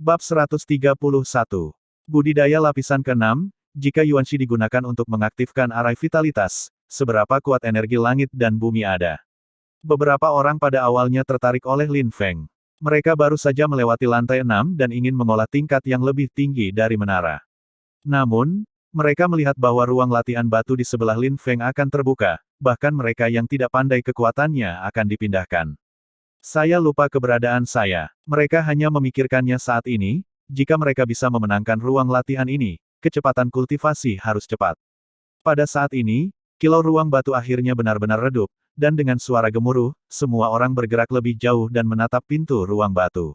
Bab 131. Budidaya lapisan ke-6, jika Yuanshi digunakan untuk mengaktifkan arai vitalitas, seberapa kuat energi langit dan bumi ada. Beberapa orang pada awalnya tertarik oleh Lin Feng. Mereka baru saja melewati lantai 6 dan ingin mengolah tingkat yang lebih tinggi dari menara. Namun, mereka melihat bahwa ruang latihan batu di sebelah Lin Feng akan terbuka, bahkan mereka yang tidak pandai kekuatannya akan dipindahkan. Saya lupa keberadaan saya. Mereka hanya memikirkannya saat ini, jika mereka bisa memenangkan ruang latihan ini, kecepatan kultivasi harus cepat. Pada saat ini, kilau ruang batu akhirnya benar-benar redup, dan dengan suara gemuruh, semua orang bergerak lebih jauh dan menatap pintu ruang batu.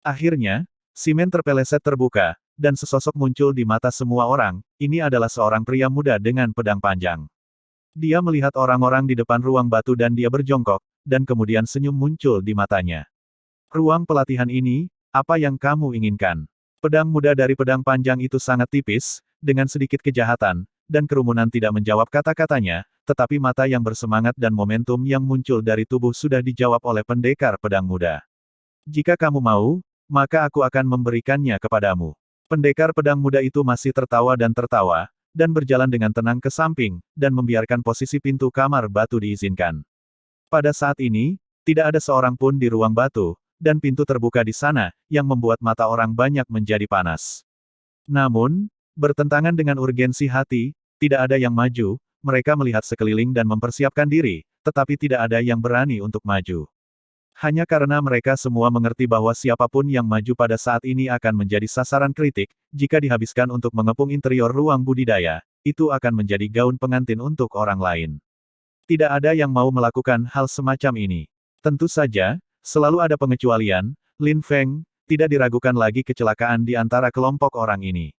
Akhirnya, simen terpeleset terbuka, dan sesosok muncul di mata semua orang. Ini adalah seorang pria muda dengan pedang panjang. Dia melihat orang-orang di depan ruang batu dan dia berjongkok, dan kemudian senyum muncul di matanya. Ruang pelatihan ini, apa yang kamu inginkan? Pedang muda dari pedang panjang itu sangat tipis, dengan sedikit kejahatan, dan kerumunan tidak menjawab kata-katanya, tetapi mata yang bersemangat dan momentum yang muncul dari tubuh sudah dijawab oleh pendekar pedang muda. Jika kamu mau, maka aku akan memberikannya kepadamu. Pendekar pedang muda itu masih tertawa, dan berjalan dengan tenang ke samping, dan membiarkan posisi pintu kamar batu diizinkan. Pada saat ini, tidak ada seorang pun di ruang batu, dan pintu terbuka di sana, yang membuat mata orang banyak menjadi panas. Namun, bertentangan dengan urgensi hati, tidak ada yang maju, mereka melihat sekeliling dan mempersiapkan diri, tetapi tidak ada yang berani untuk maju. Hanya karena mereka semua mengerti bahwa siapapun yang maju pada saat ini akan menjadi sasaran kritik, jika dihabiskan untuk mengepung interior ruang budidaya, itu akan menjadi gaun pengantin untuk orang lain. Tidak ada yang mau melakukan hal semacam ini. Tentu saja, selalu ada pengecualian. Lin Feng, tidak diragukan lagi kecelakaan di antara kelompok orang ini.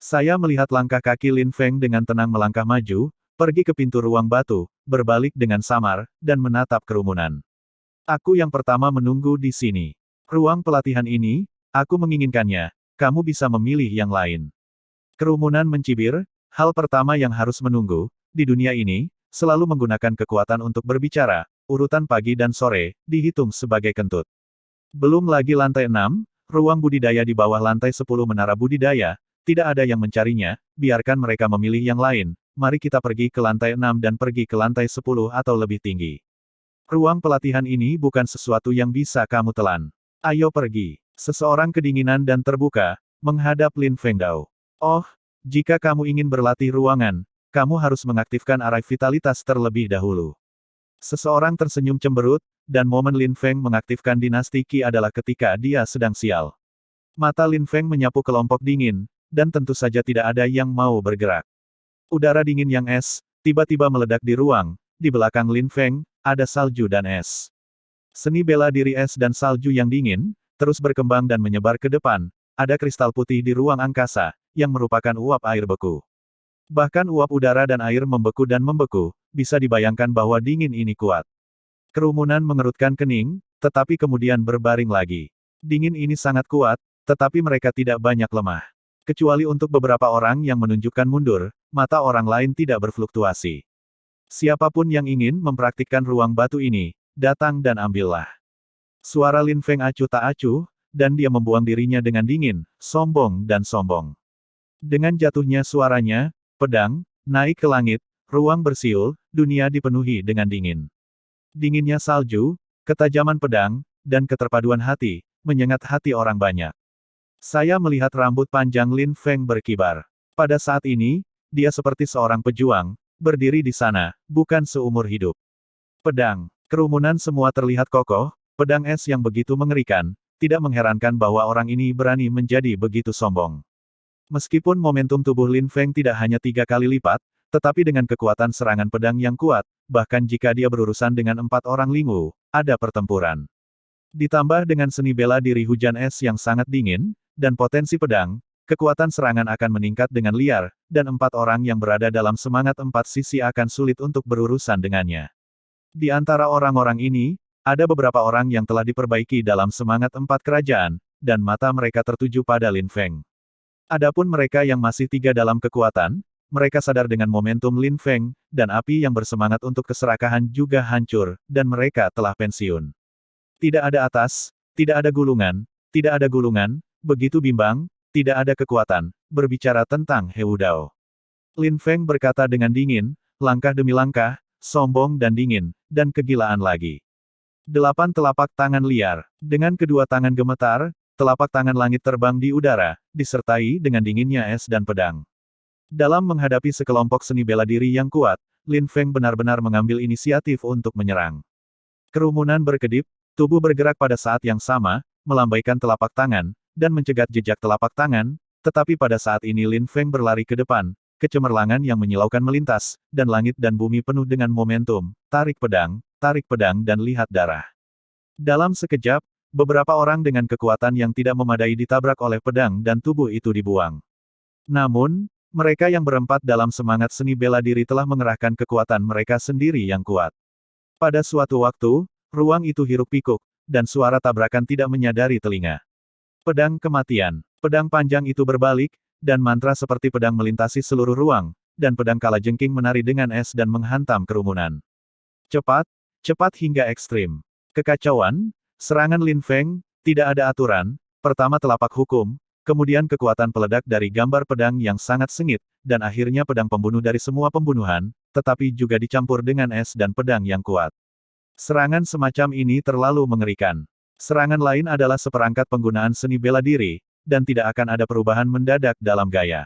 Saya melihat langkah kaki Lin Feng dengan tenang melangkah maju, pergi ke pintu ruang batu, berbalik dengan samar, dan menatap kerumunan. Aku yang pertama menunggu di sini. Ruang pelatihan ini, aku menginginkannya, kamu bisa memilih yang lain. Kerumunan mencibir, hal pertama yang harus menunggu, di dunia ini, selalu menggunakan kekuatan untuk berbicara, urutan pagi dan sore, dihitung sebagai kentut. Belum lagi lantai 6, ruang budidaya di bawah lantai 10 menara budidaya, tidak ada yang mencarinya, biarkan mereka memilih yang lain, mari kita pergi ke lantai 6 dan pergi ke lantai 10 atau lebih tinggi. Ruang pelatihan ini bukan sesuatu yang bisa kamu telan. Ayo pergi. Seseorang kedinginan dan terbuka, menghadap Lin Fengdao. Oh, jika kamu ingin berlatih ruangan, kamu harus mengaktifkan arai vitalitas terlebih dahulu. Seseorang tersenyum cemberut, dan momen Lin Feng mengaktifkan dinasti Qi adalah ketika dia sedang sial. Mata Lin Feng menyapu kelompok dingin, dan tentu saja tidak ada yang mau bergerak. Udara dingin yang es, tiba-tiba meledak di ruang, di belakang Lin Feng, ada salju dan es. Seni bela diri es dan salju yang dingin, terus berkembang dan menyebar ke depan, ada kristal putih di ruang angkasa, yang merupakan uap air beku. Bahkan uap udara dan air membeku dan membeku, bisa dibayangkan bahwa dingin ini kuat. Kerumunan mengerutkan kening, tetapi kemudian berbaring lagi. Dingin ini sangat kuat, tetapi mereka tidak banyak lemah. Kecuali untuk beberapa orang yang menunjukkan mundur, mata orang lain tidak berfluktuasi. Siapapun yang ingin mempraktikkan ruang batu ini, datang dan ambillah. Suara Lin Feng acuh tak acuh, dan dia membuang dirinya dengan dingin, sombong dan sombong. Dengan jatuhnya suaranya, pedang, naik ke langit, ruang bersiul, dunia dipenuhi dengan dingin. Dinginnya salju, ketajaman pedang, dan keterpaduan hati, menyengat hati orang banyak. Saya melihat rambut panjang Lin Feng berkibar. Pada saat ini, dia seperti seorang pejuang, berdiri di sana, bukan seumur hidup. Pedang. Kerumunan semua terlihat kokoh, pedang es yang begitu mengerikan, tidak mengherankan bahwa orang ini berani menjadi begitu sombong. Meskipun momentum tubuh Lin Feng tidak hanya 3 kali lipat, tetapi dengan kekuatan serangan pedang yang kuat, bahkan jika dia berurusan dengan 4 orang Lingwu, ada pertempuran. Ditambah dengan seni bela diri hujan es yang sangat dingin, dan potensi pedang, kekuatan serangan akan meningkat dengan liar, dan 4 orang yang berada dalam semangat 4 sisi akan sulit untuk berurusan dengannya. Di antara orang-orang ini, ada beberapa orang yang telah diperbaiki dalam semangat 4 kerajaan, dan mata mereka tertuju pada Lin Feng. Adapun mereka yang masih 3 dalam kekuatan, mereka sadar dengan momentum Lin Feng, dan api yang bersemangat untuk keserakahan juga hancur, dan mereka telah pensiun. Tidak ada atas, tidak ada gulungan, Begitu bimbang, tidak ada kekuatan, berbicara tentang Heudao. Lin Feng berkata dengan dingin, langkah demi langkah, sombong dan dingin, dan kegilaan lagi. 8 telapak tangan liar. Dengan kedua tangan gemetar, telapak tangan langit terbang di udara, disertai dengan dinginnya es dan pedang. Dalam menghadapi sekelompok seni bela diri yang kuat, Lin Feng benar-benar mengambil inisiatif untuk menyerang. Kerumunan berkedip, tubuh bergerak pada saat yang sama, melambaikan telapak tangan, dan mencegat jejak telapak tangan, tetapi pada saat ini Lin Feng berlari ke depan, kecemerlangan yang menyilaukan melintas, dan langit dan bumi penuh dengan momentum, tarik pedang dan lihat darah. Dalam sekejap, beberapa orang dengan kekuatan yang tidak memadai ditabrak oleh pedang dan tubuh itu dibuang. Namun, mereka yang berempat dalam semangat seni bela diri telah mengerahkan kekuatan mereka sendiri yang kuat. Pada suatu waktu, ruang itu hiruk-pikuk, dan suara tabrakan tidak menyadari telinga. Pedang kematian. Pedang panjang itu berbalik, dan mantra seperti pedang melintasi seluruh ruang, dan pedang kalajengking menari dengan es dan menghantam kerumunan. Cepat, cepat hingga ekstrim. Kekacauan, serangan Lin Feng, tidak ada aturan, pertama telapak hukum, kemudian kekuatan peledak dari gambar pedang yang sangat sengit, dan akhirnya pedang pembunuh dari semua pembunuhan, tetapi juga dicampur dengan es dan pedang yang kuat. Serangan semacam ini terlalu mengerikan. Serangan lain adalah seperangkat penggunaan seni bela diri, dan tidak akan ada perubahan mendadak dalam gaya.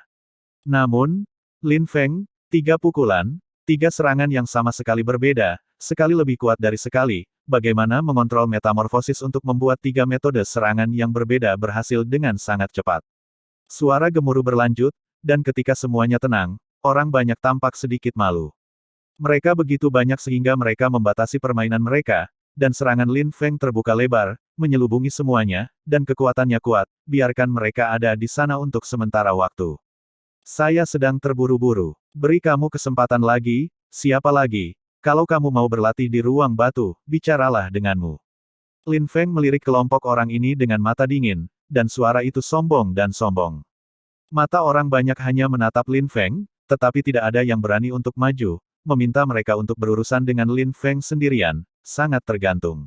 Namun, Lin Feng, 3 pukulan, 3 serangan yang sama sekali berbeda, sekali lebih kuat dari sekali, bagaimana mengontrol metamorfosis untuk membuat 3 metode serangan yang berbeda berhasil dengan sangat cepat. Suara gemuruh berlanjut, dan ketika semuanya tenang, orang banyak tampak sedikit malu. Mereka begitu banyak sehingga mereka membatasi permainan mereka, dan serangan Lin Feng terbuka lebar, menyelubungi semuanya, dan kekuatannya kuat, biarkan mereka ada di sana untuk sementara waktu. Saya sedang terburu-buru. Beri kamu kesempatan lagi, siapa lagi? Kalau kamu mau berlatih di ruang batu, bicaralah denganmu. Lin Feng melirik kelompok orang ini dengan mata dingin, dan suara itu sombong dan sombong. Mata orang banyak hanya menatap Lin Feng, tetapi tidak ada yang berani untuk maju, meminta mereka untuk berurusan dengan Lin Feng sendirian, sangat tergantung.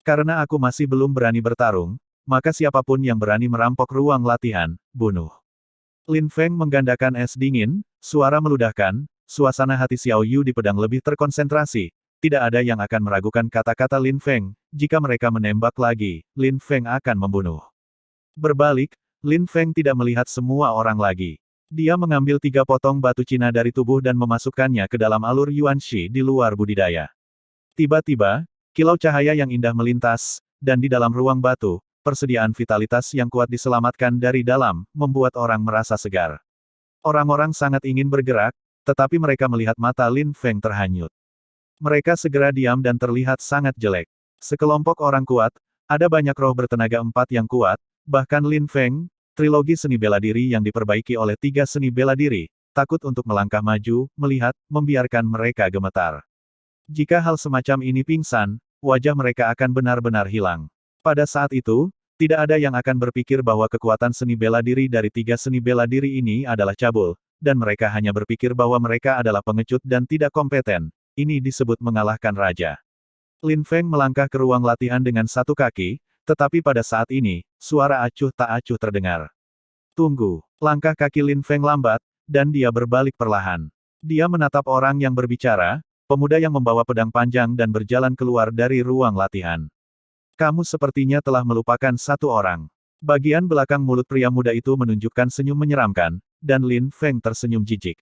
Karena aku masih belum berani bertarung, maka siapapun yang berani merampok ruang latihan, bunuh. Lin Feng menggandakan es dingin, suara meludahkan, suasana hati Xiao Yu di pedang lebih terkonsentrasi, tidak ada yang akan meragukan kata-kata Lin Feng, jika mereka menembak lagi, Lin Feng akan membunuh. Berbalik, Lin Feng tidak melihat semua orang lagi. Dia mengambil 3 potong batu Cina dari tubuh dan memasukkannya ke dalam alur Yuanshi di luar budidaya. Tiba-tiba, kilau cahaya yang indah melintas, dan di dalam ruang batu, persediaan vitalitas yang kuat diselamatkan dari dalam, membuat orang merasa segar. Orang-orang sangat ingin bergerak, tetapi mereka melihat mata Lin Feng terhanyut. Mereka segera diam dan terlihat sangat jelek. Sekelompok orang kuat, ada banyak roh bertenaga 4 yang kuat, bahkan Lin Feng, trilogi seni bela diri yang diperbaiki oleh 3 seni bela diri, takut untuk melangkah maju, melihat, membiarkan mereka gemetar. Jika hal semacam ini pingsan, wajah mereka akan benar-benar hilang. Pada saat itu, tidak ada yang akan berpikir bahwa kekuatan seni bela diri dari 3 seni bela diri ini adalah cabul, dan mereka hanya berpikir bahwa mereka adalah pengecut dan tidak kompeten. Ini disebut mengalahkan raja. Lin Feng melangkah ke ruang latihan dengan 1 kaki, tetapi pada saat ini, suara acuh tak acuh terdengar. Tunggu, langkah kaki Lin Feng lambat, dan dia berbalik perlahan. Dia menatap orang yang berbicara, pemuda yang membawa pedang panjang dan berjalan keluar dari ruang latihan. Kamu sepertinya telah melupakan 1 orang. Bagian belakang mulut pria muda itu menunjukkan senyum menyeramkan, dan Lin Feng tersenyum jijik.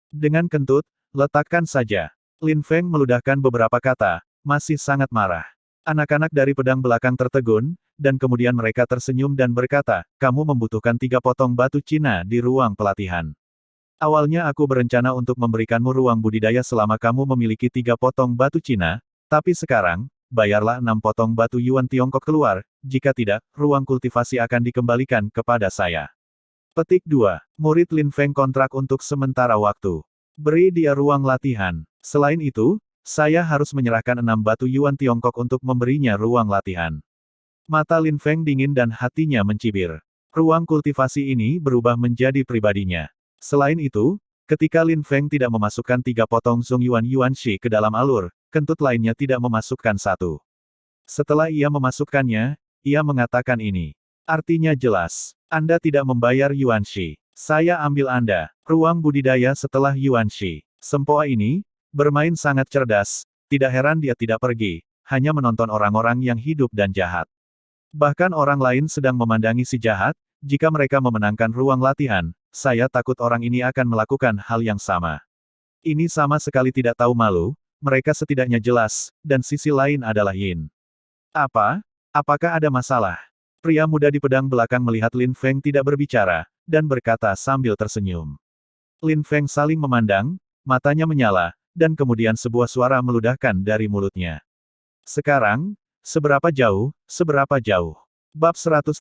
Dengan kentut, letakkan saja. Lin Feng meludahkan beberapa kata, masih sangat marah. Anak-anak dari pedang belakang tertegun, dan kemudian mereka tersenyum dan berkata, kamu membutuhkan 3 potong batu Cina di ruang pelatihan. Awalnya aku berencana untuk memberikanmu ruang budidaya selama kamu memiliki 3 potong batu Cina, tapi sekarang, bayarlah 6 potong batu Yuan Tiongkok keluar, jika tidak, ruang kultivasi akan dikembalikan kepada saya. Petik 2. Murid Lin Feng kontrak untuk sementara waktu. Beri dia ruang latihan. Selain itu, saya harus menyerahkan 6 batu Yuan Tiongkok untuk memberinya ruang latihan. Mata Lin Feng dingin dan hatinya mencibir. Ruang kultivasi ini berubah menjadi pribadinya. Selain itu, ketika Lin Feng tidak memasukkan 3 potong Zhong Yuan Yuanshi ke dalam alur, kentut lainnya tidak memasukkan 1. Setelah ia memasukkannya, ia mengatakan ini. Artinya jelas. Anda tidak membayar Yuanshi. Saya ambil Anda. Ruang budidaya setelah Yuanshi. Sempoa ini, bermain sangat cerdas, tidak heran dia tidak pergi, hanya menonton orang-orang yang hidup dan jahat. Bahkan orang lain sedang memandangi si jahat, jika mereka memenangkan ruang latihan, saya takut orang ini akan melakukan hal yang sama. Ini sama sekali tidak tahu malu, mereka setidaknya jelas, dan sisi lain adalah Yin. Apa? Apakah ada masalah? Pria muda di pedang belakang melihat Lin Feng tidak berbicara, dan berkata sambil tersenyum. Lin Feng saling memandang, matanya menyala, dan kemudian sebuah suara meludahkan dari mulutnya. Sekarang, seberapa jauh, seberapa jauh? Bab 132.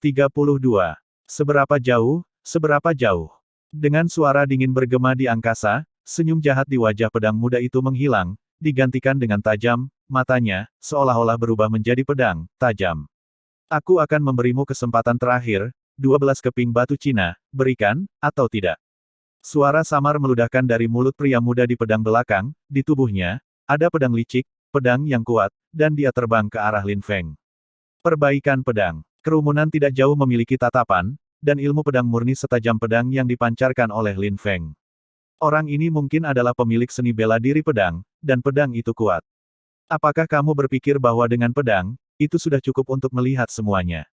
Seberapa jauh, seberapa jauh? Dengan suara dingin bergema di angkasa, senyum jahat di wajah pedang muda itu menghilang, digantikan dengan tajam, matanya, seolah-olah berubah menjadi pedang, tajam. Aku akan memberimu kesempatan terakhir, 12 keping batu Cina, berikan, atau tidak. Suara samar meludahkan dari mulut pria muda di pedang belakang, di tubuhnya, ada pedang licik, pedang yang kuat, dan dia terbang ke arah Lin Feng. Perbaikan pedang. Kerumunan tidak jauh memiliki tatapan, dan ilmu pedang murni setajam pedang yang dipancarkan oleh Lin Feng. Orang ini mungkin adalah pemilik seni bela diri pedang, dan pedang itu kuat. Apakah kamu berpikir bahwa dengan pedang, itu sudah cukup untuk melihat semuanya?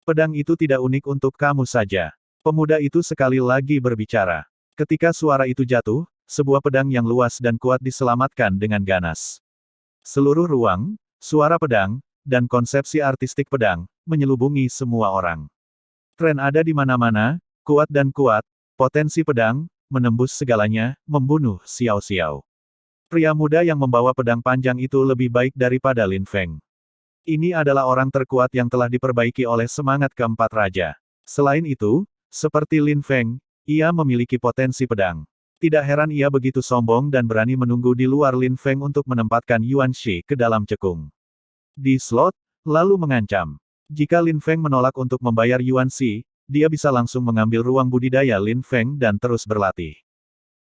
Pedang itu tidak unik untuk kamu saja. Pemuda itu sekali lagi berbicara. Ketika suara itu jatuh, sebuah pedang yang luas dan kuat diselamatkan dengan ganas. Seluruh ruang, suara pedang, dan konsepsi artistik pedang, menyelubungi semua orang. Tren ada di mana-mana, kuat dan kuat, potensi pedang, menembus segalanya, membunuh Xiao-Xiao. Pria muda yang membawa pedang panjang itu lebih baik daripada Lin Feng. Ini adalah orang terkuat yang telah diperbaiki oleh semangat keempat raja. Selain itu, seperti Lin Feng, ia memiliki potensi pedang. Tidak heran ia begitu sombong dan berani menunggu di luar Lin Feng untuk menempatkan Yuan Shi ke dalam cekung. Di slot, lalu mengancam. Jika Lin Feng menolak untuk membayar Yuan Shi, dia bisa langsung mengambil ruang budidaya Lin Feng dan terus berlatih.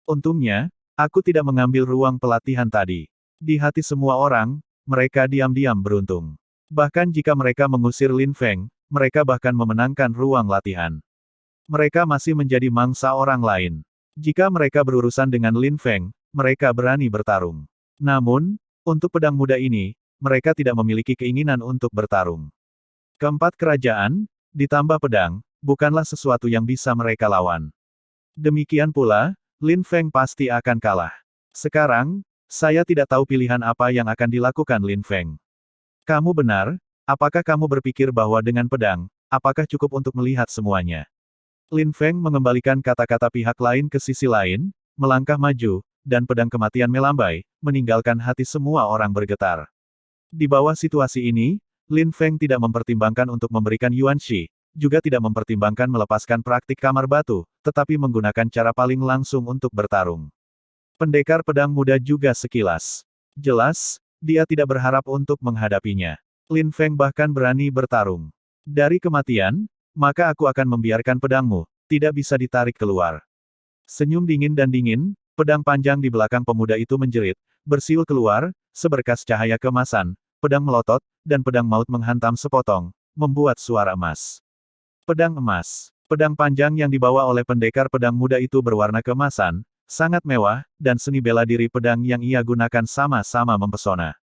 Untungnya, aku tidak mengambil ruang pelatihan tadi. Di hati semua orang, mereka diam-diam beruntung. Bahkan jika mereka mengusir Lin Feng, mereka bahkan memenangkan ruang latihan. Mereka masih menjadi mangsa orang lain. Jika mereka berurusan dengan Lin Feng, mereka berani bertarung. Namun, untuk pedang muda ini, mereka tidak memiliki keinginan untuk bertarung. Keempat kerajaan, ditambah pedang, bukanlah sesuatu yang bisa mereka lawan. Demikian pula, Lin Feng pasti akan kalah. Sekarang, saya tidak tahu pilihan apa yang akan dilakukan Lin Feng. Kamu benar, apakah kamu berpikir bahwa dengan pedang, apakah cukup untuk melihat semuanya? Lin Feng mengembalikan kata-kata pihak lain ke sisi lain, melangkah maju, dan pedang kematian melambai, meninggalkan hati semua orang bergetar. Di bawah situasi ini, Lin Feng tidak mempertimbangkan untuk memberikan Yuan Shi, juga tidak mempertimbangkan melepaskan praktik kamar batu, tetapi menggunakan cara paling langsung untuk bertarung. Pendekar pedang muda juga sekilas. Jelas, dia tidak berharap untuk menghadapinya. Lin Feng bahkan berani bertarung. Dari kematian, maka aku akan membiarkan pedangmu, tidak bisa ditarik keluar. Senyum dingin dan dingin, pedang panjang di belakang pemuda itu menjerit, bersiul keluar, seberkas cahaya kemasan, pedang melotot, dan pedang maut menghantam sepotong, membuat suara emas. Pedang emas. Pedang panjang yang dibawa oleh pendekar pedang muda itu berwarna keemasan, sangat mewah, dan seni bela diri pedang yang ia gunakan sama-sama mempesona.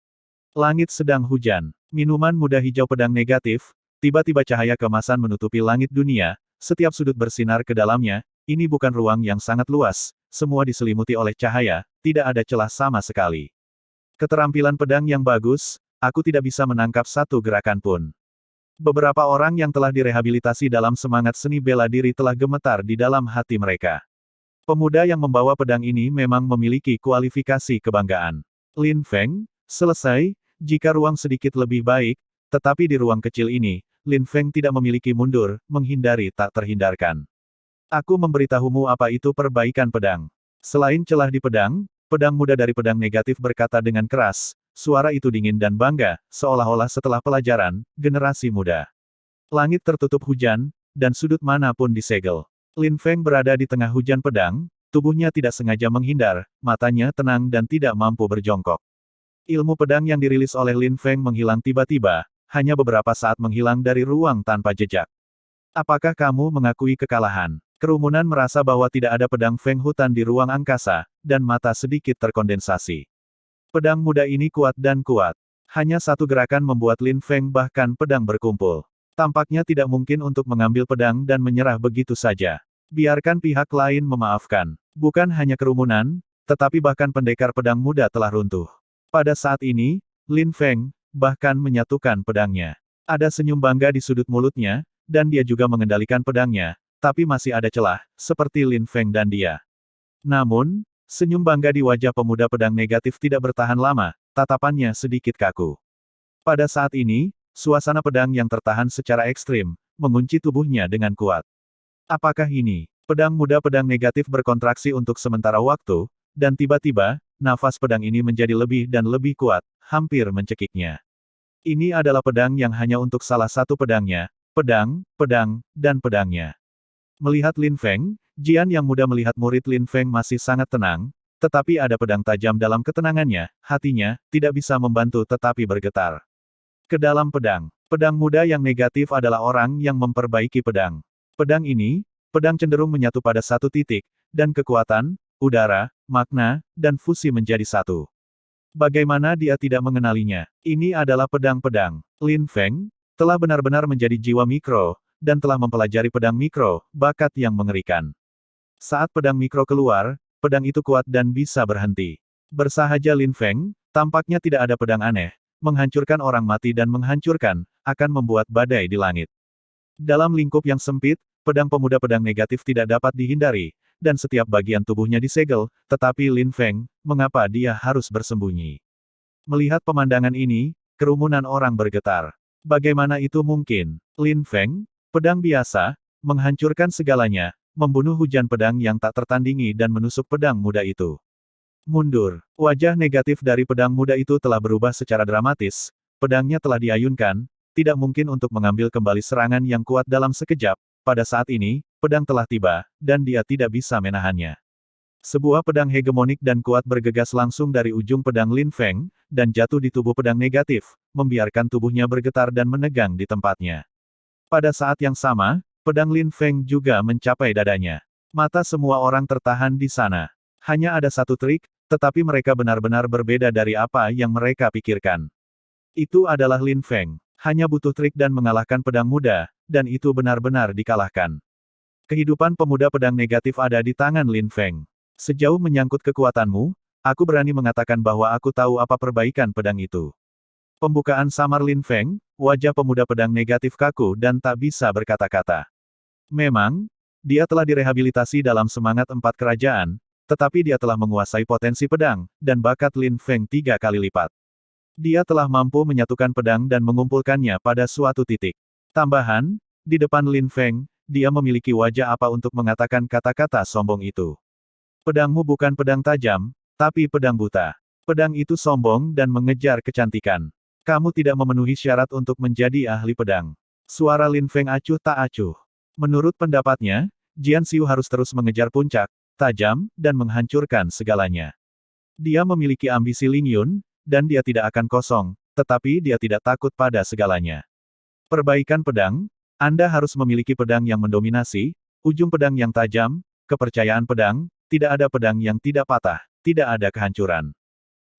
Langit sedang hujan. Minuman muda hijau pedang negatif, tiba-tiba cahaya kemasan menutupi langit dunia, setiap sudut bersinar ke dalamnya, ini bukan ruang yang sangat luas, semua diselimuti oleh cahaya, tidak ada celah sama sekali. Keterampilan pedang yang bagus, aku tidak bisa menangkap satu gerakan pun. Beberapa orang yang telah direhabilitasi dalam semangat seni bela diri telah gemetar di dalam hati mereka. Pemuda yang membawa pedang ini memang memiliki kualifikasi kebanggaan. Lin Feng, selesai, jika ruang sedikit lebih baik, tetapi di ruang kecil ini, Lin Feng tidak memiliki mundur, menghindari tak terhindarkan. Aku memberitahumu apa itu perbaikan pedang. Selain celah di pedang, pedang muda dari pedang negatif berkata dengan keras, suara itu dingin dan bangga, seolah-olah setelah pelajaran, generasi muda. Langit tertutup hujan, dan sudut manapun disegel. Lin Feng berada di tengah hujan pedang, tubuhnya tidak sengaja menghindar, matanya tenang dan tidak mampu berjongkok. Ilmu pedang yang dirilis oleh Lin Feng menghilang tiba-tiba, hanya beberapa saat menghilang dari ruang tanpa jejak. Apakah kamu mengakui kekalahan? Kerumunan merasa bahwa tidak ada pedang Feng hutan di ruang angkasa, dan mata sedikit terkondensasi. Pedang muda ini kuat dan kuat. Hanya satu gerakan membuat Lin Feng bahkan pedang berkumpul. Tampaknya tidak mungkin untuk mengambil pedang dan menyerah begitu saja. Biarkan pihak lain memaafkan. Bukan hanya kerumunan, tetapi bahkan pendekar pedang muda telah runtuh. Pada saat ini, Lin Feng bahkan menyatukan pedangnya. Ada senyum bangga di sudut mulutnya, dan dia juga mengendalikan pedangnya, tapi masih ada celah, seperti Lin Feng dan dia. Namun, senyum bangga di wajah pemuda pedang negatif tidak bertahan lama, tatapannya sedikit kaku. Pada saat ini, suasana pedang yang tertahan secara ekstrim, mengunci tubuhnya dengan kuat. Apakah ini? Pedang muda pedang negatif berkontraksi untuk sementara waktu, dan tiba-tiba, nafas pedang ini menjadi lebih dan lebih kuat, hampir mencekiknya. Ini adalah pedang yang hanya untuk salah satu pedangnya, pedang, dan pedangnya. Melihat Lin Feng, Jian yang muda melihat murid Lin Feng masih sangat tenang, tetapi ada pedang tajam dalam ketenangannya, hatinya, tidak bisa membantu tetapi bergetar. Ke dalam pedang. Pedang muda yang negatif adalah orang yang memperbaiki pedang. Pedang ini, pedang cenderung menyatu pada satu titik, dan kekuatan, udara, makna, dan fusi menjadi satu. Bagaimana dia tidak mengenalinya? Ini adalah pedang-pedang. Lin Feng telah benar-benar menjadi jiwa mikro, dan telah mempelajari pedang mikro, bakat yang mengerikan. Saat pedang mikro keluar, pedang itu kuat dan bisa berhenti. Bersahaja Lin Feng, tampaknya tidak ada pedang aneh, menghancurkan orang mati dan menghancurkan, akan membuat badai di langit. Dalam lingkup yang sempit, pedang pemuda pedang negatif tidak dapat dihindari, dan setiap bagian tubuhnya disegel, tetapi Lin Feng, mengapa dia harus bersembunyi? Melihat pemandangan ini, kerumunan orang bergetar. Bagaimana itu mungkin? Lin Feng, pedang biasa, menghancurkan segalanya, membunuh hujan pedang yang tak tertandingi dan menusuk pedang muda itu. Mundur. Wajah negatif dari pedang muda itu telah berubah secara dramatis, pedangnya telah diayunkan, tidak mungkin untuk mengambil kembali serangan yang kuat dalam sekejap, pada saat ini, pedang telah tiba, dan dia tidak bisa menahannya. Sebuah pedang hegemonik dan kuat bergegas langsung dari ujung pedang Lin Feng, dan jatuh di tubuh pedang negatif, membiarkan tubuhnya bergetar dan menegang di tempatnya. Pada saat yang sama, pedang Lin Feng juga mencapai dadanya. Mata semua orang tertahan di sana. Hanya ada satu trik, tetapi mereka benar-benar berbeda dari apa yang mereka pikirkan. Itu adalah Lin Feng. Hanya butuh trik dan mengalahkan pedang muda, dan itu benar-benar dikalahkan. Kehidupan pemuda pedang negatif ada di tangan Lin Feng. Sejauh menyangkut kekuatanmu, aku berani mengatakan bahwa aku tahu apa perbaikan pedang itu. Pembukaan samar Lin Feng, wajah pemuda pedang negatif kaku dan tak bisa berkata-kata. Memang, dia telah direhabilitasi dalam semangat 4 kerajaan, tetapi dia telah menguasai potensi pedang, dan bakat Lin Feng 3 kali lipat. Dia telah mampu menyatukan pedang dan mengumpulkannya pada suatu titik. Tambahan, di depan Lin Feng, dia memiliki wajah apa untuk mengatakan kata-kata sombong itu. Pedangmu bukan pedang tajam, tapi pedang buta. Pedang itu sombong dan mengejar kecantikan. Kamu tidak memenuhi syarat untuk menjadi ahli pedang. Suara Lin Feng acuh tak acuh. Menurut pendapatnya, Jian Xiu harus terus mengejar puncak, tajam, dan menghancurkan segalanya. Dia memiliki ambisi Ling Yun, dan dia tidak akan kosong, tetapi dia tidak takut pada segalanya. Perbaikan pedang, Anda harus memiliki pedang yang mendominasi, ujung pedang yang tajam, kepercayaan pedang, tidak ada pedang yang tidak patah, tidak ada kehancuran.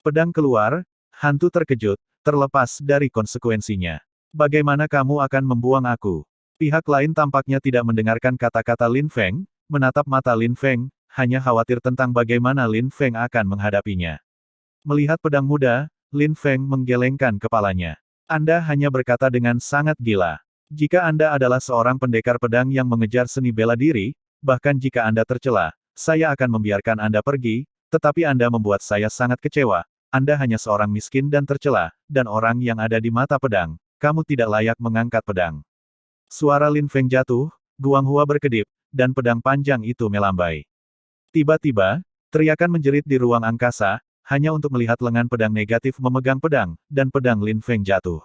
Pedang keluar, hantu terkejut, terlepas dari konsekuensinya. Bagaimana kamu akan membuang aku? Pihak lain tampaknya tidak mendengarkan kata-kata Lin Feng, menatap mata Lin Feng, hanya khawatir tentang bagaimana Lin Feng akan menghadapinya. Melihat pedang muda, Lin Feng menggelengkan kepalanya. Anda hanya berkata dengan sangat gila. Jika Anda adalah seorang pendekar pedang yang mengejar seni bela diri, bahkan jika Anda tercela, saya akan membiarkan Anda pergi, tetapi Anda membuat saya sangat kecewa. Anda hanya seorang miskin dan tercela, dan orang yang ada di mata pedang. Kamu tidak layak mengangkat pedang. Suara Lin Feng jatuh, Guanghua berkedip, dan pedang panjang itu melambai. Tiba-tiba, teriakan menjerit di ruang angkasa, hanya untuk melihat lengan pedang negatif memegang pedang, dan pedang Lin Feng jatuh.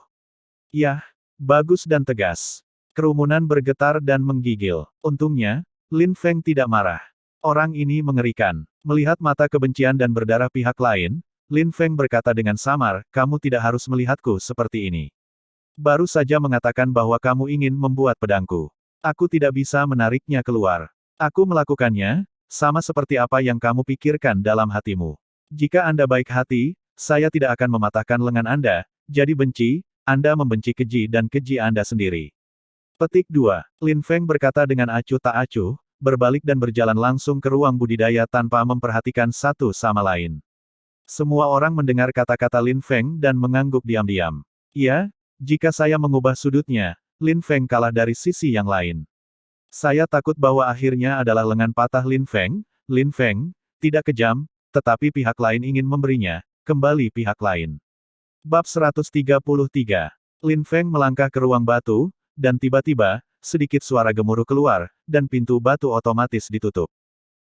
Yah, bagus dan tegas. Kerumunan bergetar dan menggigil. Untungnya, Lin Feng tidak marah. Orang ini mengerikan. Melihat mata kebencian dan berdarah pihak lain, Lin Feng berkata dengan samar, kamu tidak harus melihatku seperti ini. Baru saja mengatakan bahwa kamu ingin membuat pedangku. Aku tidak bisa menariknya keluar. Aku melakukannya, sama seperti apa yang kamu pikirkan dalam hatimu. Jika Anda baik hati, saya tidak akan mematahkan lengan Anda, jadi benci, Anda membenci keji dan keji Anda sendiri. Petik 2. Lin Feng berkata dengan acuh tak acuh, berbalik dan berjalan langsung ke ruang budidaya tanpa memperhatikan satu sama lain. Semua orang mendengar kata-kata Lin Feng dan mengangguk diam-diam. Ya, jika saya mengubah sudutnya, Lin Feng kalah dari sisi yang lain. Saya takut bahwa akhirnya adalah lengan patah Lin Feng. Lin Feng, tidak kejam, tetapi pihak lain ingin memberinya, kembali pihak lain. Bab 133. Lin Feng melangkah ke ruang batu, dan tiba-tiba, sedikit suara gemuruh keluar, dan pintu batu otomatis ditutup.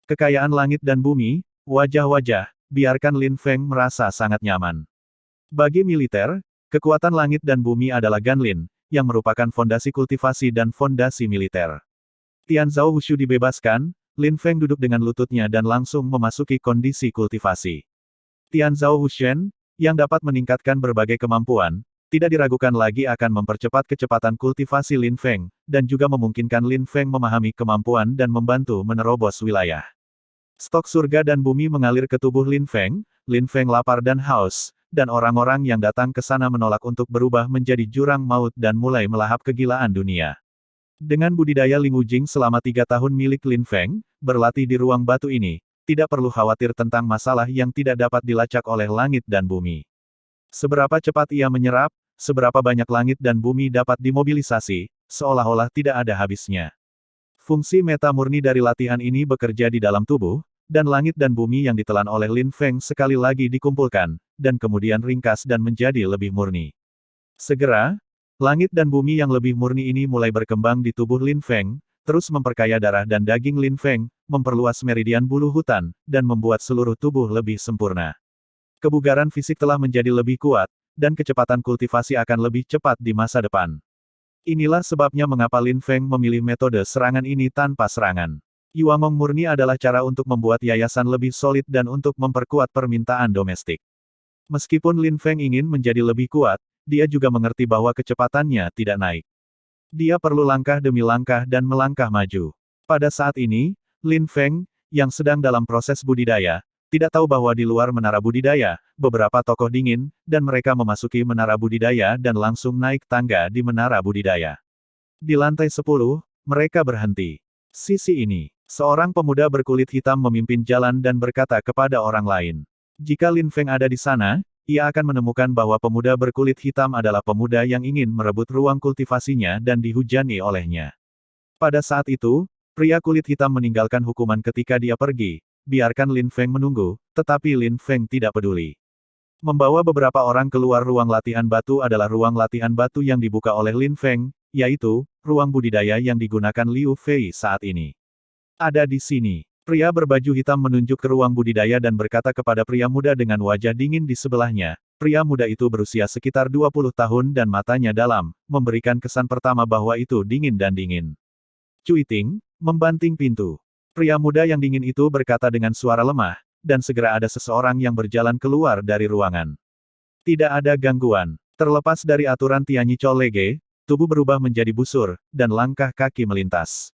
Kekayaan langit dan bumi, wajah-wajah, biarkan Lin Feng merasa sangat nyaman. Bagi militer, kekuatan langit dan bumi adalah Ganlin, yang merupakan fondasi kultivasi dan fondasi militer. Tianzhao Wushu dibebaskan, Lin Feng duduk dengan lututnya dan langsung memasuki kondisi kultivasi. Tianzhao Wushen, yang dapat meningkatkan berbagai kemampuan, tidak diragukan lagi akan mempercepat kecepatan kultivasi Lin Feng, dan juga memungkinkan Lin Feng memahami kemampuan dan membantu menerobos wilayah. Stok surga dan bumi mengalir ke tubuh Lin Feng lapar dan haus, dan orang-orang yang datang ke sana menolak untuk berubah menjadi jurang maut dan mulai melahap kegilaan dunia. Dengan budidaya Lingujing selama 3 tahun milik Lin Feng, berlatih di ruang batu ini, tidak perlu khawatir tentang masalah yang tidak dapat dilacak oleh langit dan bumi. Seberapa cepat ia menyerap, seberapa banyak langit dan bumi dapat dimobilisasi, seolah-olah tidak ada habisnya. Fungsi meta murni dari latihan ini bekerja di dalam tubuh, dan langit dan bumi yang ditelan oleh Lin Feng sekali lagi dikumpulkan, dan kemudian ringkas dan menjadi lebih murni. Segera, langit dan bumi yang lebih murni ini mulai berkembang di tubuh Lin Feng, terus memperkaya darah dan daging Lin Feng, memperluas meridian bulu hutan, dan membuat seluruh tubuh lebih sempurna. Kebugaran fisik telah menjadi lebih kuat, dan kecepatan kultivasi akan lebih cepat di masa depan. Inilah sebabnya mengapa Lin Feng memilih metode serangan ini tanpa serangan. Yuangong murni adalah cara untuk membuat yayasan lebih solid dan untuk memperkuat permintaan domestik. Meskipun Lin Feng ingin menjadi lebih kuat, dia juga mengerti bahwa kecepatannya tidak naik. Dia perlu langkah demi langkah dan melangkah maju. Pada saat ini, Lin Feng, yang sedang dalam proses budidaya, tidak tahu bahwa di luar menara budidaya, beberapa tokoh dingin, dan mereka memasuki menara budidaya dan langsung naik tangga di menara budidaya. Di lantai 10, mereka berhenti. Sisi ini, seorang pemuda berkulit hitam memimpin jalan dan berkata kepada orang lain. Jika Lin Feng ada di sana, ia akan menemukan bahwa pemuda berkulit hitam adalah pemuda yang ingin merebut ruang kultivasinya dan dihujani olehnya. Pada saat itu, pria kulit hitam meninggalkan hukuman ketika dia pergi. Biarkan Lin Feng menunggu, tetapi Lin Feng tidak peduli. Membawa beberapa orang keluar ruang latihan batu adalah ruang latihan batu yang dibuka oleh Lin Feng, yaitu, ruang budidaya yang digunakan Liu Fei saat ini. Ada di sini. Pria berbaju hitam menunjuk ke ruang budidaya dan berkata kepada pria muda dengan wajah dingin di sebelahnya. Pria muda itu berusia sekitar 20 tahun dan matanya dalam, memberikan kesan pertama bahwa itu dingin dan dingin. Cuiting, membanting pintu. Pria muda yang dingin itu berkata dengan suara lemah, dan segera ada seseorang yang berjalan keluar dari ruangan. Tidak ada gangguan. Terlepas dari aturan Tianyi Cholege, tubuh berubah menjadi busur, dan langkah kaki melintas.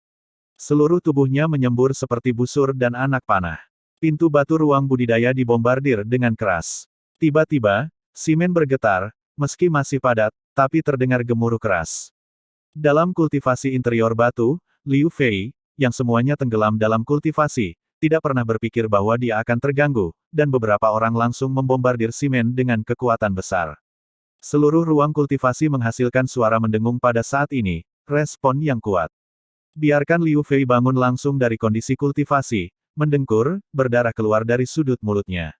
Seluruh tubuhnya menyembur seperti busur dan anak panah. Pintu batu ruang budidaya dibombardir dengan keras. Tiba-tiba, simen bergetar, meski masih padat, tapi terdengar gemuruh keras. Dalam kultivasi interior batu, Liu Fei, yang semuanya tenggelam dalam kultivasi, tidak pernah berpikir bahwa dia akan terganggu, dan beberapa orang langsung membombardir simen dengan kekuatan besar. Seluruh ruang kultivasi menghasilkan suara mendengung pada saat ini, respon yang kuat. Biarkan Liu Fei bangun langsung dari kondisi kultivasi, mendengkur, berdarah keluar dari sudut mulutnya.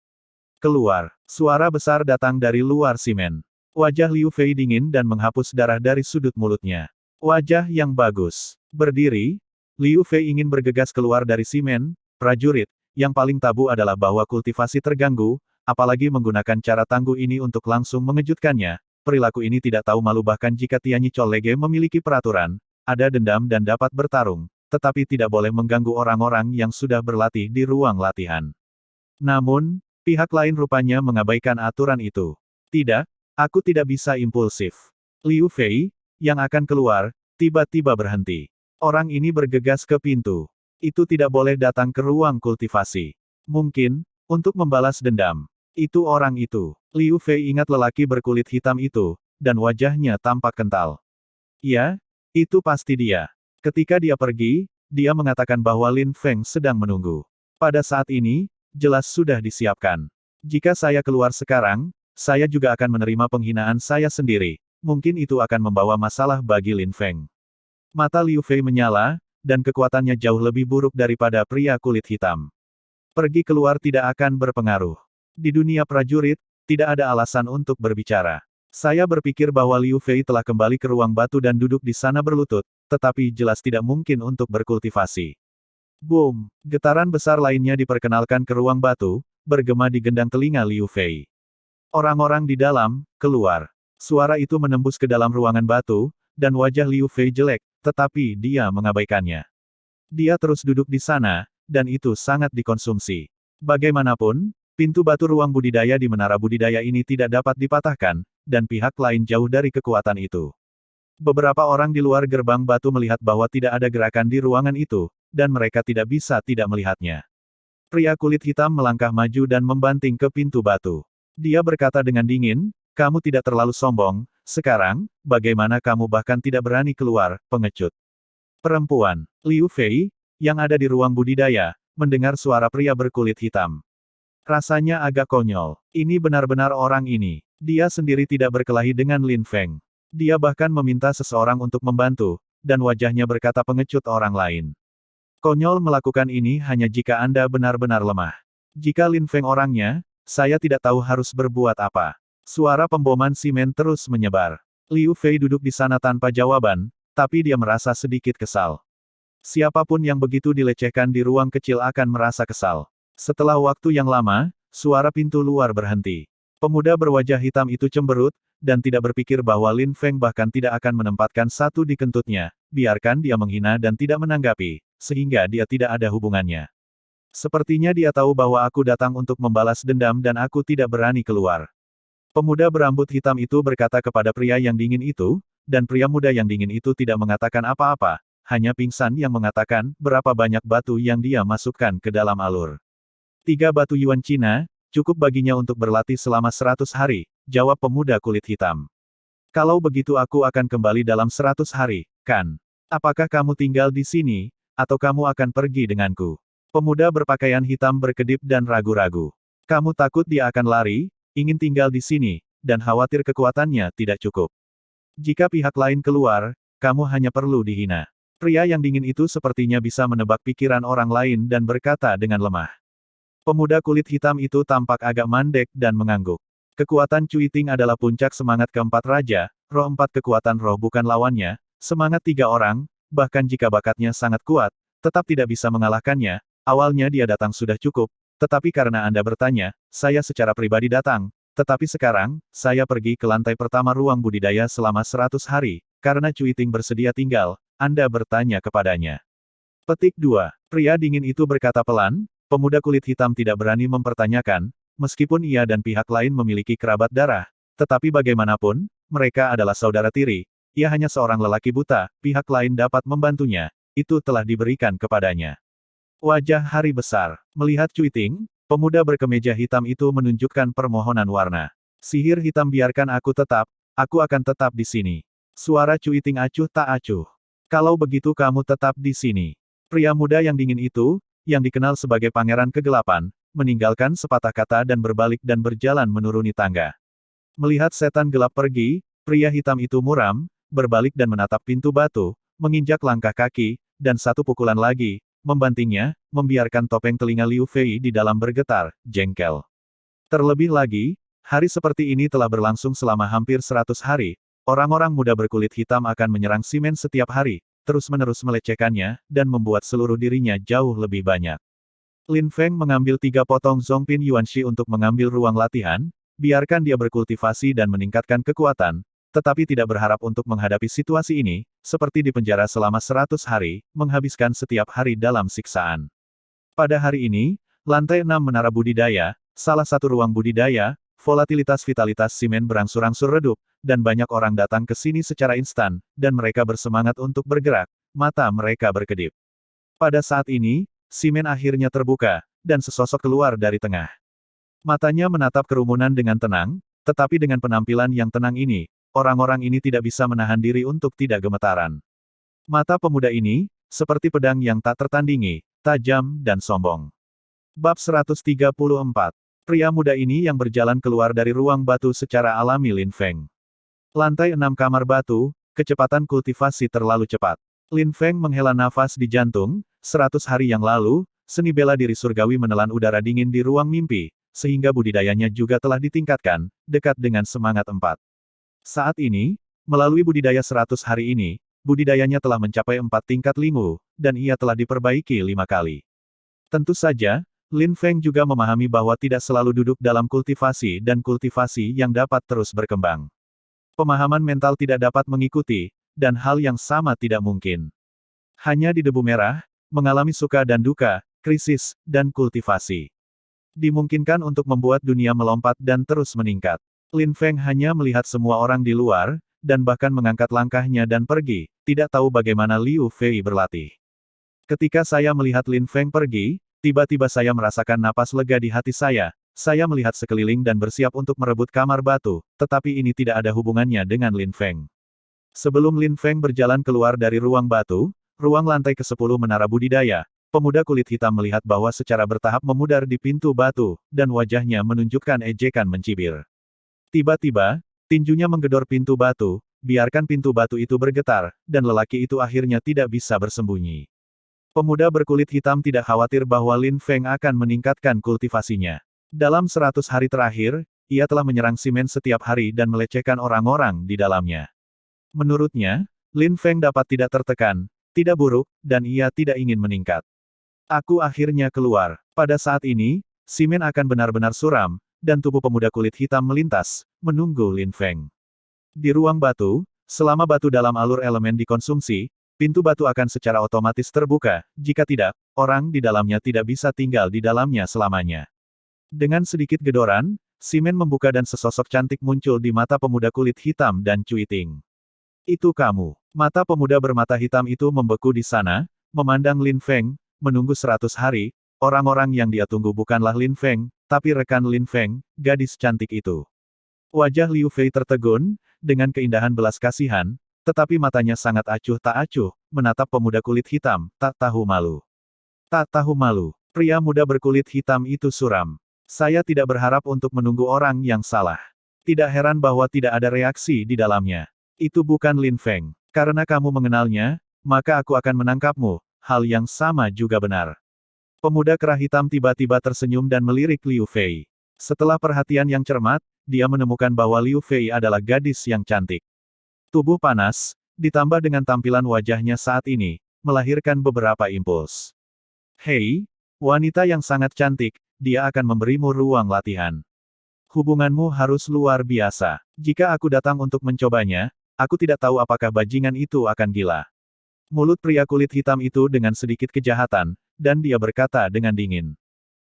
Keluar, suara besar datang dari luar simen. Wajah Liu Fei dingin dan menghapus darah dari sudut mulutnya. Wajah yang bagus. Berdiri, Liu Fei ingin bergegas keluar dari simen. Prajurit, yang paling tabu adalah bahwa kultivasi terganggu, apalagi menggunakan cara tangguh ini untuk langsung mengejutkannya. Perilaku ini tidak tahu malu bahkan jika Tianyi Cholege memiliki peraturan, ada dendam dan dapat bertarung, tetapi tidak boleh mengganggu orang-orang yang sudah berlatih di ruang latihan. Namun, pihak lain rupanya mengabaikan aturan itu. Tidak, aku tidak bisa impulsif. Liu Fei, yang akan keluar, tiba-tiba berhenti. Orang ini bergegas ke pintu. Itu tidak boleh datang ke ruang kultivasi. Mungkin, untuk membalas dendam. Itu orang itu. Liu Fei ingat lelaki berkulit hitam itu, dan wajahnya tampak kental. Iya, itu pasti dia. Ketika dia pergi, dia mengatakan bahwa Lin Feng sedang menunggu. Pada saat ini, jelas sudah disiapkan. Jika saya keluar sekarang, saya juga akan menerima penghinaan saya sendiri. Mungkin itu akan membawa masalah bagi Lin Feng. Mata Liu Fei menyala, dan kekuatannya jauh lebih buruk daripada pria kulit hitam. Pergi keluar tidak akan berpengaruh. Di dunia prajurit, tidak ada alasan untuk berbicara. Saya berpikir bahwa Liu Fei telah kembali ke ruang batu dan duduk di sana berlutut, tetapi jelas tidak mungkin untuk berkultivasi. Boom! Getaran besar lainnya diperkenalkan ke ruang batu, bergema di gendang telinga Liu Fei. Orang-orang di dalam, keluar. Suara itu menembus ke dalam ruangan batu, dan wajah Liu Fei jelek, tetapi dia mengabaikannya. Dia terus duduk di sana, dan itu sangat dikonsumsi. Bagaimanapun, pintu batu ruang budidaya di menara budidaya ini tidak dapat dipatahkan, dan pihak lain jauh dari kekuatan itu. Beberapa orang di luar gerbang batu melihat bahwa tidak ada gerakan di ruangan itu, dan mereka tidak bisa tidak melihatnya. Pria kulit hitam melangkah maju dan membanting ke pintu batu. Dia berkata dengan dingin, "Kamu tidak terlalu sombong, sekarang, bagaimana kamu bahkan tidak berani keluar, pengecut?" Perempuan, Liu Fei, yang ada di ruang budidaya, mendengar suara pria berkulit hitam. Rasanya agak konyol. Ini benar-benar orang ini. Dia sendiri tidak berkelahi dengan Lin Feng. Dia bahkan meminta seseorang untuk membantu, dan wajahnya berkata pengecut orang lain. Konyol melakukan ini hanya jika Anda benar-benar lemah. Jika Lin Feng orangnya, saya tidak tahu harus berbuat apa. Suara pemboman simen terus menyebar. Liu Fei duduk di sana tanpa jawaban, tapi dia merasa sedikit kesal. Siapapun yang begitu dilecehkan di ruang kecil akan merasa kesal. Setelah waktu yang lama, suara pintu luar berhenti. Pemuda berwajah hitam itu cemberut, dan tidak berpikir bahwa Lin Feng bahkan tidak akan menempatkan satu di kentutnya, biarkan dia menghina dan tidak menanggapi, sehingga dia tidak ada hubungannya. Sepertinya dia tahu bahwa aku datang untuk membalas dendam dan aku tidak berani keluar. Pemuda berambut hitam itu berkata kepada pria yang dingin itu, dan pria muda yang dingin itu tidak mengatakan apa-apa, hanya pingsan yang mengatakan berapa banyak batu yang dia masukkan ke dalam alur. 3 batu Yuan Cina, cukup baginya untuk berlatih selama 100 hari, jawab pemuda kulit hitam. Kalau begitu aku akan kembali dalam 100 hari, kan? Apakah kamu tinggal di sini, atau kamu akan pergi denganku? Pemuda berpakaian hitam berkedip dan ragu-ragu. Kamu takut dia akan lari, ingin tinggal di sini, dan khawatir kekuatannya tidak cukup. Jika pihak lain keluar, kamu hanya perlu dihina. Pria yang dingin itu sepertinya bisa menebak pikiran orang lain dan berkata dengan lemah. Pemuda kulit hitam itu tampak agak mandek dan mengangguk. Kekuatan Cuiting adalah puncak semangat keempat raja, roh 4 kekuatan roh bukan lawannya, semangat 3 orang, bahkan jika bakatnya sangat kuat, tetap tidak bisa mengalahkannya. Awalnya dia datang sudah cukup, tetapi karena Anda bertanya, saya secara pribadi datang, tetapi sekarang, saya pergi ke lantai pertama ruang budidaya selama 100 hari, karena Cuiting bersedia tinggal, Anda bertanya kepadanya. Petik 2. Pria dingin itu berkata pelan, pemuda kulit hitam tidak berani mempertanyakan, meskipun ia dan pihak lain memiliki kerabat darah, tetapi bagaimanapun, mereka adalah saudara tiri, ia hanya seorang lelaki buta, pihak lain dapat membantunya, itu telah diberikan kepadanya. Wajah hari besar. Melihat Cuiting, pemuda berkemeja hitam itu menunjukkan permohonan warna. Sihir hitam biarkan aku akan tetap di sini. Suara Cuiting acuh tak acuh. Kalau begitu kamu tetap di sini. Pria muda yang dingin itu, yang dikenal sebagai Pangeran Kegelapan, meninggalkan sepatah kata dan berbalik dan berjalan menuruni tangga. Melihat setan gelap pergi, pria hitam itu muram, berbalik dan menatap pintu batu, menginjak langkah kaki, dan satu pukulan lagi, membantingnya, membiarkan topeng telinga Liu Fei di dalam bergetar, jengkel. Terlebih lagi, hari seperti ini telah berlangsung selama hampir 100 hari, orang-orang muda berkulit hitam akan menyerang Simen setiap hari, terus-menerus melecehkannya, dan membuat seluruh dirinya jauh lebih banyak. Lin Feng mengambil 3 potong Zongpin Yuanshi untuk mengambil ruang latihan, biarkan dia berkultivasi dan meningkatkan kekuatan, tetapi tidak berharap untuk menghadapi situasi ini, seperti di penjara selama 100 hari, menghabiskan setiap hari dalam siksaan. Pada hari ini, lantai 6 menara budidaya, salah satu ruang budidaya, volatilitas vitalitas Simen berangsur-angsur redup, dan banyak orang datang ke sini secara instan, dan mereka bersemangat untuk bergerak, mata mereka berkedip. Pada saat ini, simen akhirnya terbuka, dan sesosok keluar dari tengah. Matanya menatap kerumunan dengan tenang, tetapi dengan penampilan yang tenang ini, orang-orang ini tidak bisa menahan diri untuk tidak gemetaran. Mata pemuda ini, seperti pedang yang tak tertandingi, tajam dan sombong. Bab 134. Pria muda ini yang berjalan keluar dari ruang batu secara alami Lin Feng. Lantai 6 kamar batu, kecepatan kultivasi terlalu cepat. Lin Feng menghela nafas di jantung, 100 hari yang lalu, seni bela diri surgawi menelan udara dingin di ruang mimpi, sehingga budidayanya juga telah ditingkatkan, dekat dengan semangat 4. Saat ini, melalui budidaya 100 hari ini, budidayanya telah mencapai 4 tingkat lingu, dan ia telah diperbaiki 5 kali. Tentu saja, Lin Feng juga memahami bahwa tidak selalu duduk dalam kultivasi dan kultivasi yang dapat terus berkembang. Pemahaman mental tidak dapat mengikuti, dan hal yang sama tidak mungkin. Hanya di debu merah, mengalami suka dan duka, krisis, dan kultivasi. Dimungkinkan untuk membuat dunia melompat dan terus meningkat. Lin Feng hanya melihat semua orang di luar, dan bahkan mengangkat langkahnya dan pergi, tidak tahu bagaimana Liu Fei berlatih. Ketika saya melihat Lin Feng pergi, tiba-tiba saya merasakan napas lega di hati saya melihat sekeliling dan bersiap untuk merebut kamar batu, tetapi ini tidak ada hubungannya dengan Lin Feng. Sebelum Lin Feng berjalan keluar dari ruang batu, ruang lantai ke-10 menara budidaya, pemuda kulit hitam melihat bahwa secara bertahap memudar di pintu batu, dan wajahnya menunjukkan ejekan mencibir. Tiba-tiba, tinjunya menggedor pintu batu, biarkan pintu batu itu bergetar, dan lelaki itu akhirnya tidak bisa bersembunyi. Pemuda berkulit hitam tidak khawatir bahwa Lin Feng akan meningkatkan kultivasinya. Dalam 100 hari terakhir, ia telah menyerang simen setiap hari dan melecehkan orang-orang di dalamnya. Menurutnya, Lin Feng dapat tidak tertekan, tidak buruk, dan ia tidak ingin meningkat. Aku akhirnya keluar. Pada saat ini, simen akan benar-benar suram, dan tubuh pemuda kulit hitam melintas, menunggu Lin Feng. Di ruang batu, selama batu dalam alur elemen dikonsumsi, pintu batu akan secara otomatis terbuka, jika tidak, orang di dalamnya tidak bisa tinggal di dalamnya selamanya. Dengan sedikit gedoran, simen membuka dan sesosok cantik muncul di mata pemuda kulit hitam dan Cuiting. Itu kamu. Mata pemuda bermata hitam itu membeku di sana, memandang Lin Feng, menunggu 100 hari, orang-orang yang dia tunggu bukanlah Lin Feng, tapi rekan Lin Feng, gadis cantik itu. Wajah Liu Fei tertegun, dengan keindahan belas kasihan, tetapi matanya sangat acuh tak acuh, menatap pemuda kulit hitam, tak tahu malu. Tak tahu malu. Pria muda berkulit hitam itu suram. Saya tidak berharap untuk menunggu orang yang salah. Tidak heran bahwa tidak ada reaksi di dalamnya. Itu bukan Lin Feng. Karena kamu mengenalnya, maka aku akan menangkapmu. Hal yang sama juga benar. Pemuda kerah hitam tiba-tiba tersenyum dan melirik Liu Fei. Setelah perhatian yang cermat, dia menemukan bahwa Liu Fei adalah gadis yang cantik. Tubuh panas, ditambah dengan tampilan wajahnya saat ini, melahirkan beberapa impuls. Hei, wanita yang sangat cantik, dia akan memberimu ruang latihan. Hubunganmu harus luar biasa. Jika aku datang untuk mencobanya, aku tidak tahu apakah bajingan itu akan gila. Mulut pria kulit hitam itu dengan sedikit kejahatan, dan dia berkata dengan dingin.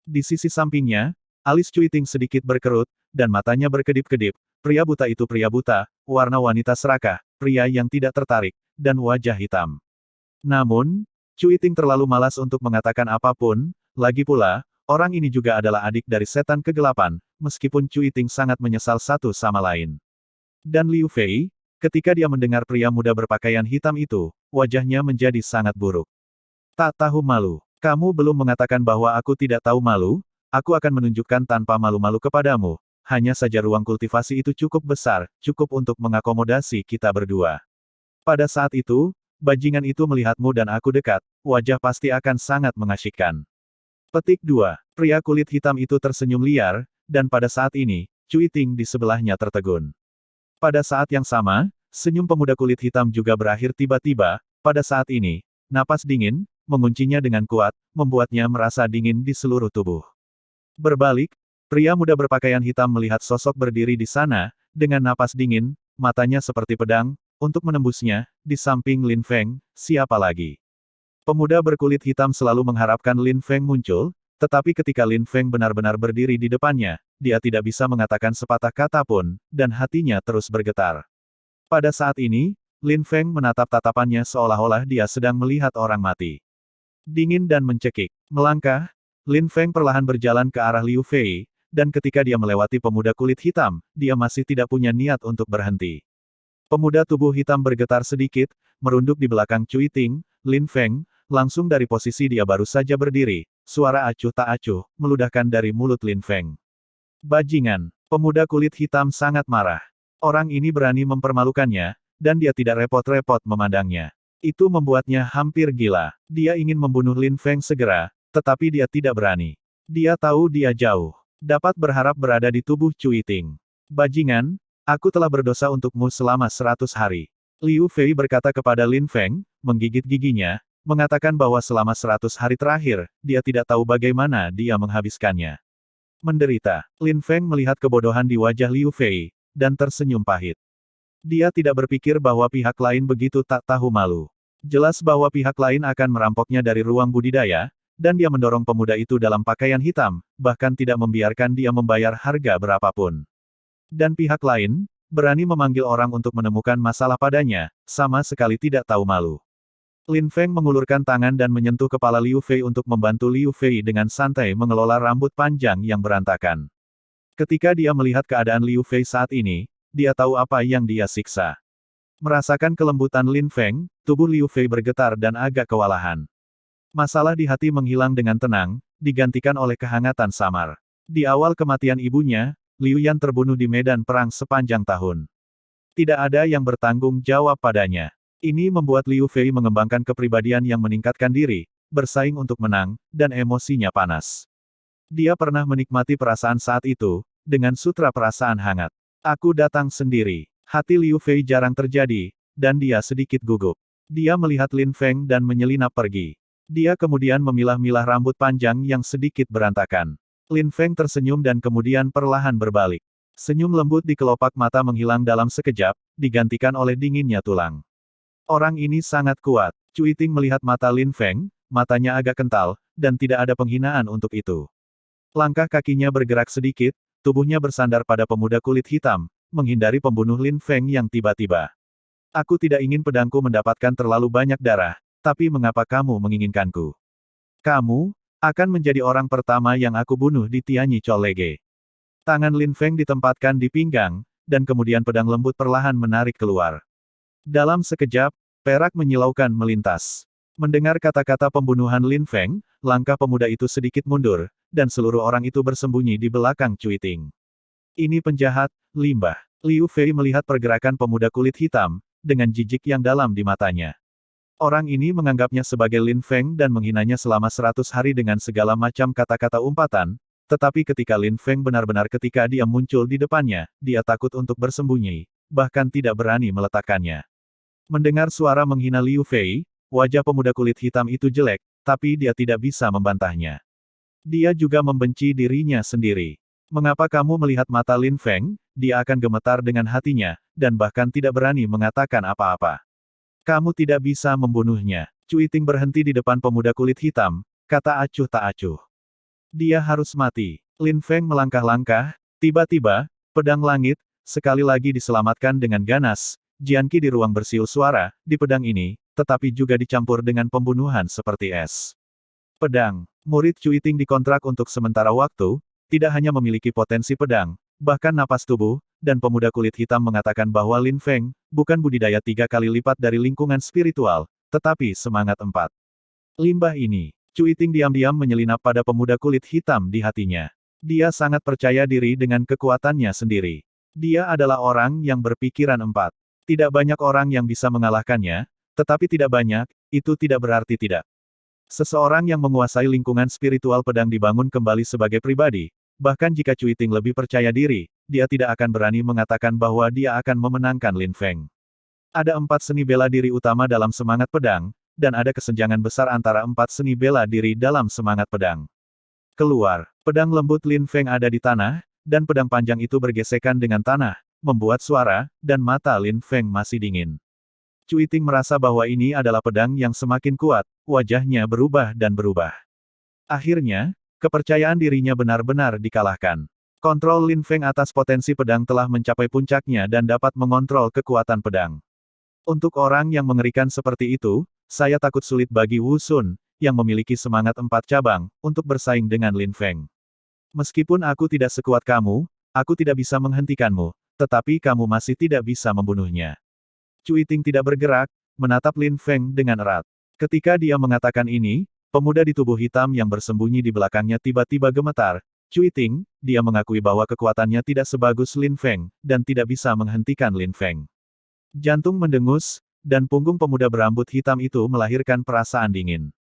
Di sisi sampingnya, alis Cuiting sedikit berkerut, dan matanya berkedip-kedip. Pria buta itu pria buta, warna wanita serakah, pria yang tidak tertarik, dan wajah hitam. Namun, Cuiting terlalu malas untuk mengatakan apapun, lagi pula, orang ini juga adalah adik dari setan kegelapan, meskipun Cuiting sangat menyesal satu sama lain. Dan Liu Fei, ketika dia mendengar pria muda berpakaian hitam itu, wajahnya menjadi sangat buruk. Tak tahu malu. Kamu belum mengatakan bahwa aku tidak tahu malu, aku akan menunjukkan tanpa malu-malu kepadamu. Hanya saja ruang kultivasi itu cukup besar, cukup untuk mengakomodasi kita berdua. Pada saat itu, bajingan itu melihatmu dan aku dekat, wajah pasti akan sangat mengasyikkan. Petik 2. Pria kulit hitam itu tersenyum liar, dan pada saat ini, Cuiting di sebelahnya tertegun. Pada saat yang sama, senyum pemuda kulit hitam juga berakhir tiba-tiba, pada saat ini, napas dingin, menguncinya dengan kuat, membuatnya merasa dingin di seluruh tubuh. Berbalik, pria muda berpakaian hitam melihat sosok berdiri di sana, dengan napas dingin, matanya seperti pedang, untuk menembusnya, di samping Lin Feng, siapa lagi? Pemuda berkulit hitam selalu mengharapkan Lin Feng muncul, tetapi ketika Lin Feng benar-benar berdiri di depannya, dia tidak bisa mengatakan sepatah kata pun, dan hatinya terus bergetar. Pada saat ini, Lin Feng menatap tatapannya seolah-olah dia sedang melihat orang mati. Dingin dan mencekik. Melangkah, Lin Feng perlahan berjalan ke arah Liu Fei, dan ketika dia melewati pemuda kulit hitam, dia masih tidak punya niat untuk berhenti. Pemuda tubuh hitam bergetar sedikit, merunduk di belakang Cui Ting, Lin Feng, langsung dari posisi dia baru saja berdiri, suara acuh tak acuh, meludahkan dari mulut Lin Feng. Bajingan, pemuda kulit hitam sangat marah. Orang ini berani mempermalukannya, dan dia tidak repot-repot memandangnya. Itu membuatnya hampir gila. Dia ingin membunuh Lin Feng segera, tetapi dia tidak berani. Dia tahu dia jauh. Dapat berharap berada di tubuh Cui Ting. Bajingan, aku telah berdosa untukmu selama 100 hari. Liu Fei berkata kepada Lin Feng, menggigit giginya, mengatakan bahwa selama 100 hari terakhir, dia tidak tahu bagaimana dia menghabiskannya. Menderita. Lin Feng melihat kebodohan di wajah Liu Fei, dan tersenyum pahit. Dia tidak berpikir bahwa pihak lain begitu tak tahu malu. Jelas bahwa pihak lain akan merampoknya dari ruang budidaya, dan dia mendorong pemuda itu dalam pakaian hitam, bahkan tidak membiarkan dia membayar harga berapapun. Dan pihak lain, berani memanggil orang untuk menemukan masalah padanya, sama sekali tidak tahu malu. Lin Feng mengulurkan tangan dan menyentuh kepala Liu Fei untuk membantu Liu Fei dengan santai mengelola rambut panjang yang berantakan. Ketika dia melihat keadaan Liu Fei saat ini, dia tahu apa yang dia siksa. Merasakan kelembutan Lin Feng, tubuh Liu Fei bergetar dan agak kewalahan. Masalah di hati menghilang dengan tenang, digantikan oleh kehangatan samar. Di awal kematian ibunya, Liu Yan terbunuh di medan perang sepanjang tahun. Tidak ada yang bertanggung jawab padanya. Ini membuat Liu Fei mengembangkan kepribadian yang meningkatkan diri, bersaing untuk menang, dan emosinya panas. Dia pernah menikmati perasaan saat itu, dengan sutra perasaan hangat. Aku datang sendiri. Hati Liu Fei jarang terjadi, dan dia sedikit gugup. Dia melihat Lin Feng dan menyelinap pergi. Dia kemudian memilah-milah rambut panjang yang sedikit berantakan. Lin Feng tersenyum dan kemudian perlahan berbalik. Senyum lembut di kelopak mata menghilang dalam sekejap, digantikan oleh dinginnya tulang. Orang ini sangat kuat. Cui Ting melihat mata Lin Feng, matanya agak kental, dan tidak ada penghinaan untuk itu. Langkah kakinya bergerak sedikit, tubuhnya bersandar pada pemuda kulit hitam, menghindari pembunuh Lin Feng yang tiba-tiba. Aku tidak ingin pedangku mendapatkan terlalu banyak darah, tapi mengapa kamu menginginkanku? Kamu akan menjadi orang pertama yang aku bunuh di Tianyi Cholege. Tangan Lin Feng ditempatkan di pinggang, dan kemudian pedang lembut perlahan menarik keluar. Dalam sekejap, perak menyilaukan melintas. Mendengar kata-kata pembunuhan Lin Feng, langkah pemuda itu sedikit mundur, dan seluruh orang itu bersembunyi di belakang Cui Ting. Ini penjahat, limbah. Liu Fei melihat pergerakan pemuda kulit hitam, dengan jijik yang dalam di matanya. Orang ini menganggapnya sebagai Lin Feng dan menghinanya selama 100 hari dengan segala macam kata-kata umpatan, tetapi ketika Lin Feng benar-benar ketika dia muncul di depannya, dia takut untuk bersembunyi, bahkan tidak berani meletakkannya. Mendengar suara menghina Liu Fei, wajah pemuda kulit hitam itu jelek, tapi dia tidak bisa membantahnya. Dia juga membenci dirinya sendiri. Mengapa kamu melihat mata Lin Feng? Dia akan gemetar dengan hatinya, dan bahkan tidak berani mengatakan apa-apa. Kamu tidak bisa membunuhnya. Cui Ting berhenti di depan pemuda kulit hitam, kata acuh tak acuh. Dia harus mati. Lin Feng melangkah-langkah, tiba-tiba, pedang langit, sekali lagi diselamatkan dengan ganas, Jianqi di ruang bersiul suara, di pedang ini, tetapi juga dicampur dengan pembunuhan seperti es. Pedang. Murid Cui Ting dikontrak untuk sementara waktu, tidak hanya memiliki potensi pedang, bahkan napas tubuh, dan pemuda kulit hitam mengatakan bahwa Lin Feng, bukan budidaya 3 kali lipat dari lingkungan spiritual, tetapi semangat 4. Limbah ini. Cui Ting diam-diam menyelinap pada pemuda kulit hitam di hatinya. Dia sangat percaya diri dengan kekuatannya sendiri. Dia adalah orang yang berpikiran 4. Tidak banyak orang yang bisa mengalahkannya, tetapi tidak banyak, itu tidak berarti tidak. Seseorang yang menguasai lingkungan spiritual pedang dibangun kembali sebagai pribadi, bahkan jika Cui Ting lebih percaya diri, dia tidak akan berani mengatakan bahwa dia akan memenangkan Lin Feng. Ada 4 seni bela diri utama dalam semangat pedang, dan ada kesenjangan besar antara 4 seni bela diri dalam semangat pedang. Keluar, pedang lembut Lin Feng ada di tanah, dan pedang panjang itu bergesekan dengan tanah, membuat suara, dan mata Lin Feng masih dingin. Cui Ting merasa bahwa ini adalah pedang yang semakin kuat, wajahnya berubah dan berubah. Akhirnya, kepercayaan dirinya benar-benar dikalahkan. Kontrol Lin Feng atas potensi pedang telah mencapai puncaknya dan dapat mengontrol kekuatan pedang. Untuk orang yang mengerikan seperti itu, saya takut sulit bagi Wu Sun, yang memiliki semangat 4 cabang, untuk bersaing dengan Lin Feng. Meskipun aku tidak sekuat kamu, aku tidak bisa menghentikanmu, tetapi kamu masih tidak bisa membunuhnya. Cui Ting tidak bergerak, menatap Lin Feng dengan erat. Ketika dia mengatakan ini, pemuda di tubuh hitam yang bersembunyi di belakangnya tiba-tiba gemetar. Cui Ting, dia mengakui bahwa kekuatannya tidak sebagus Lin Feng, dan tidak bisa menghentikan Lin Feng. Jantung mendengus, dan punggung pemuda berambut hitam itu melahirkan perasaan dingin.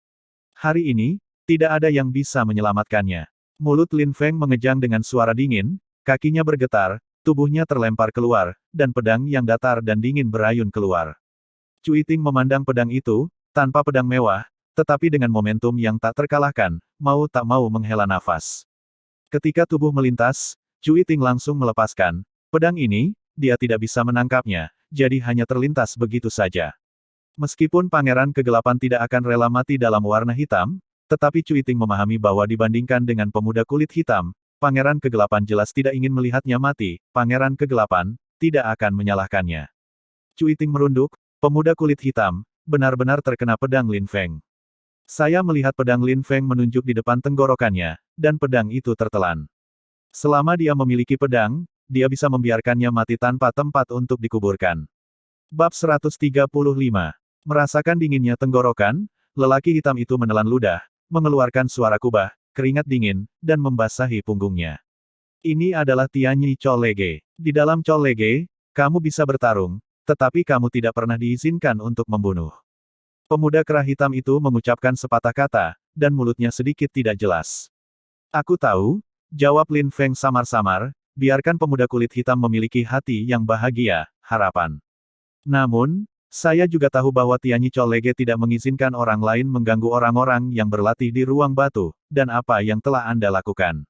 Hari ini, tidak ada yang bisa menyelamatkannya. Mulut Lin Feng mengejang dengan suara dingin, kakinya bergetar, tubuhnya terlempar keluar, dan pedang yang datar dan dingin berayun keluar. Cui Ting memandang pedang itu, tanpa pedang mewah, tetapi dengan momentum yang tak terkalahkan, mau tak mau menghela nafas. Ketika tubuh melintas, Cui Ting langsung melepaskan pedang ini, dia tidak bisa menangkapnya, jadi hanya terlintas begitu saja. Meskipun Pangeran Kegelapan tidak akan rela mati dalam warna hitam, tetapi Cui Ting memahami bahwa dibandingkan dengan pemuda kulit hitam, Pangeran Kegelapan jelas tidak ingin melihatnya mati. Pangeran Kegelapan tidak akan menyalahkannya. Cui Ting merunduk, pemuda kulit hitam, benar-benar terkena pedang Lin Feng. Saya melihat pedang Lin Feng menunjuk di depan tenggorokannya, dan pedang itu tertelan. Selama dia memiliki pedang, dia bisa membiarkannya mati tanpa tempat untuk dikuburkan. Bab 135. Merasakan dinginnya tenggorokan, lelaki hitam itu menelan ludah, mengeluarkan suara kubah, keringat dingin, dan membasahi punggungnya. Ini adalah Tianyi Cholege. Di dalam Cholege, kamu bisa bertarung, tetapi kamu tidak pernah diizinkan untuk membunuh. Pemuda kerah hitam itu mengucapkan sepatah kata, dan mulutnya sedikit tidak jelas. Aku tahu, jawab Lin Feng samar-samar, biarkan pemuda kulit hitam memiliki hati yang bahagia, harapan. Namun, saya juga tahu bahwa Tianyi Cholege tidak mengizinkan orang lain mengganggu orang-orang yang berlatih di ruang batu, dan apa yang telah Anda lakukan.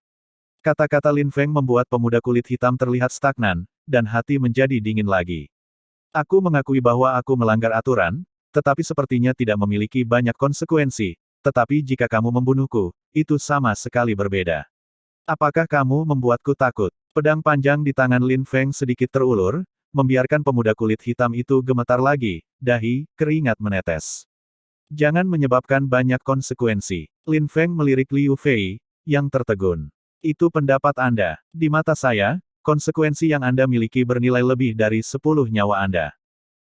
Kata-kata Lin Feng membuat pemuda kulit hitam terlihat stagnan, dan hati menjadi dingin lagi. Aku mengakui bahwa aku melanggar aturan, tetapi sepertinya tidak memiliki banyak konsekuensi, tetapi jika kamu membunuhku, itu sama sekali berbeda. Apakah kamu membuatku takut? Pedang panjang di tangan Lin Feng sedikit terulur, membiarkan pemuda kulit hitam itu gemetar lagi, dahi, keringat menetes. Jangan menyebabkan banyak konsekuensi. Lin Feng melirik Liu Fei, yang tertegun. Itu pendapat Anda. Di mata saya, konsekuensi yang Anda miliki bernilai lebih dari 10 nyawa Anda.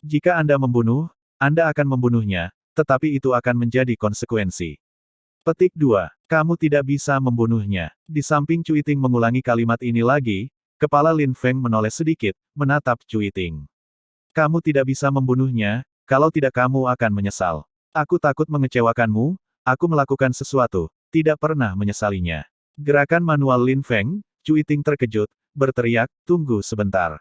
Jika Anda membunuh, Anda akan membunuhnya, tetapi itu akan menjadi konsekuensi. Petik 2. Kamu tidak bisa membunuhnya. Di samping Cui Ting mengulangi kalimat ini lagi, kepala Lin Feng menoleh sedikit, menatap Cui Ting. Kamu tidak bisa membunuhnya, kalau tidak kamu akan menyesal. Aku takut mengecewakanmu, aku melakukan sesuatu, tidak pernah menyesalinya. Gerakan manual Lin Feng, Cui Ting terkejut, berteriak, tunggu sebentar.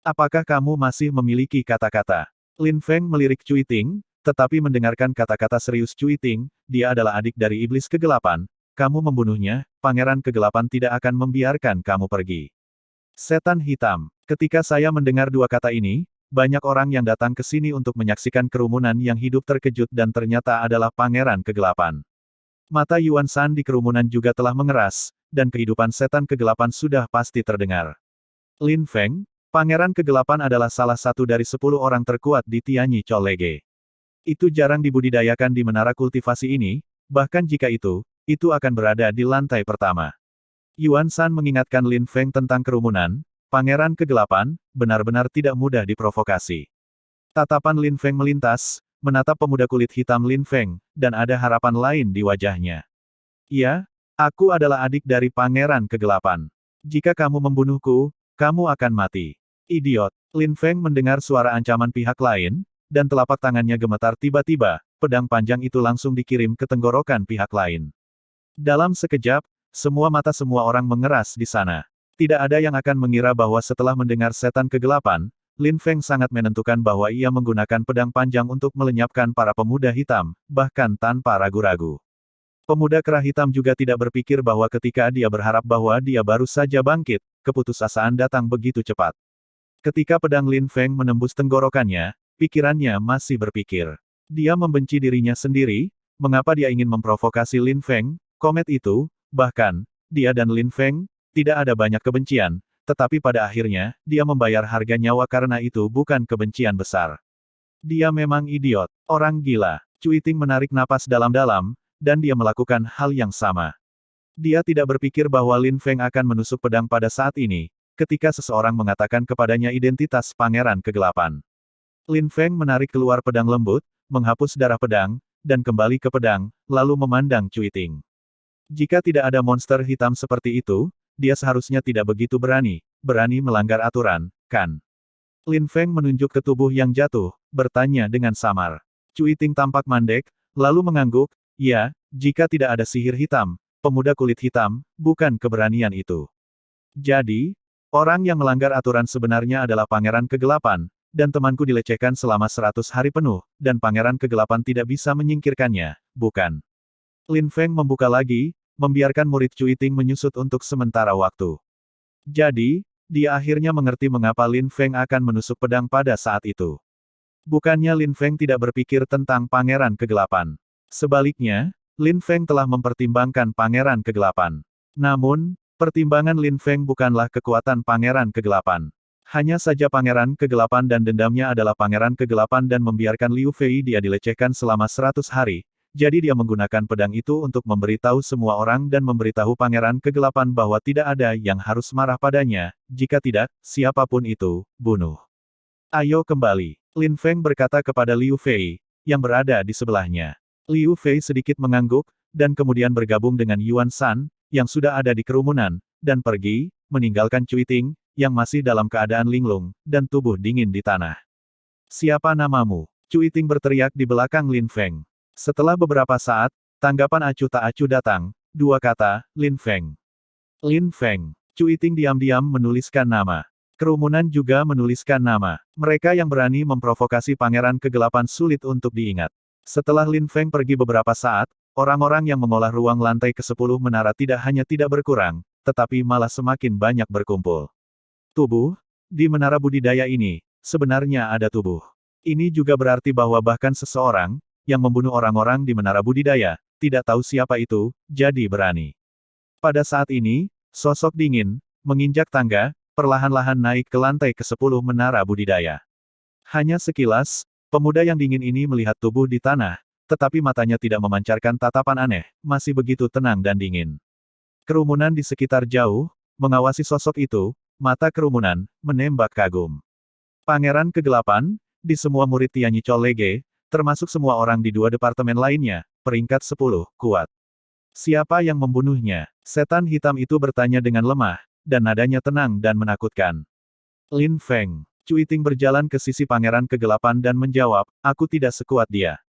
Apakah kamu masih memiliki kata-kata? Lin Feng melirik Cui Ting, tetapi mendengarkan kata-kata serius Cui Ting, dia adalah adik dari iblis kegelapan, kamu membunuhnya, Pangeran Kegelapan tidak akan membiarkan kamu pergi. Setan hitam. Ketika saya mendengar dua kata ini, banyak orang yang datang ke sini untuk menyaksikan kerumunan yang hidup terkejut dan ternyata adalah Pangeran Kegelapan. Mata Yuan Shan di kerumunan juga telah mengeras, dan kehidupan setan kegelapan sudah pasti terdengar. Lin Feng, Pangeran Kegelapan adalah salah satu dari 10 orang terkuat di Tianyi Cholege. Itu jarang dibudidayakan di menara kultivasi ini, bahkan jika itu akan berada di lantai pertama. Yuan Shan mengingatkan Lin Feng tentang kerumunan, Pangeran Kegelapan, benar-benar tidak mudah diprovokasi. Tatapan Lin Feng melintas, menatap pemuda kulit hitam Lin Feng, dan ada harapan lain di wajahnya. Ya, aku adalah adik dari Pangeran Kegelapan. Jika kamu membunuhku, kamu akan mati. Idiot. Lin Feng mendengar suara ancaman pihak lain, dan telapak tangannya gemetar tiba-tiba, pedang panjang itu langsung dikirim ke tenggorokan pihak lain. Dalam sekejap, semua mata semua orang mengeras di sana. Tidak ada yang akan mengira bahwa setelah mendengar setan kegelapan, Lin Feng sangat menentukan bahwa ia menggunakan pedang panjang untuk melenyapkan para pemuda hitam, bahkan tanpa ragu-ragu. Pemuda kerah hitam juga tidak berpikir bahwa ketika dia berharap bahwa dia baru saja bangkit, keputusasaan datang begitu cepat. Ketika pedang Lin Feng menembus tenggorokannya, pikirannya masih berpikir. Dia membenci dirinya sendiri, mengapa dia ingin memprovokasi Lin Feng, komet itu, bahkan, dia dan Lin Feng, tidak ada banyak kebencian, tetapi pada akhirnya, dia membayar harga nyawa karena itu bukan kebencian besar. Dia memang idiot. Orang gila. Cui Ting menarik napas dalam-dalam, dan dia melakukan hal yang sama. Dia tidak berpikir bahwa Lin Feng akan menusuk pedang pada saat ini, ketika seseorang mengatakan kepadanya identitas Pangeran Kegelapan. Lin Feng menarik keluar pedang lembut, menghapus darah pedang, dan kembali ke pedang, lalu memandang Cui Ting. Jika tidak ada monster hitam seperti itu, dia seharusnya tidak begitu berani melanggar aturan, kan? Lin Feng menunjuk ke tubuh yang jatuh, bertanya dengan samar. Cui Ting tampak mandek, lalu mengangguk, ya, jika tidak ada sihir hitam, pemuda kulit hitam, bukan keberanian itu. Jadi, orang yang melanggar aturan sebenarnya adalah Pangeran Kegelapan, dan temanku dilecehkan selama 100 hari penuh, dan Pangeran Kegelapan tidak bisa menyingkirkannya, bukan? Lin Feng membuka lagi, membiarkan murid Cui Ting menyusut untuk sementara waktu. Jadi, dia akhirnya mengerti mengapa Lin Feng akan menusuk pedang pada saat itu. Bukannya Lin Feng tidak berpikir tentang Pangeran Kegelapan. Sebaliknya, Lin Feng telah mempertimbangkan Pangeran Kegelapan. Namun, pertimbangan Lin Feng bukanlah kekuatan Pangeran Kegelapan. Hanya saja Pangeran Kegelapan dan dendamnya adalah Pangeran Kegelapan dan membiarkan Liu Fei dia dilecehkan selama 100 hari, jadi dia menggunakan pedang itu untuk memberitahu semua orang dan memberitahu Pangeran Kegelapan bahwa tidak ada yang harus marah padanya, jika tidak, siapapun itu, bunuh. Ayo kembali. Lin Feng berkata kepada Liu Fei, yang berada di sebelahnya. Liu Fei sedikit mengangguk, dan kemudian bergabung dengan Yuan Shan, yang sudah ada di kerumunan, dan pergi, meninggalkan Cui Ting, yang masih dalam keadaan linglung, dan tubuh dingin di tanah. Siapa namamu? Cui Ting berteriak di belakang Lin Feng. Setelah beberapa saat, tanggapan acuh tak acuh datang, dua kata, Lin Feng. Lin Feng. Cui Ting diam-diam menuliskan nama. Kerumunan juga menuliskan nama. Mereka yang berani memprovokasi Pangeran Kegelapan sulit untuk diingat. Setelah Lin Feng pergi beberapa saat, orang-orang yang mengolah ruang lantai ke-10 menara tidak hanya tidak berkurang, tetapi malah semakin banyak berkumpul. Tubuh? Di menara budidaya ini, sebenarnya ada tubuh. Ini juga berarti bahwa bahkan seseorang, yang membunuh orang-orang di menara budidaya, tidak tahu siapa itu, jadi berani. Pada saat ini, sosok dingin, menginjak tangga, perlahan-lahan naik ke lantai ke-10 menara budidaya. Hanya sekilas, pemuda yang dingin ini melihat tubuh di tanah, tetapi matanya tidak memancarkan tatapan aneh, masih begitu tenang dan dingin. Kerumunan di sekitar jauh, mengawasi sosok itu, mata kerumunan, menembak kagum. Pangeran Kegelapan, di semua murid Tianyi Cholege, termasuk semua orang di dua departemen lainnya, peringkat 10, kuat. Siapa yang membunuhnya? Setan hitam itu bertanya dengan lemah, dan nadanya tenang dan menakutkan. Lin Feng. Cui Ting berjalan ke sisi Pangeran Kegelapan dan menjawab, aku tidak sekuat dia.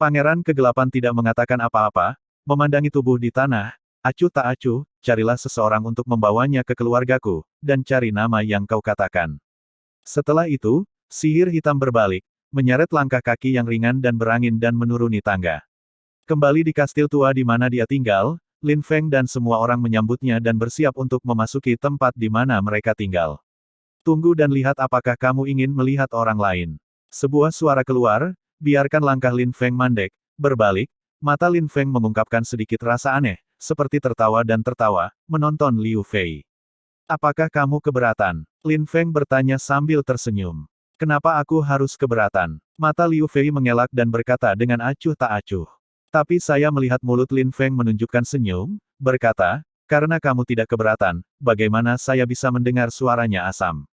Pangeran Kegelapan tidak mengatakan apa-apa, memandangi tubuh di tanah, acuh tak acuh, carilah seseorang untuk membawanya ke keluargaku, dan cari nama yang kau katakan. Setelah itu, sihir hitam berbalik, menyeret langkah kaki yang ringan dan berangin dan menuruni tangga. Kembali di kastil tua di mana dia tinggal, Lin Feng dan semua orang menyambutnya dan bersiap untuk memasuki tempat di mana mereka tinggal. Tunggu dan lihat apakah kamu ingin melihat orang lain. Sebuah suara keluar, biarkan langkah Lin Feng mandek, berbalik, mata Lin Feng mengungkapkan sedikit rasa aneh, seperti tertawa dan tertawa, menonton Liu Fei. Apakah kamu keberatan? Lin Feng bertanya sambil tersenyum. Kenapa aku harus keberatan? Mata Liu Fei mengelak dan berkata dengan acuh tak acuh. Tapi saya melihat mulut Lin Feng menunjukkan senyum, berkata, karena kamu tidak keberatan, bagaimana saya bisa mendengar suaranya asam?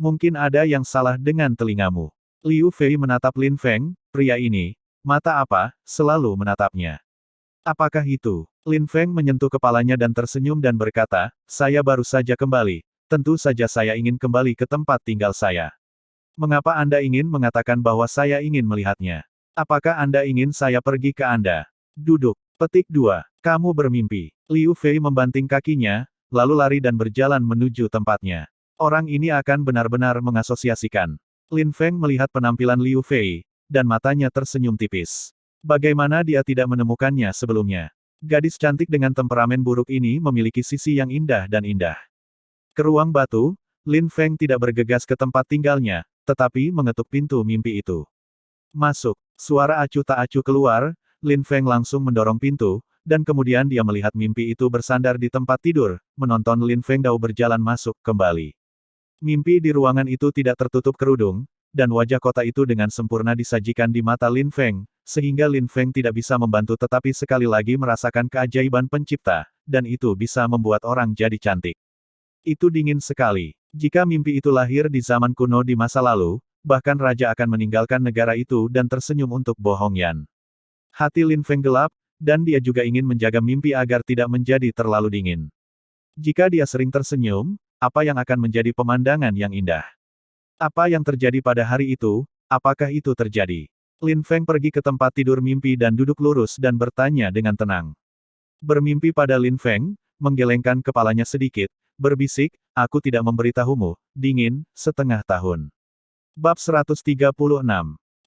Mungkin ada yang salah dengan telingamu. Liu Fei menatap Lin Feng, pria ini, mata apa, selalu menatapnya. Apakah itu? Lin Feng menyentuh kepalanya dan tersenyum dan berkata, saya baru saja kembali, tentu saja saya ingin kembali ke tempat tinggal saya. Mengapa Anda ingin mengatakan bahwa saya ingin melihatnya? Apakah Anda ingin saya pergi ke Anda? Duduk. Petik 2. Kamu bermimpi. Liu Fei membanting kakinya, lalu lari dan berjalan menuju tempatnya. Orang ini akan benar-benar mengasosiasikan. Lin Feng melihat penampilan Liu Fei, dan matanya tersenyum tipis. Bagaimana dia tidak menemukannya sebelumnya? Gadis cantik dengan temperamen buruk ini memiliki sisi yang indah dan indah. Ke ruang batu, Lin Feng tidak bergegas ke tempat tinggalnya, tetapi mengetuk pintu mimpi itu. Masuk. Suara acuh tak acuh keluar, Lin Feng langsung mendorong pintu, dan kemudian dia melihat mimpi itu bersandar di tempat tidur, menonton Lin Feng Dao berjalan masuk kembali. Mimpi di ruangan itu tidak tertutup kerudung, dan wajah kota itu dengan sempurna disajikan di mata Lin Feng, sehingga Lin Feng tidak bisa membantu tetapi sekali lagi merasakan keajaiban pencipta, dan itu bisa membuat orang jadi cantik. Itu dingin sekali. Jika mimpi itu lahir di zaman kuno di masa lalu, bahkan raja akan meninggalkan negara itu dan tersenyum untuk Bohong Yan. Hati Lin Feng gelap, dan dia juga ingin menjaga mimpi agar tidak menjadi terlalu dingin. Jika dia sering tersenyum, apa yang akan menjadi pemandangan yang indah? Apa yang terjadi pada hari itu? Apakah itu terjadi? Lin Feng pergi ke tempat tidur mimpi dan duduk lurus dan bertanya dengan tenang. Bermimpi pada Lin Feng, menggelengkan kepalanya sedikit, berbisik, aku tidak memberitahumu, dingin, setengah tahun. Bab 136.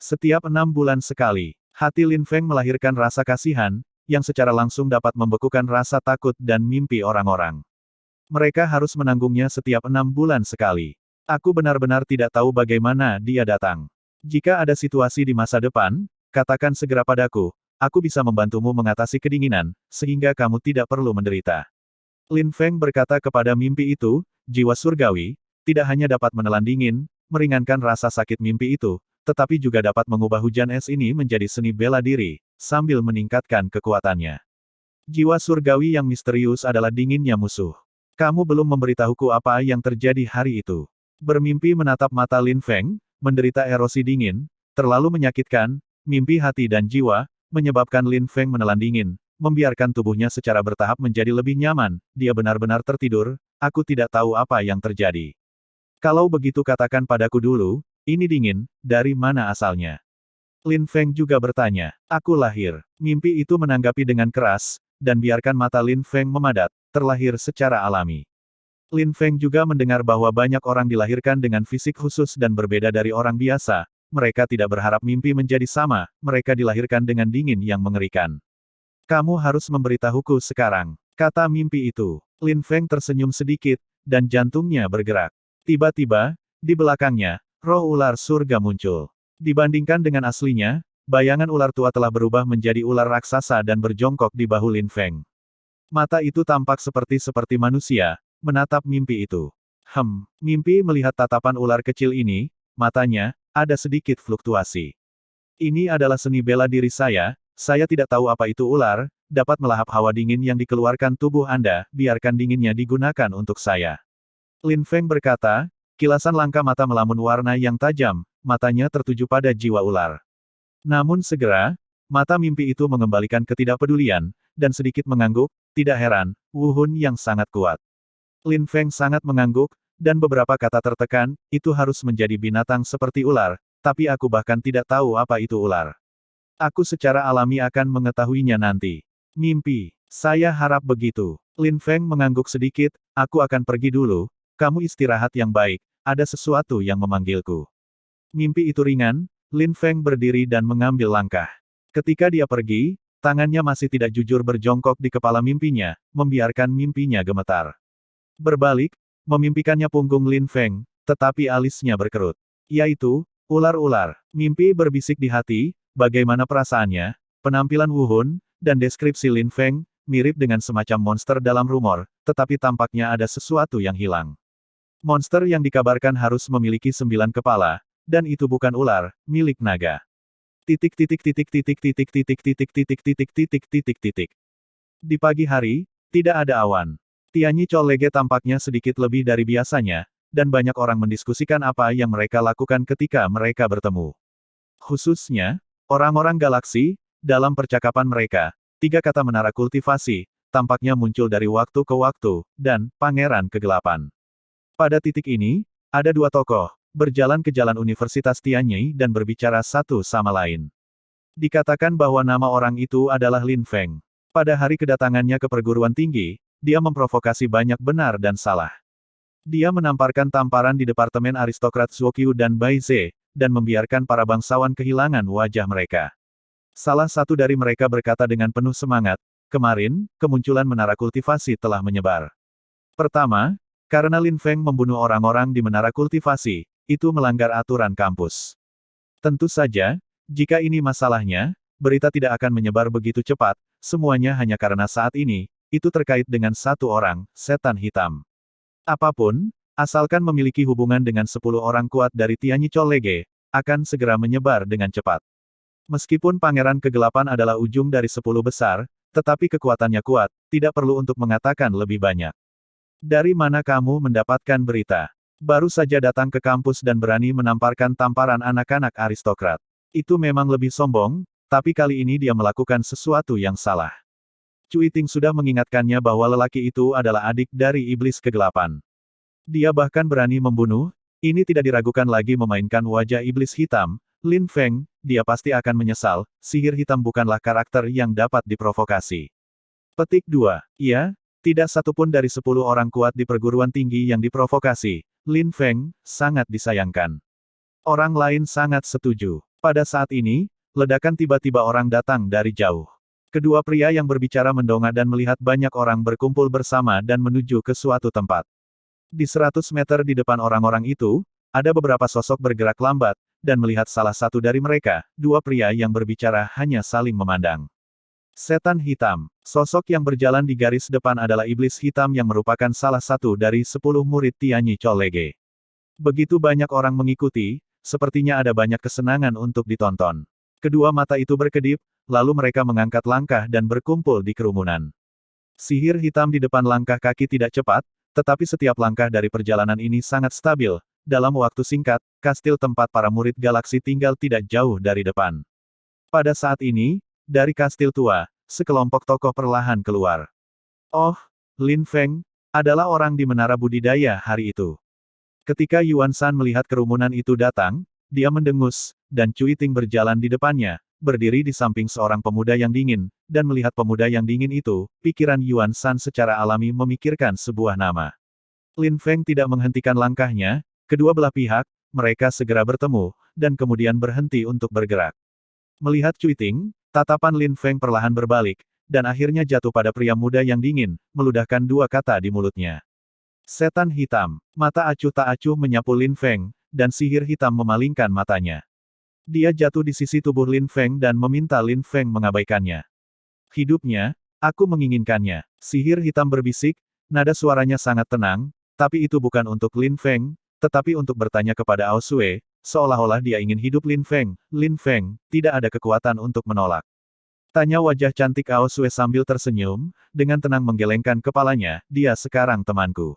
Setiap 6 bulan sekali, hati Lin Feng melahirkan rasa kasihan, yang secara langsung dapat membekukan rasa takut dan mimpi orang-orang. Mereka harus menanggungnya setiap 6 bulan sekali. Aku benar-benar tidak tahu bagaimana dia datang. Jika ada situasi di masa depan, katakan segera padaku, aku bisa membantumu mengatasi kedinginan, sehingga kamu tidak perlu menderita. Lin Feng berkata kepada mimpi itu, jiwa surgawi, tidak hanya dapat menelan dingin, meringankan rasa sakit mimpi itu, tetapi juga dapat mengubah hujan es ini menjadi seni bela diri, sambil meningkatkan kekuatannya. Jiwa surgawi yang misterius adalah dinginnya musuh. Kamu belum memberitahuku apa yang terjadi hari itu. Bermimpi menatap mata Lin Feng, menderita erosi dingin, terlalu menyakitkan, mimpi hati dan jiwa, menyebabkan Lin Feng menelan dingin, membiarkan tubuhnya secara bertahap menjadi lebih nyaman, dia benar-benar tertidur, aku tidak tahu apa yang terjadi. Kalau begitu katakan padaku dulu, ini dingin, dari mana asalnya? Lin Feng juga bertanya, aku lahir. Mimpi itu menanggapi dengan keras, dan biarkan mata Lin Feng memadat, terlahir secara alami. Lin Feng juga mendengar bahwa banyak orang dilahirkan dengan fisik khusus dan berbeda dari orang biasa, mereka tidak berharap mimpi menjadi sama, mereka dilahirkan dengan dingin yang mengerikan. Kamu harus memberitahuku sekarang, kata mimpi itu. Lin Feng tersenyum sedikit, dan jantungnya bergerak. Tiba-tiba, di belakangnya, roh ular surga muncul. Dibandingkan dengan aslinya, bayangan ular tua telah berubah menjadi ular raksasa dan berjongkok di bahu Lin Feng. Mata itu tampak seperti manusia, menatap mimpi itu. Mimpi melihat tatapan ular kecil ini, matanya, ada sedikit fluktuasi. Ini adalah seni bela diri saya tidak tahu apa itu ular, dapat melahap hawa dingin yang dikeluarkan tubuh Anda, biarkan dinginnya digunakan untuk saya. Lin Feng berkata, kilasan langka mata melamun warna yang tajam, matanya tertuju pada jiwa ular. Namun segera, mata mimpi itu mengembalikan ketidakpedulian, dan sedikit mengangguk, tidak heran, Wu Hun yang sangat kuat. Lin Feng sangat mengangguk, dan beberapa kata tertekan, itu harus menjadi binatang seperti ular, tapi aku bahkan tidak tahu apa itu ular. Aku secara alami akan mengetahuinya nanti. Mimpi, saya harap begitu. Lin Feng mengangguk sedikit, aku akan pergi dulu, kamu istirahat yang baik, ada sesuatu yang memanggilku. Mimpi itu ringan, Lin Feng berdiri dan mengambil langkah. Ketika dia pergi, tangannya masih tidak jujur berjongkok di kepala mimpinya, membiarkan mimpinya gemetar. Berbalik, memimpikannya punggung Lin Feng, tetapi alisnya berkerut. Yaitu, ular-ular. Mimpi berbisik di hati, bagaimana perasaannya, penampilan Wu Hun, dan deskripsi Lin Feng, mirip dengan semacam monster dalam rumor, tetapi tampaknya ada sesuatu yang hilang. Monster yang dikabarkan harus memiliki 9 kepala, dan itu bukan ular, milik naga. Di pagi hari, tidak ada awan. Tianyi Cholege tampaknya sedikit lebih dari biasanya, dan banyak orang mendiskusikan apa yang mereka lakukan ketika mereka bertemu. Khususnya, orang-orang galaksi, dalam percakapan mereka, 3 kata menara kultivasi, tampaknya muncul dari waktu ke waktu, dan Pangeran Kegelapan. Pada titik ini, ada 2 tokoh, berjalan ke jalan Universitas Tianyi dan berbicara satu sama lain. Dikatakan bahwa nama orang itu adalah Lin Feng. Pada hari kedatangannya ke perguruan tinggi, dia memprovokasi banyak benar dan salah. Dia menamparkan tamparan di departemen aristokrat Zuokyu dan Baize, dan membiarkan para bangsawan kehilangan wajah mereka. Salah satu dari mereka berkata dengan penuh semangat, kemarin, kemunculan menara kultivasi telah menyebar. Pertama, karena Lin Feng membunuh orang-orang di menara kultivasi, itu melanggar aturan kampus. Tentu saja, jika ini masalahnya, berita tidak akan menyebar begitu cepat, semuanya hanya karena saat ini, itu terkait dengan satu orang, setan hitam. Apapun, asalkan memiliki hubungan dengan 10 orang kuat dari Tianyi Cholege, akan segera menyebar dengan cepat. Meskipun Pangeran Kegelapan adalah ujung dari 10 besar, tetapi kekuatannya kuat, tidak perlu untuk mengatakan lebih banyak. Dari mana kamu mendapatkan berita? Baru saja datang ke kampus dan berani menamparkan tamparan anak-anak aristokrat. Itu memang lebih sombong, tapi kali ini dia melakukan sesuatu yang salah. Cui Ting sudah mengingatkannya bahwa lelaki itu adalah adik dari iblis kegelapan. Dia bahkan berani membunuh, ini tidak diragukan lagi memainkan wajah iblis hitam, Lin Feng, dia pasti akan menyesal, sihir hitam bukanlah karakter yang dapat diprovokasi. Petik 2. Iya, tidak satupun dari 10 orang kuat di perguruan tinggi yang diprovokasi, Lin Feng, sangat disayangkan. Orang lain sangat setuju. Pada saat ini, ledakan tiba-tiba orang datang dari jauh. Kedua pria yang berbicara mendongak dan melihat banyak orang berkumpul bersama dan menuju ke suatu tempat. Di 100 meter di depan orang-orang itu, ada beberapa sosok bergerak lambat, dan melihat salah satu dari mereka, dua pria yang berbicara hanya saling memandang. Setan hitam. Sosok yang berjalan di garis depan adalah iblis hitam yang merupakan salah satu dari 10 murid Tianyi Cholege. Begitu banyak orang mengikuti, sepertinya ada banyak kesenangan untuk ditonton. Kedua mata itu berkedip, lalu mereka mengangkat langkah dan berkumpul di kerumunan. Sihir hitam di depan langkah kaki tidak cepat, tetapi setiap langkah dari perjalanan ini sangat stabil. Dalam waktu singkat, kastil tempat para murid galaksi tinggal tidak jauh dari depan. Pada saat ini, dari kastil tua, sekelompok tokoh perlahan keluar. Oh, Lin Feng, adalah orang di menara budidaya hari itu. Ketika Yuan Shan melihat kerumunan itu datang, dia mendengus, dan Cui Ting berjalan di depannya, berdiri di samping seorang pemuda yang dingin, dan melihat pemuda yang dingin itu, pikiran Yuan Shan secara alami memikirkan sebuah nama. Lin Feng tidak menghentikan langkahnya, kedua belah pihak, mereka segera bertemu, dan kemudian berhenti untuk bergerak. Melihat Cui Ting, tatapan Lin Feng perlahan berbalik, dan akhirnya jatuh pada pria muda yang dingin, meludahkan dua kata di mulutnya. Setan hitam. Mata acuh tak acuh menyapu Lin Feng, dan sihir hitam memalingkan matanya. Dia jatuh di sisi tubuh Lin Feng dan meminta Lin Feng mengabaikannya. Hidupnya, aku menginginkannya. Sihir hitam berbisik, nada suaranya sangat tenang, tapi itu bukan untuk Lin Feng, tetapi untuk bertanya kepada Ao Sue, seolah-olah dia ingin hidup Lin Feng. Lin Feng, tidak ada kekuatan untuk menolak. Tanya wajah cantik Ao Sue sambil tersenyum, dengan tenang menggelengkan kepalanya, dia sekarang temanku.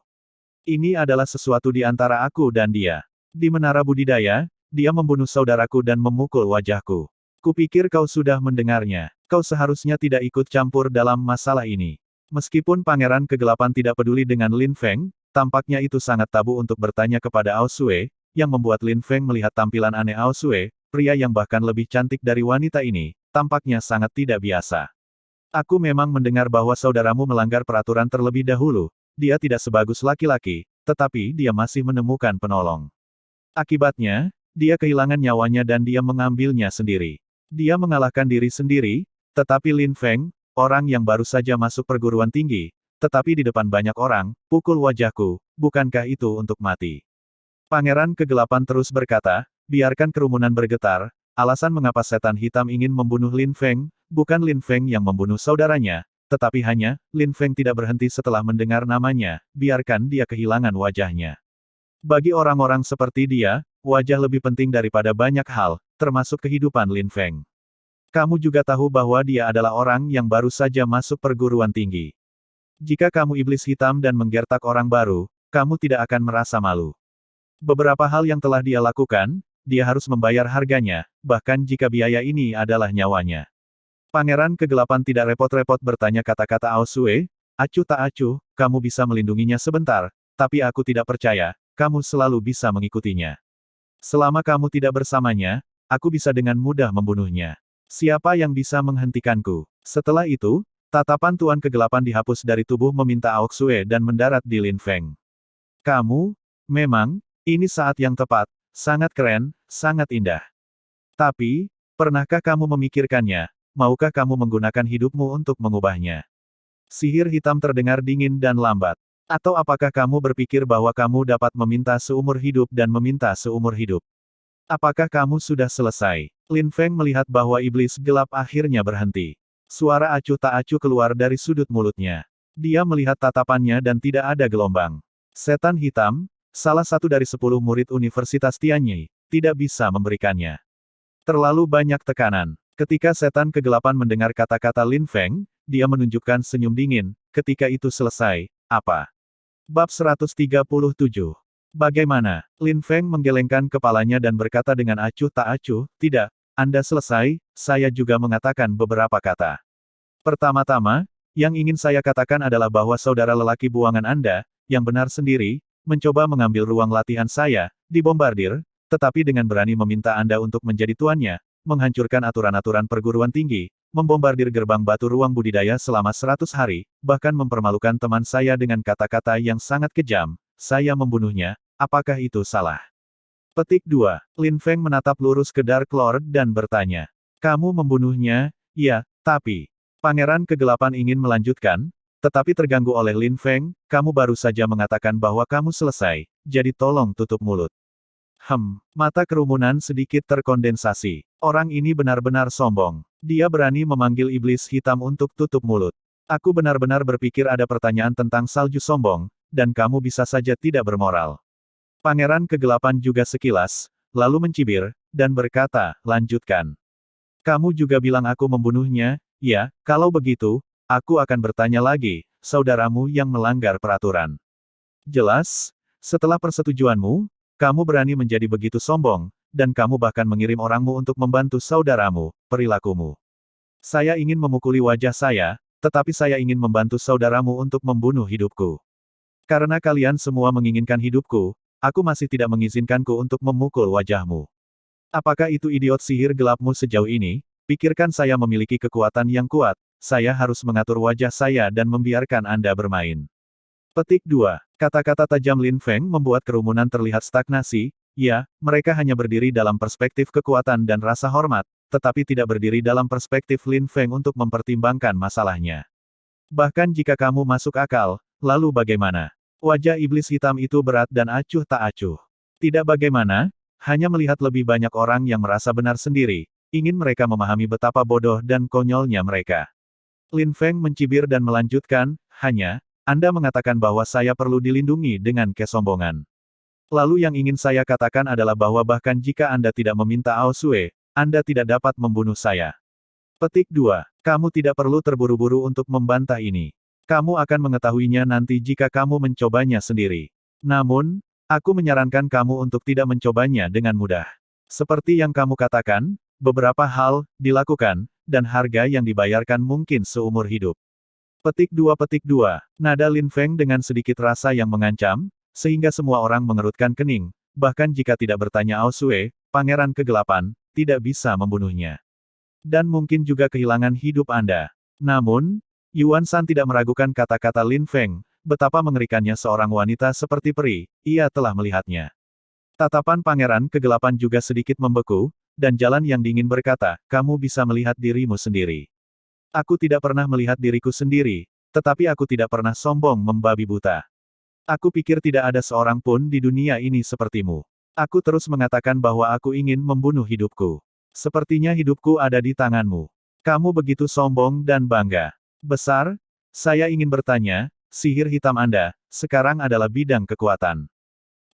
Ini adalah sesuatu di antara aku dan dia. Di menara budidaya, dia membunuh saudaraku dan memukul wajahku. Kupikir kau sudah mendengarnya. Kau seharusnya tidak ikut campur dalam masalah ini. Meskipun Pangeran Kegelapan tidak peduli dengan Lin Feng, tampaknya itu sangat tabu untuk bertanya kepada Ao Sue, yang membuat Lin Feng melihat tampilan aneh Ao Sue, pria yang bahkan lebih cantik dari wanita ini, tampaknya sangat tidak biasa. Aku memang mendengar bahwa saudaramu melanggar peraturan terlebih dahulu, dia tidak sebagus laki-laki, tetapi dia masih menemukan penolong. Akibatnya, dia kehilangan nyawanya dan dia mengambilnya sendiri. Dia mengalahkan diri sendiri, tetapi Lin Feng, orang yang baru saja masuk perguruan tinggi, tetapi di depan banyak orang, pukul wajahku, bukankah itu untuk mati? Pangeran Kegelapan terus berkata, biarkan kerumunan bergetar, alasan mengapa setan hitam ingin membunuh Lin Feng, bukan Lin Feng yang membunuh saudaranya, tetapi hanya, Lin Feng tidak berhenti setelah mendengar namanya, biarkan dia kehilangan wajahnya. Bagi orang-orang seperti dia, wajah lebih penting daripada banyak hal, termasuk kehidupan Lin Feng. Kamu juga tahu bahwa dia adalah orang yang baru saja masuk perguruan tinggi. Jika kamu iblis hitam dan menggertak orang baru, kamu tidak akan merasa malu. Beberapa hal yang telah dia lakukan, dia harus membayar harganya, bahkan jika biaya ini adalah nyawanya. Pangeran Kegelapan tidak repot-repot bertanya kata-kata Ao Sue, acuh tak acuh, kamu bisa melindunginya sebentar, tapi aku tidak percaya, kamu selalu bisa mengikutinya. Selama kamu tidak bersamanya, aku bisa dengan mudah membunuhnya. Siapa yang bisa menghentikanku? Setelah itu, tatapan Tuan Kegelapan dihapus dari tubuh meminta Ao Sue dan mendarat di Lin Feng. Kamu, memang, ini saat yang tepat, sangat keren, sangat indah. Tapi, pernahkah kamu memikirkannya, maukah kamu menggunakan hidupmu untuk mengubahnya? Sihir hitam terdengar dingin dan lambat. Atau apakah kamu berpikir bahwa kamu dapat meminta seumur hidup dan meminta seumur hidup? Apakah kamu sudah selesai? Lin Feng melihat bahwa iblis gelap akhirnya berhenti. Suara acuh tak acuh keluar dari sudut mulutnya. Dia melihat tatapannya dan tidak ada gelombang. Setan hitam, salah satu dari 10 murid Universitas Tianyi, tidak bisa memberikannya. Terlalu banyak tekanan. Ketika setan kegelapan mendengar kata-kata Lin Feng, dia menunjukkan senyum dingin. Ketika itu selesai, apa? Bab 137. Bagaimana? Lin Feng menggelengkan kepalanya dan berkata dengan acuh tak acuh, tidak, Anda selesai, saya juga mengatakan beberapa kata. Pertama-tama, yang ingin saya katakan adalah bahwa saudara lelaki buangan Anda, yang benar sendiri, mencoba mengambil ruang latihan saya, dibombardir, tetapi dengan berani meminta Anda untuk menjadi tuannya, menghancurkan aturan-aturan perguruan tinggi, membombardir gerbang batu ruang budidaya selama 100 hari, bahkan mempermalukan teman saya dengan kata-kata yang sangat kejam, saya membunuhnya, apakah itu salah? Petik 2. Lin Feng menatap lurus ke Dark Lord dan bertanya. Kamu membunuhnya? Ya, tapi... Pangeran Kegelapan ingin melanjutkan, tetapi terganggu oleh Lin Feng, kamu baru saja mengatakan bahwa kamu selesai, jadi tolong tutup mulut. Mata kerumunan sedikit terkondensasi. Orang ini benar-benar sombong. Dia berani memanggil iblis hitam untuk tutup mulut. Aku benar-benar berpikir ada pertanyaan tentang salju sombong, dan kamu bisa saja tidak bermoral. Pangeran Kegelapan juga sekilas, lalu mencibir, dan berkata, lanjutkan. Kamu juga bilang aku membunuhnya, ya, kalau begitu, aku akan bertanya lagi, saudaramu yang melanggar peraturan. Jelas, setelah persetujuanmu, kamu berani menjadi begitu sombong, dan kamu bahkan mengirim orangmu untuk membantu saudaramu, perilakumu. Saya ingin memukuli wajah saya, tetapi saya ingin membantu saudaramu untuk membunuh hidupku. Karena kalian semua menginginkan hidupku, aku masih tidak mengizinkanku untuk memukul wajahmu. Apakah itu idiot sihir gelapmu sejauh ini? Pikirkan saya memiliki kekuatan yang kuat, saya harus mengatur wajah saya dan membiarkan Anda bermain. Petik 2. Kata-kata tajam Lin Feng membuat kerumunan terlihat stagnasi, ya, mereka hanya berdiri dalam perspektif kekuatan dan rasa hormat, tetapi tidak berdiri dalam perspektif Lin Feng untuk mempertimbangkan masalahnya. Bahkan jika kamu masuk akal, lalu bagaimana? Wajah iblis hitam itu berat dan acuh tak acuh. Tidak bagaimana, hanya melihat lebih banyak orang yang merasa benar sendiri, ingin mereka memahami betapa bodoh dan konyolnya mereka. Lin Feng mencibir dan melanjutkan, hanya, Anda mengatakan bahwa saya perlu dilindungi dengan kesombongan. Lalu yang ingin saya katakan adalah bahwa bahkan jika Anda tidak meminta Ao Sue, Anda tidak dapat membunuh saya. Petik 2. Kamu tidak perlu terburu-buru untuk membantah ini. Kamu akan mengetahuinya nanti jika kamu mencobanya sendiri. Namun, aku menyarankan kamu untuk tidak mencobanya dengan mudah. Seperti yang kamu katakan, beberapa hal dilakukan, dan harga yang dibayarkan mungkin seumur hidup. Petik 2. Nada Lin Feng dengan sedikit rasa yang mengancam, sehingga semua orang mengerutkan kening, bahkan jika tidak bertanya Ao Sue, Pangeran Kegelapan, tidak bisa membunuhnya. Dan mungkin juga kehilangan hidup Anda. Namun, Yuan Shan tidak meragukan kata-kata Lin Feng, betapa mengerikannya seorang wanita seperti peri, ia telah melihatnya. Tatapan Pangeran Kegelapan juga sedikit membeku, dan jalan yang dingin berkata, kamu bisa melihat dirimu sendiri. Aku tidak pernah melihat diriku sendiri, tetapi aku tidak pernah sombong membabi buta. Aku pikir tidak ada seorang pun di dunia ini sepertimu. Aku terus mengatakan bahwa aku ingin membunuh hidupku. Sepertinya hidupku ada di tanganmu. Kamu begitu sombong dan bangga. Besar, saya ingin bertanya, sihir hitam Anda, sekarang adalah bidang kekuatan.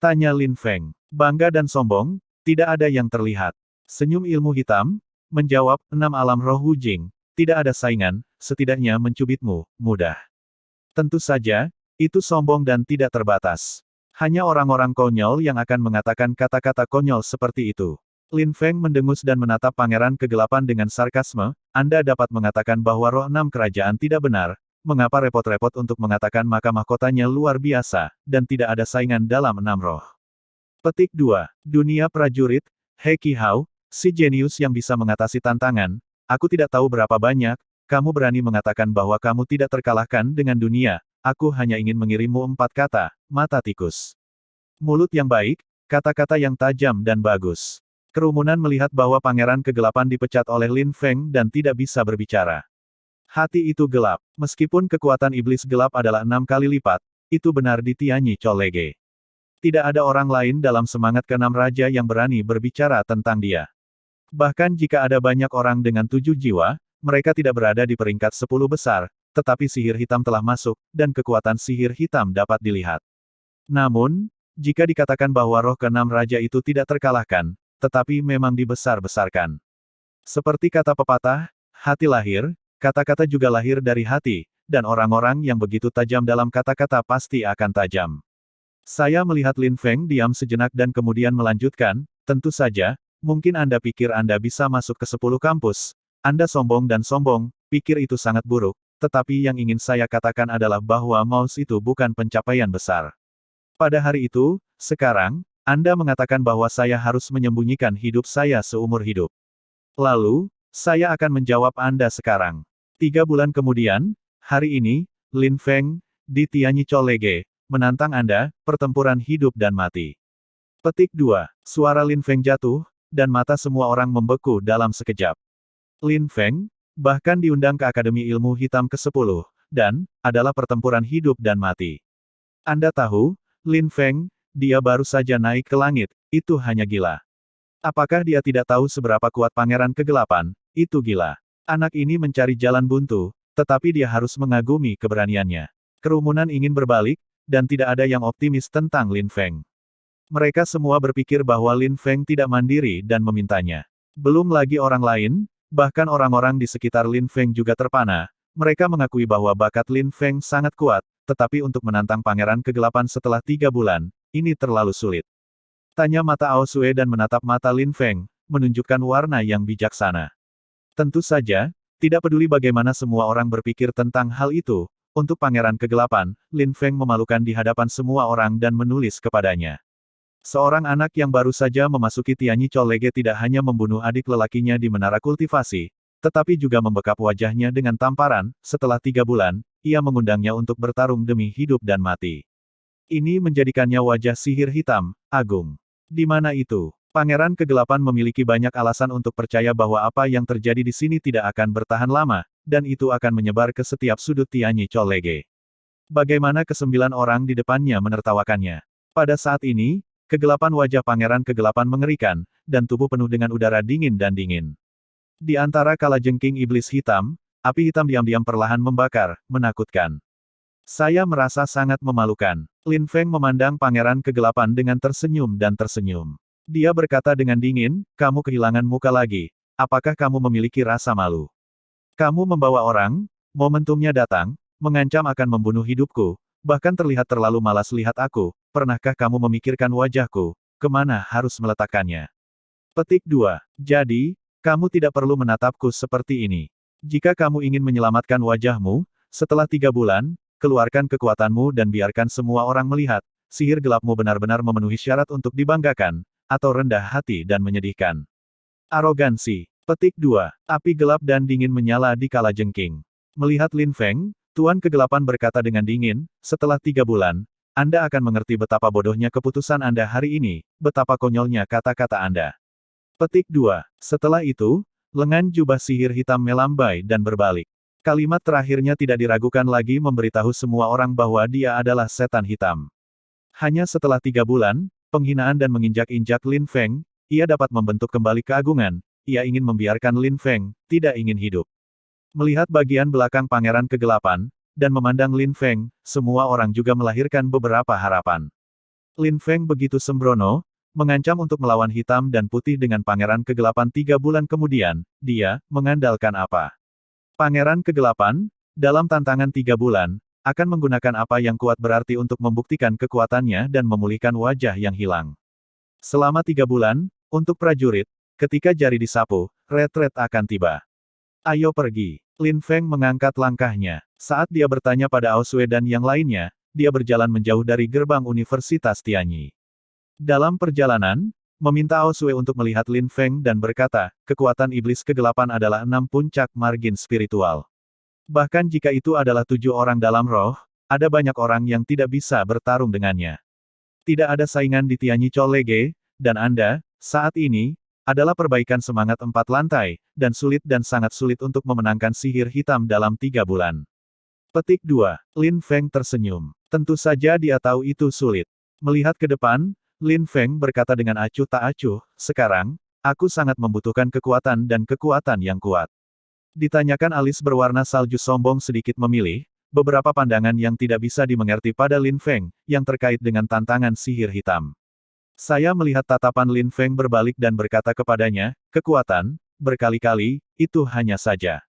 Tanya Lin Feng. Bangga dan sombong, tidak ada yang terlihat. Senyum ilmu hitam, menjawab, 6 alam roh Wujing, tidak ada saingan, setidaknya mencubitmu, mudah. Tentu saja, itu sombong dan tidak terbatas. Hanya orang-orang konyol yang akan mengatakan kata-kata konyol seperti itu. Lin Feng mendengus dan menatap Pangeran Kegelapan dengan sarkasme, Anda dapat mengatakan bahwa roh 6 kerajaan tidak benar, mengapa repot-repot untuk mengatakan maka mahkotanya luar biasa, dan tidak ada saingan dalam 6 roh. Petik 2. Dunia prajurit, He Qihao, si jenius yang bisa mengatasi tantangan, aku tidak tahu berapa banyak, kamu berani mengatakan bahwa kamu tidak terkalahkan dengan dunia, aku hanya ingin mengirimmu 4 kata, mata tikus. Mulut yang baik, kata-kata yang tajam dan bagus. Kerumunan melihat bahwa Pangeran Kegelapan dipecat oleh Lin Feng dan tidak bisa berbicara. Hati itu gelap, meskipun kekuatan iblis gelap adalah 6 kali lipat, itu benar di Tianyi Cholege. Tidak ada orang lain dalam semangat keenam raja yang berani berbicara tentang dia. Bahkan jika ada banyak orang dengan 7 jiwa, mereka tidak berada di peringkat 10 besar, tetapi sihir hitam telah masuk, dan kekuatan sihir hitam dapat dilihat. Namun, jika dikatakan bahwa roh keenam raja itu tidak terkalahkan, tetapi memang dibesar-besarkan. Seperti kata pepatah, hati lahir, kata-kata juga lahir dari hati, dan orang-orang yang begitu tajam dalam kata-kata pasti akan tajam. Saya melihat Lin Feng diam sejenak dan kemudian melanjutkan, tentu saja, mungkin Anda pikir Anda bisa masuk ke 10 kampus. Anda sombong dan sombong, pikir itu sangat buruk, tetapi yang ingin saya katakan adalah bahwa Maus itu bukan pencapaian besar. Pada hari itu, sekarang, Anda mengatakan bahwa saya harus menyembunyikan hidup saya seumur hidup. Lalu, saya akan menjawab Anda sekarang. 3 bulan kemudian, hari ini, Lin Feng, di Tianyi Colege, menantang Anda, pertempuran hidup dan mati. Petik 2. Suara Lin Feng jatuh, dan mata semua orang membeku dalam sekejap. Lin Feng, bahkan diundang ke Akademi Ilmu Hitam ke-10, dan, adalah pertempuran hidup dan mati. Anda tahu, Lin Feng, dia baru saja naik ke langit, itu hanya gila. Apakah dia tidak tahu seberapa kuat Pangeran Kegelapan? Itu gila. Anak ini mencari jalan buntu, tetapi dia harus mengagumi keberaniannya. Kerumunan ingin berbalik, dan tidak ada yang optimis tentang Lin Feng. Mereka semua berpikir bahwa Lin Feng tidak mandiri dan memintanya. Belum lagi orang lain, bahkan orang-orang di sekitar Lin Feng juga terpana. Mereka mengakui bahwa bakat Lin Feng sangat kuat, tetapi untuk menantang Pangeran Kegelapan setelah 3 bulan, ini terlalu sulit. Tanya mata Ao Sue dan menatap mata Lin Feng, menunjukkan warna yang bijaksana. Tentu saja, tidak peduli bagaimana semua orang berpikir tentang hal itu, untuk Pangeran Kegelapan, Lin Feng memalukan di hadapan semua orang dan menulis kepadanya. Seorang anak yang baru saja memasuki Tianyi Colege tidak hanya membunuh adik lelakinya di menara kultivasi, tetapi juga membekap wajahnya dengan tamparan. Setelah 3 bulan, ia mengundangnya untuk bertarung demi hidup dan mati. Ini menjadikannya wajah sihir hitam, agung. Di mana itu? Pangeran Kegelapan memiliki banyak alasan untuk percaya bahwa apa yang terjadi di sini tidak akan bertahan lama, dan itu akan menyebar ke setiap sudut Tianyi Colege. Bagaimana ke-9 orang di depannya menertawakannya. Pada saat ini, kegelapan wajah Pangeran Kegelapan mengerikan, dan tubuh penuh dengan udara dingin dan dingin. Di antara kalajengking iblis hitam, api hitam diam-diam perlahan membakar, menakutkan. Saya merasa sangat memalukan. Lin Feng memandang Pangeran Kegelapan dengan tersenyum dan tersenyum. Dia berkata dengan dingin, kamu kehilangan muka lagi. Apakah kamu memiliki rasa malu? Kamu membawa orang, momentumnya datang, mengancam akan membunuh hidupku, bahkan terlihat terlalu malas lihat aku. Pernahkah kamu memikirkan wajahku? Kemana harus meletakkannya? Petik 2. Jadi, kamu tidak perlu menatapku seperti ini. Jika kamu ingin menyelamatkan wajahmu, setelah 3 bulan, keluarkan kekuatanmu dan biarkan semua orang melihat, sihir gelapmu benar-benar memenuhi syarat untuk dibanggakan, atau rendah hati dan menyedihkan. Arogansi. Petik 2. Api gelap dan dingin menyala di kalajengking. Melihat Lin Feng, Tuan Kegelapan berkata dengan dingin, setelah 3 bulan, Anda akan mengerti betapa bodohnya keputusan Anda hari ini, betapa konyolnya kata-kata Anda. Petik 2. Setelah itu, lengan jubah sihir hitam melambai dan berbalik. Kalimat terakhirnya tidak diragukan lagi memberitahu semua orang bahwa dia adalah setan hitam. Hanya setelah 3 bulan, penghinaan dan menginjak-injak Lin Feng, ia dapat membentuk kembali keagungan, ia ingin membiarkan Lin Feng, tidak ingin hidup. Melihat bagian belakang Pangeran Kegelapan, dan memandang Lin Feng, semua orang juga melahirkan beberapa harapan. Lin Feng begitu sembrono, mengancam untuk melawan hitam dan putih dengan Pangeran Kegelapan 3 bulan kemudian, dia, mengandalkan apa? Pangeran Kegelapan, dalam tantangan 3 bulan, akan menggunakan apa yang kuat berarti untuk membuktikan kekuatannya dan memulihkan wajah yang hilang. Selama 3 bulan, untuk prajurit, ketika jari disapu, retret akan tiba. Ayo pergi. Lin Feng mengangkat langkahnya. Saat dia bertanya pada Ao Sue dan yang lainnya, dia berjalan menjauh dari gerbang Universitas Tianyi. Dalam perjalanan, meminta Ao Sue untuk melihat Lin Feng dan berkata, kekuatan iblis kegelapan adalah 6 puncak margin spiritual. Bahkan jika itu adalah 7 orang dalam roh, ada banyak orang yang tidak bisa bertarung dengannya. Tidak ada saingan di Tianyi Colege, dan Anda, saat ini, adalah perbaikan semangat 4 lantai, dan sangat sulit untuk memenangkan sihir hitam dalam 3 bulan. Petik 2. Lin Feng tersenyum. Tentu saja dia tahu itu sulit. Melihat ke depan, Lin Feng berkata dengan acuh tak acuh, sekarang, aku sangat membutuhkan kekuatan dan kekuatan yang kuat. Ditanyakan alis berwarna salju sombong sedikit memilih, beberapa pandangan yang tidak bisa dimengerti pada Lin Feng, yang terkait dengan tantangan sihir hitam. Saya melihat tatapan Lin Feng berbalik dan berkata kepadanya, kekuatan, berkali-kali, itu hanya saja.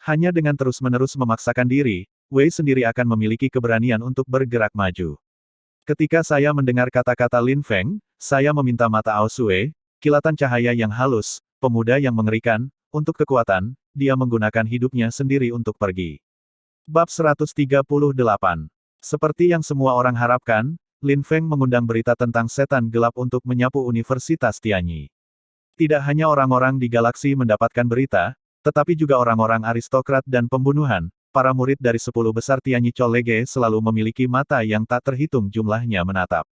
Hanya dengan terus-menerus memaksakan diri, Wei sendiri akan memiliki keberanian untuk bergerak maju. Ketika saya mendengar kata-kata Lin Feng, saya meminta mata Ao Sue, kilatan cahaya yang halus, pemuda yang mengerikan, untuk kekuatan, dia menggunakan hidupnya sendiri untuk pergi. Bab 138. Seperti yang semua orang harapkan, Lin Feng mengundang berita tentang setan gelap untuk menyapu Universitas Tianyi. Tidak hanya orang-orang di galaksi mendapatkan berita, tetapi juga orang-orang aristokrat dan pembunuhan. Para murid dari 10 besar Tianyi College selalu memiliki mata yang tak terhitung jumlahnya menatap.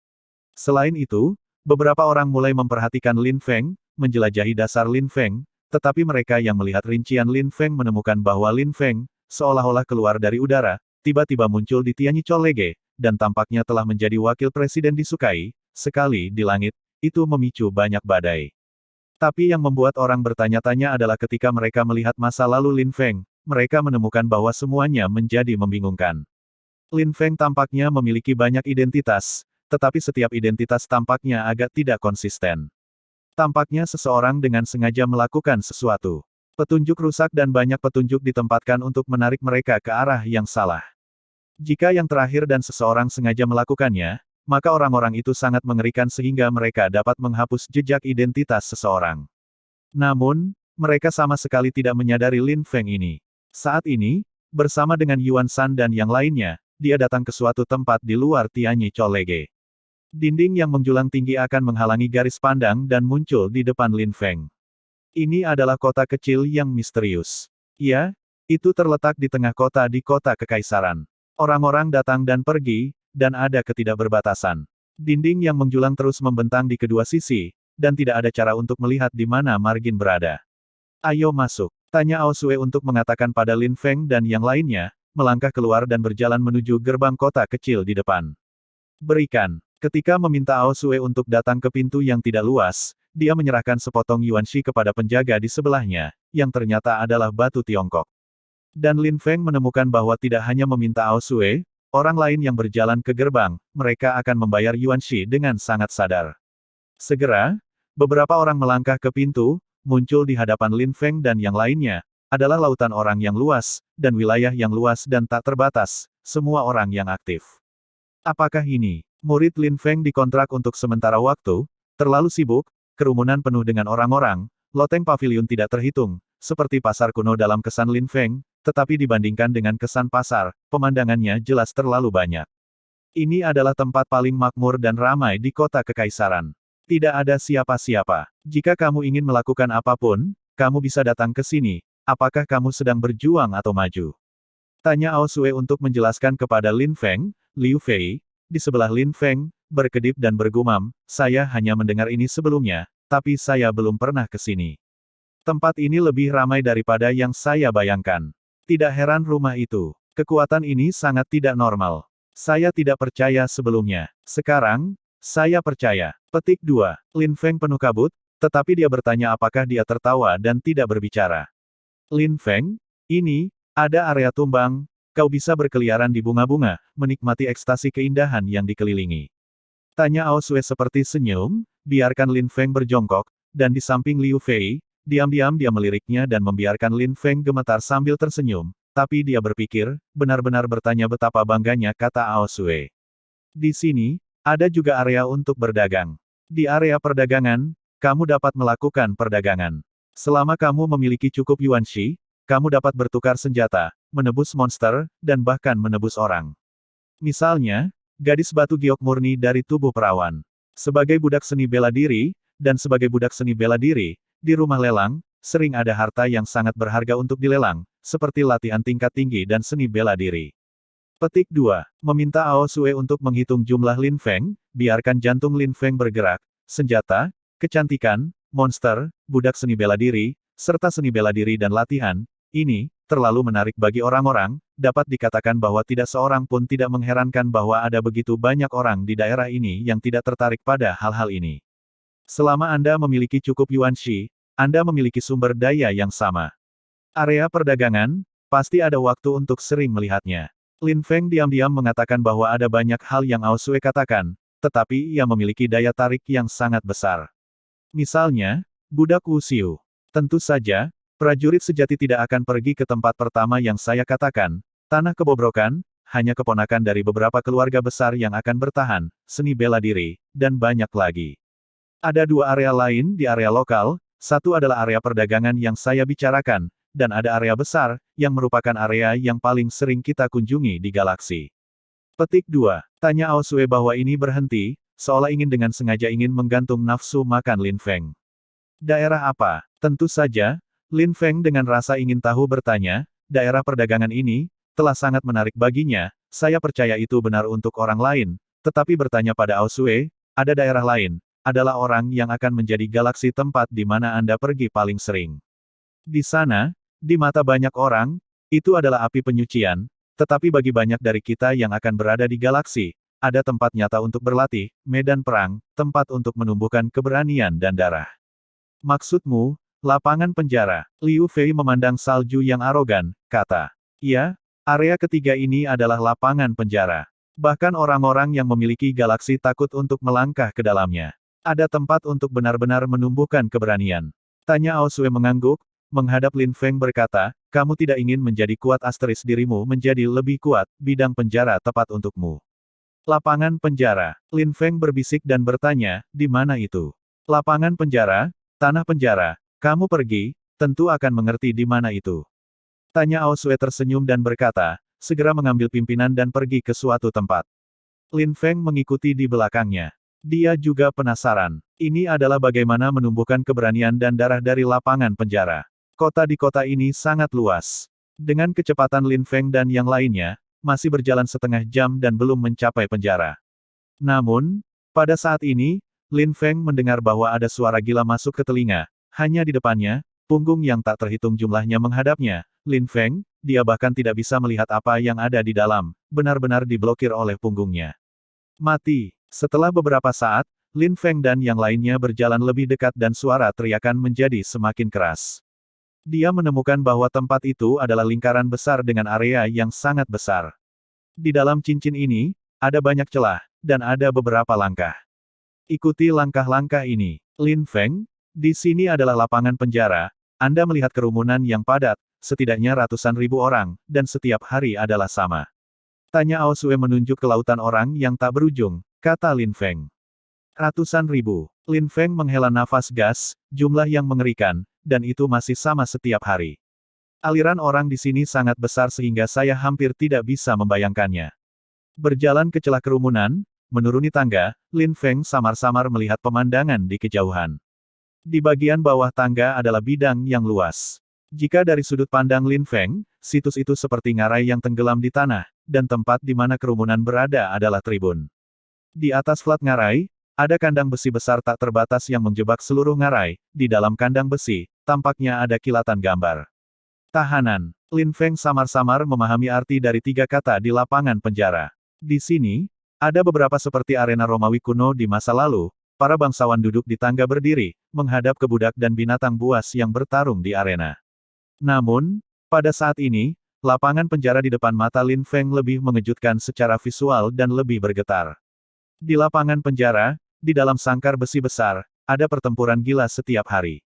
Selain itu, beberapa orang mulai memperhatikan Lin Feng, menjelajahi dasar Lin Feng, tetapi mereka yang melihat rincian Lin Feng menemukan bahwa Lin Feng, seolah-olah keluar dari udara, tiba-tiba muncul di Tianyi College, dan tampaknya telah menjadi wakil presiden disukai, sekali di langit, itu memicu banyak badai. Tapi yang membuat orang bertanya-tanya adalah ketika mereka melihat masa lalu Lin Feng, mereka menemukan bahwa semuanya menjadi membingungkan. Lin Feng tampaknya memiliki banyak identitas, tetapi setiap identitas tampaknya agak tidak konsisten. Tampaknya seseorang dengan sengaja melakukan sesuatu. Petunjuk rusak dan banyak petunjuk ditempatkan untuk menarik mereka ke arah yang salah. Jika yang terakhir dan seseorang sengaja melakukannya, maka orang-orang itu sangat mengerikan sehingga mereka dapat menghapus jejak identitas seseorang. Namun, mereka sama sekali tidak menyadari Lin Feng ini. Saat ini, bersama dengan Yuan Shan dan yang lainnya, dia datang ke suatu tempat di luar Tianyi College. Dinding yang menjulang tinggi akan menghalangi garis pandang dan muncul di depan Lin Feng. Ini adalah kota kecil yang misterius. Ya, itu terletak di tengah kota di kota kekaisaran. Orang-orang datang dan pergi, dan ada ketidakberbatasan. Dinding yang menjulang terus membentang di kedua sisi, dan tidak ada cara untuk melihat di mana margin berada. Ayo masuk, tanya Ao Sue untuk mengatakan pada Lin Feng dan yang lainnya, melangkah keluar dan berjalan menuju gerbang kota kecil di depan. Berikan. Ketika meminta Ao Sue untuk datang ke pintu yang tidak luas, dia menyerahkan sepotong yuanshi kepada penjaga di sebelahnya, yang ternyata adalah batu Tiongkok. Dan Lin Feng menemukan bahwa tidak hanya meminta Ao Sue, orang lain yang berjalan ke gerbang, mereka akan membayar yuanshi dengan sangat sadar. Segera, beberapa orang melangkah ke pintu, muncul di hadapan Lin Feng dan yang lainnya, adalah lautan orang yang luas, dan wilayah yang luas dan tak terbatas, semua orang yang aktif. Apakah ini? Murid Lin Feng dikontrak untuk sementara waktu, terlalu sibuk, kerumunan penuh dengan orang-orang, loteng pavilion tidak terhitung, seperti pasar kuno dalam kesan Lin Feng, tetapi dibandingkan dengan kesan pasar, pemandangannya jelas terlalu banyak. Ini adalah tempat paling makmur dan ramai di kota kekaisaran. Tidak ada siapa-siapa. Jika kamu ingin melakukan apapun, kamu bisa datang ke sini. Apakah kamu sedang berjuang atau maju? Tanya Ao Sue untuk menjelaskan kepada Lin Feng. Liu Fei, di sebelah Lin Feng, berkedip dan bergumam, saya hanya mendengar ini sebelumnya, tapi saya belum pernah ke sini. Tempat ini lebih ramai daripada yang saya bayangkan. Tidak heran rumah itu. Kekuatan ini sangat tidak normal. Saya tidak percaya sebelumnya. Sekarang, saya percaya. Petik 2. Lin Feng penuh kabut, tetapi dia bertanya apakah dia tertawa dan tidak berbicara. Lin Feng, ini, ada area tumbang, kau bisa berkeliaran di bunga-bunga, menikmati ekstasi keindahan yang dikelilingi. Tanya Ao Sue seperti senyum, biarkan Lin Feng berjongkok, dan di samping Liu Fei, diam-diam dia meliriknya dan membiarkan Lin Feng gemetar sambil tersenyum, tapi dia berpikir, benar-benar bertanya betapa bangganya kata Ao Sue. Di sini, ada juga area untuk berdagang. Di area perdagangan, kamu dapat melakukan perdagangan. Selama kamu memiliki cukup yuanshi, kamu dapat bertukar senjata, menebus monster, dan bahkan menebus orang. Misalnya, gadis batu giok murni dari tubuh perawan. Sebagai budak seni bela diri, dan sebagai budak seni bela diri, di rumah lelang, sering ada harta yang sangat berharga untuk dilelang, seperti latihan tingkat tinggi dan seni bela diri. Petik 2. Meminta Ao Sue untuk menghitung jumlah Lin Feng, biarkan jantung Lin Feng bergerak, senjata, kecantikan, monster, budak seni bela diri, serta seni bela diri dan latihan, ini, terlalu menarik bagi orang-orang, dapat dikatakan bahwa tidak seorang pun tidak mengherankan bahwa ada begitu banyak orang di daerah ini yang tidak tertarik pada hal-hal ini. Selama Anda memiliki cukup yuanshi, Anda memiliki sumber daya yang sama. Area perdagangan, pasti ada waktu untuk sering melihatnya. Lin Feng diam-diam mengatakan bahwa ada banyak hal yang Ao Sue katakan, tetapi ia memiliki daya tarik yang sangat besar. Misalnya, budak Wuxiu. Tentu saja, prajurit sejati tidak akan pergi ke tempat pertama yang saya katakan, tanah kebobrokan, hanya keponakan dari beberapa keluarga besar yang akan bertahan, seni bela diri, dan banyak lagi. Ada dua area lain di area lokal, satu adalah area perdagangan yang saya bicarakan, dan ada area besar, yang merupakan area yang paling sering kita kunjungi di galaksi. Petik 2. Tanya Ao Sue bahwa ini berhenti, seolah ingin dengan sengaja ingin menggantung nafsu makan Lin Feng. Daerah apa? Tentu saja, Lin Feng dengan rasa ingin tahu bertanya, daerah perdagangan ini, telah sangat menarik baginya, saya percaya itu benar untuk orang lain, tetapi bertanya pada Ao Sue, ada daerah lain, adalah orang yang akan menjadi galaksi tempat di mana Anda pergi paling sering. Di sana, di mata banyak orang, itu adalah api penyucian, tetapi bagi banyak dari kita yang akan berada di galaksi, ada tempat nyata untuk berlatih, medan perang, tempat untuk menumbuhkan keberanian dan darah. Maksudmu, lapangan penjara? Liu Fei memandang salju yang arogan, kata. Ya, area ketiga ini adalah lapangan penjara. Bahkan orang-orang yang memiliki galaksi takut untuk melangkah ke dalamnya. Ada tempat untuk benar-benar menumbuhkan keberanian. Tanya Ao Sue mengangguk, menghadap Lin Feng berkata, kamu tidak ingin menjadi kuat asteris dirimu menjadi lebih kuat, bidang penjara tepat untukmu. Lapangan penjara. Lin Feng berbisik dan bertanya, di mana itu? Lapangan penjara, tanah penjara, kamu pergi, tentu akan mengerti di mana itu. Tanya Ao Sue tersenyum dan berkata, segera mengambil pimpinan dan pergi ke suatu tempat. Lin Feng mengikuti di belakangnya. Dia juga penasaran. Ini adalah bagaimana menumbuhkan keberanian dan darah dari lapangan penjara. Kota di kota ini sangat luas. Dengan kecepatan Lin Feng dan yang lainnya, masih berjalan setengah jam dan belum mencapai penjara. Namun, pada saat ini, Lin Feng mendengar bahwa ada suara gila masuk ke telinga. Hanya di depannya, punggung yang tak terhitung jumlahnya menghadapnya. Lin Feng, dia bahkan tidak bisa melihat apa yang ada di dalam, benar-benar diblokir oleh punggungnya. Mati. Setelah beberapa saat, Lin Feng dan yang lainnya berjalan lebih dekat dan suara teriakan menjadi semakin keras. Dia menemukan bahwa tempat itu adalah lingkaran besar dengan area yang sangat besar. Di dalam cincin ini, ada banyak celah, dan ada beberapa langkah. Ikuti langkah-langkah ini. Lin Feng, di sini adalah lapangan penjara, Anda melihat kerumunan yang padat, setidaknya ratusan ribu orang, dan setiap hari adalah sama. Tanya Ao Sue menunjuk ke lautan orang yang tak berujung, kata Lin Feng. Ratusan ribu. Lin Feng menghela nafas gas, jumlah yang mengerikan, dan itu masih sama setiap hari. Aliran orang di sini sangat besar sehingga saya hampir tidak bisa membayangkannya. Berjalan ke celah kerumunan, menuruni tangga, Lin Feng samar-samar melihat pemandangan di kejauhan. Di bagian bawah tangga adalah bidang yang luas. Jika dari sudut pandang Lin Feng, situs itu seperti ngarai yang tenggelam di tanah, dan tempat di mana kerumunan berada adalah tribun. Di atas flat ngarai, ada kandang besi besar tak terbatas yang menjebak seluruh ngarai. Di dalam kandang besi, tampaknya ada kilatan gambar. Tahanan. Lin Feng samar-samar memahami arti dari tiga kata di lapangan penjara. Di sini, ada beberapa seperti arena Romawi kuno di masa lalu, para bangsawan duduk di tangga berdiri, menghadap ke budak dan binatang buas yang bertarung di arena. Namun, pada saat ini, lapangan penjara di depan mata Lin Feng lebih mengejutkan secara visual dan lebih bergetar. Di lapangan penjara, di dalam sangkar besi besar, ada pertempuran gila setiap hari.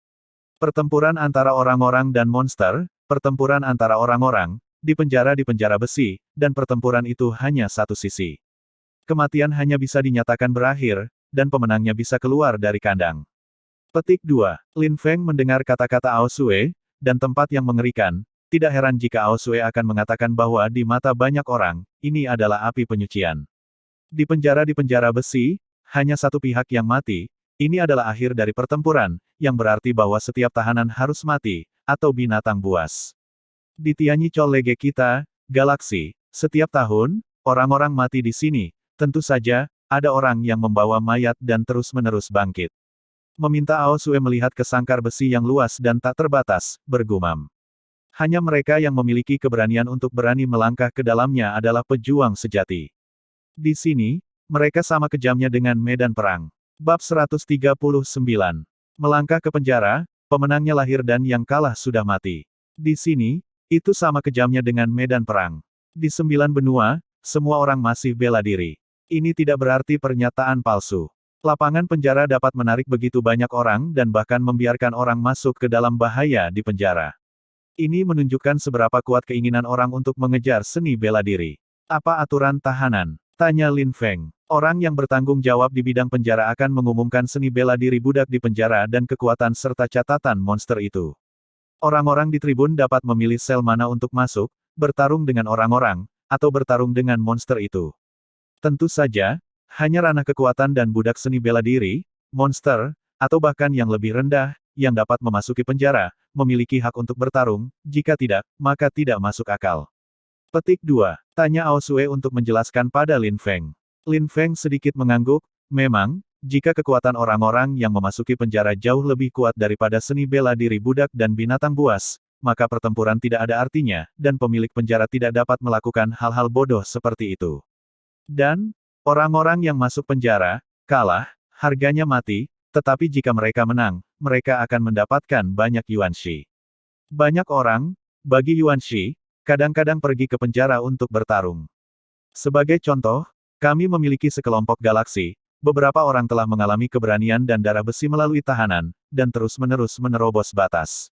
Pertempuran antara orang-orang dan monster, pertempuran antara orang-orang, di penjara besi, dan pertempuran itu hanya satu sisi. Kematian hanya bisa dinyatakan berakhir, dan pemenangnya bisa keluar dari kandang. Petik 2. Lin Feng mendengar kata-kata Ao Sue, dan tempat yang mengerikan, tidak heran jika Ao Sue akan mengatakan bahwa di mata banyak orang, ini adalah api penyucian. Di penjara besi, hanya satu pihak yang mati, ini adalah akhir dari pertempuran, yang berarti bahwa setiap tahanan harus mati, atau binatang buas. Di Tianyi College kita, galaksi, setiap tahun, orang-orang mati di sini, tentu saja, ada orang yang membawa mayat dan terus-menerus bangkit. Meminta Ao Sue melihat ke sangkar besi yang luas dan tak terbatas, bergumam. Hanya mereka yang memiliki keberanian untuk berani melangkah ke dalamnya adalah pejuang sejati. Di sini, mereka sama kejamnya dengan medan perang. Bab 139. Melangkah ke penjara, pemenangnya lahir dan yang kalah sudah mati. Di sini, itu sama kejamnya dengan medan perang. Di 9 benua, semua orang masih bela diri. Ini tidak berarti pernyataan palsu. Lapangan penjara dapat menarik begitu banyak orang dan bahkan membiarkan orang masuk ke dalam bahaya di penjara. Ini menunjukkan seberapa kuat keinginan orang untuk mengejar seni bela diri. Apa aturan tahanan? Tanya Lin Feng. Orang yang bertanggung jawab di bidang penjara akan mengumumkan seni bela diri budak di penjara dan kekuatan serta catatan monster itu. Orang-orang di tribun dapat memilih sel mana untuk masuk, bertarung dengan orang-orang, atau bertarung dengan monster itu. Tentu saja, hanya ranah kekuatan dan budak seni bela diri, monster, atau bahkan yang lebih rendah, yang dapat memasuki penjara, memiliki hak untuk bertarung, jika tidak, maka tidak masuk akal. Petik 2. Tanya Ao Sue untuk menjelaskan pada Lin Feng. Lin Feng sedikit mengangguk, memang, jika kekuatan orang-orang yang memasuki penjara jauh lebih kuat daripada seni bela diri budak dan binatang buas, maka pertempuran tidak ada artinya, dan pemilik penjara tidak dapat melakukan hal-hal bodoh seperti itu. Dan, orang-orang yang masuk penjara, kalah, harganya mati, tetapi jika mereka menang, mereka akan mendapatkan banyak yuanshi. Banyak orang, bagi yuanshi, kadang-kadang pergi ke penjara untuk bertarung. Sebagai contoh, kami memiliki sekelompok galaksi, beberapa orang telah mengalami keberanian dan darah besi melalui tahanan, dan terus-menerus menerobos batas.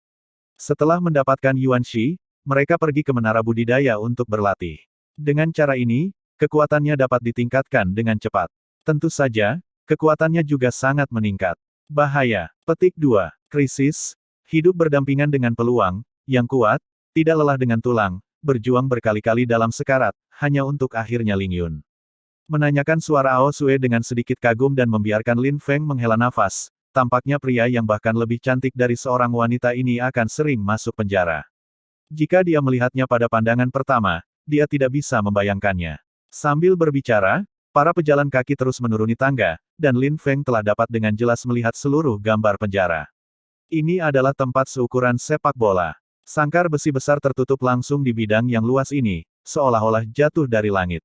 Setelah mendapatkan yuanshi, mereka pergi ke menara budidaya untuk berlatih. Dengan cara ini, kekuatannya dapat ditingkatkan dengan cepat. Tentu saja, kekuatannya juga sangat meningkat. Bahaya. Petik 2. Krisis. Hidup berdampingan dengan peluang, yang kuat, tidak lelah dengan tulang, berjuang berkali-kali dalam sekarat, hanya untuk akhirnya lingyun. Menanyakan suara Ao Sue dengan sedikit kagum dan membiarkan Lin Feng menghela nafas, tampaknya pria yang bahkan lebih cantik dari seorang wanita ini akan sering masuk penjara. Jika dia melihatnya pada pandangan pertama, dia tidak bisa membayangkannya. Sambil berbicara, para pejalan kaki terus menuruni tangga, dan Lin Feng telah dapat dengan jelas melihat seluruh gambar penjara. Ini adalah tempat seukuran sepak bola. Sangkar besi besar tertutup langsung di bidang yang luas ini, seolah-olah jatuh dari langit.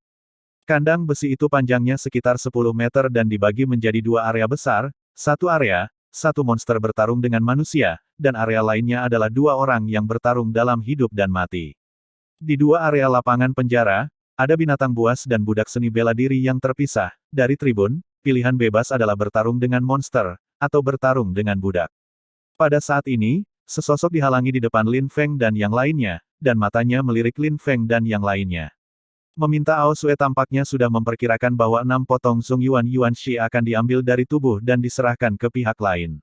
Kandang besi itu panjangnya sekitar 10 meter dan dibagi menjadi dua area besar, satu area, satu monster bertarung dengan manusia, dan area lainnya adalah dua orang yang bertarung dalam hidup dan mati. Di dua area lapangan penjara, ada binatang buas dan budak seni bela diri yang terpisah. Dari tribun, pilihan bebas adalah bertarung dengan monster, atau bertarung dengan budak. Pada saat ini, sesosok dihalangi di depan Lin Feng dan yang lainnya, dan matanya melirik Lin Feng dan yang lainnya. Meminta Ao Sue tampaknya sudah memperkirakan bahwa 6 potong Sung Yuan Yuanshi akan diambil dari tubuh dan diserahkan ke pihak lain.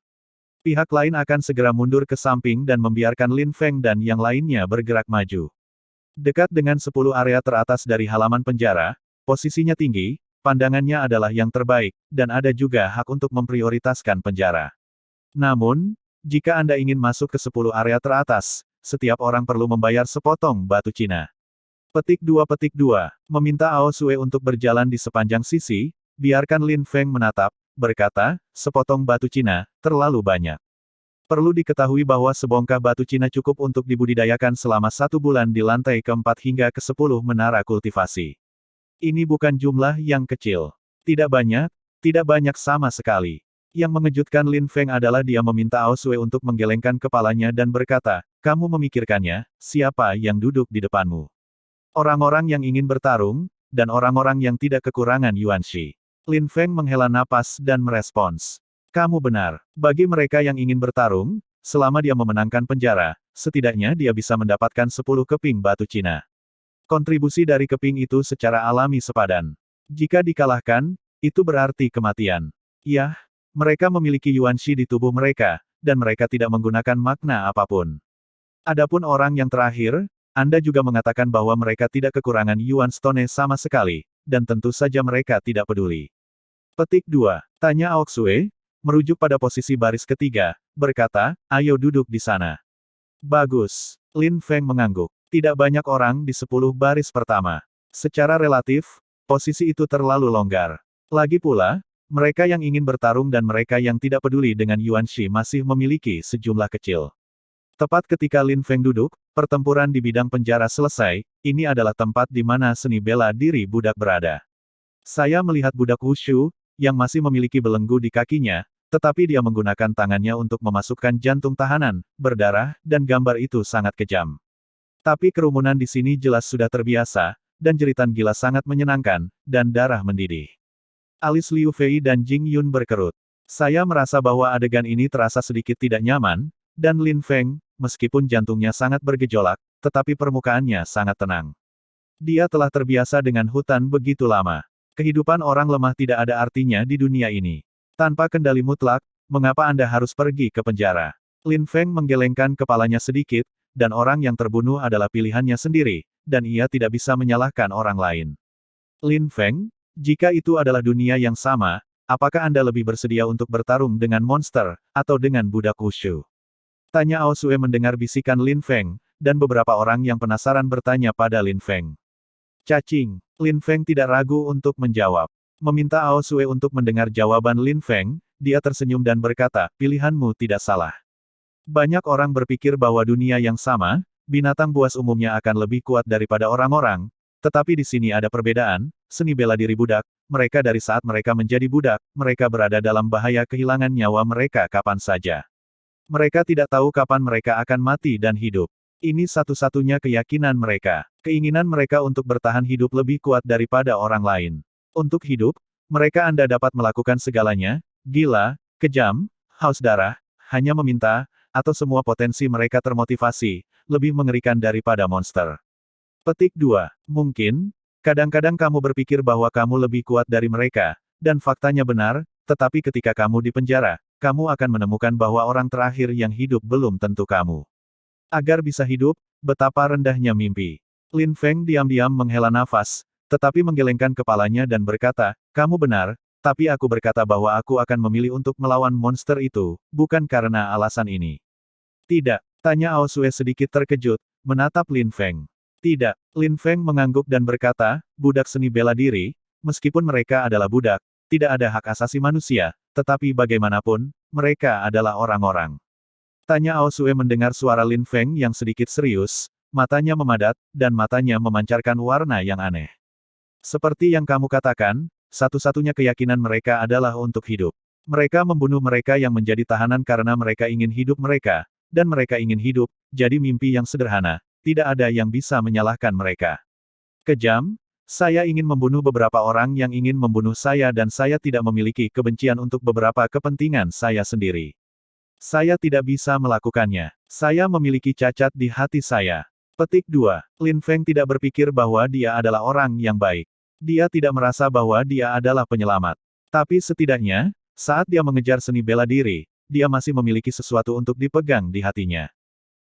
Pihak lain akan segera mundur ke samping dan membiarkan Lin Feng dan yang lainnya bergerak maju. Dekat dengan 10 area teratas dari halaman penjara, posisinya tinggi, pandangannya adalah yang terbaik, dan ada juga hak untuk memprioritaskan penjara. Namun, jika Anda ingin masuk ke 10 area teratas, setiap orang perlu membayar sepotong batu Cina. Petik 2. Meminta Ao Sue untuk berjalan di sepanjang sisi, biarkan Lin Feng menatap, berkata, sepotong batu Cina, terlalu banyak. Perlu diketahui bahwa sebongkah batu Cina cukup untuk dibudidayakan selama 1 bulan di lantai ke-4 hingga ke-10 menara kultivasi. Ini bukan jumlah yang kecil. Tidak banyak sama sekali. Yang mengejutkan Lin Feng adalah dia meminta Ao Sue untuk menggelengkan kepalanya dan berkata, kamu memikirkannya, siapa yang duduk di depanmu? Orang-orang yang ingin bertarung, dan orang-orang yang tidak kekurangan yuanshi. Lin Feng menghela napas dan merespons. Kamu benar. Bagi mereka yang ingin bertarung, selama dia memenangkan penjara, setidaknya dia bisa mendapatkan 10 keping batu Cina. Kontribusi dari keping itu secara alami sepadan. Jika dikalahkan, itu berarti kematian. Yah, mereka memiliki yuanshi di tubuh mereka, dan mereka tidak menggunakan makna apapun. Adapun orang yang terakhir, Anda juga mengatakan bahwa mereka tidak kekurangan Yuan Stone sama sekali, dan tentu saja mereka tidak peduli. Petik 2. Tanya Ao Sue, merujuk pada posisi baris ketiga, berkata, ayo duduk di sana. Bagus. Lin Feng mengangguk. Tidak banyak orang di 10 baris pertama. Secara relatif, posisi itu terlalu longgar. Lagi pula, mereka yang ingin bertarung dan mereka yang tidak peduli dengan yuanshi masih memiliki sejumlah kecil. Tepat ketika Lin Feng duduk, pertempuran di bidang penjara selesai, ini adalah tempat di mana seni bela diri budak berada. Saya melihat budak wushu, yang masih memiliki belenggu di kakinya, tetapi dia menggunakan tangannya untuk memasukkan jantung tahanan, berdarah, dan gambar itu sangat kejam. Tapi kerumunan di sini jelas sudah terbiasa, dan jeritan gila sangat menyenangkan, dan darah mendidih. Alis Liu Fei dan Jing Yun berkerut. Saya merasa bahwa adegan ini terasa sedikit tidak nyaman, dan Lin Feng, meskipun jantungnya sangat bergejolak, tetapi permukaannya sangat tenang. Dia telah terbiasa dengan hutan begitu lama. Kehidupan orang lemah tidak ada artinya di dunia ini. Tanpa kendali mutlak, mengapa Anda harus pergi ke penjara? Lin Feng menggelengkan kepalanya sedikit, dan orang yang terbunuh adalah pilihannya sendiri, dan ia tidak bisa menyalahkan orang lain. Lin Feng, jika itu adalah dunia yang sama, apakah Anda lebih bersedia untuk bertarung dengan monster, atau dengan budak wushu? Tanya Ao Sue mendengar bisikan Lin Feng, dan beberapa orang yang penasaran bertanya pada Lin Feng. Cacing, Lin Feng tidak ragu untuk menjawab. Meminta Ao Sue untuk mendengar jawaban Lin Feng, dia tersenyum dan berkata, pilihanmu tidak salah. Banyak orang berpikir bahwa dunia yang sama, binatang buas umumnya akan lebih kuat daripada orang-orang, tetapi di sini ada perbedaan, seni bela diri budak, mereka dari saat mereka menjadi budak, mereka berada dalam bahaya kehilangan nyawa mereka kapan saja. Mereka tidak tahu kapan mereka akan mati dan hidup. Ini satu-satunya keyakinan mereka. Keinginan mereka untuk bertahan hidup lebih kuat daripada orang lain. Untuk hidup, mereka Anda dapat melakukan segalanya, gila, kejam, haus darah, hanya meminta, atau semua potensi mereka termotivasi, lebih mengerikan daripada monster. Petik 2. Mungkin, kadang-kadang kamu berpikir bahwa kamu lebih kuat dari mereka, dan faktanya benar, tetapi ketika kamu di penjara, kamu akan menemukan bahwa orang terakhir yang hidup belum tentu kamu. Agar bisa hidup, betapa rendahnya mimpi. Lin Feng diam-diam menghela nafas, tetapi menggelengkan kepalanya dan berkata, kamu benar, tapi aku berkata bahwa aku akan memilih untuk melawan monster itu, bukan karena alasan ini. Tidak, tanya Ao Sue sedikit terkejut, menatap Lin Feng. Tidak, Lin Feng mengangguk dan berkata, budak seni bela diri, meskipun mereka adalah budak, tidak ada hak asasi manusia, tetapi bagaimanapun, mereka adalah orang-orang. Tanya Ao Sue mendengar suara Lin Feng yang sedikit serius, matanya memadat, dan matanya memancarkan warna yang aneh. Seperti yang kamu katakan, satu-satunya keyakinan mereka adalah untuk hidup. Mereka membunuh mereka yang menjadi tahanan karena mereka ingin hidup mereka, dan mereka ingin hidup, jadi mimpi yang sederhana, tidak ada yang bisa menyalahkan mereka. Kejam, saya ingin membunuh beberapa orang yang ingin membunuh saya dan saya tidak memiliki kebencian untuk beberapa kepentingan saya sendiri. Saya tidak bisa melakukannya. Saya memiliki cacat di hati saya. Petik 2. Lin Feng tidak berpikir bahwa dia adalah orang yang baik. Dia tidak merasa bahwa dia adalah penyelamat. Tapi setidaknya, saat dia mengejar seni bela diri, dia masih memiliki sesuatu untuk dipegang di hatinya.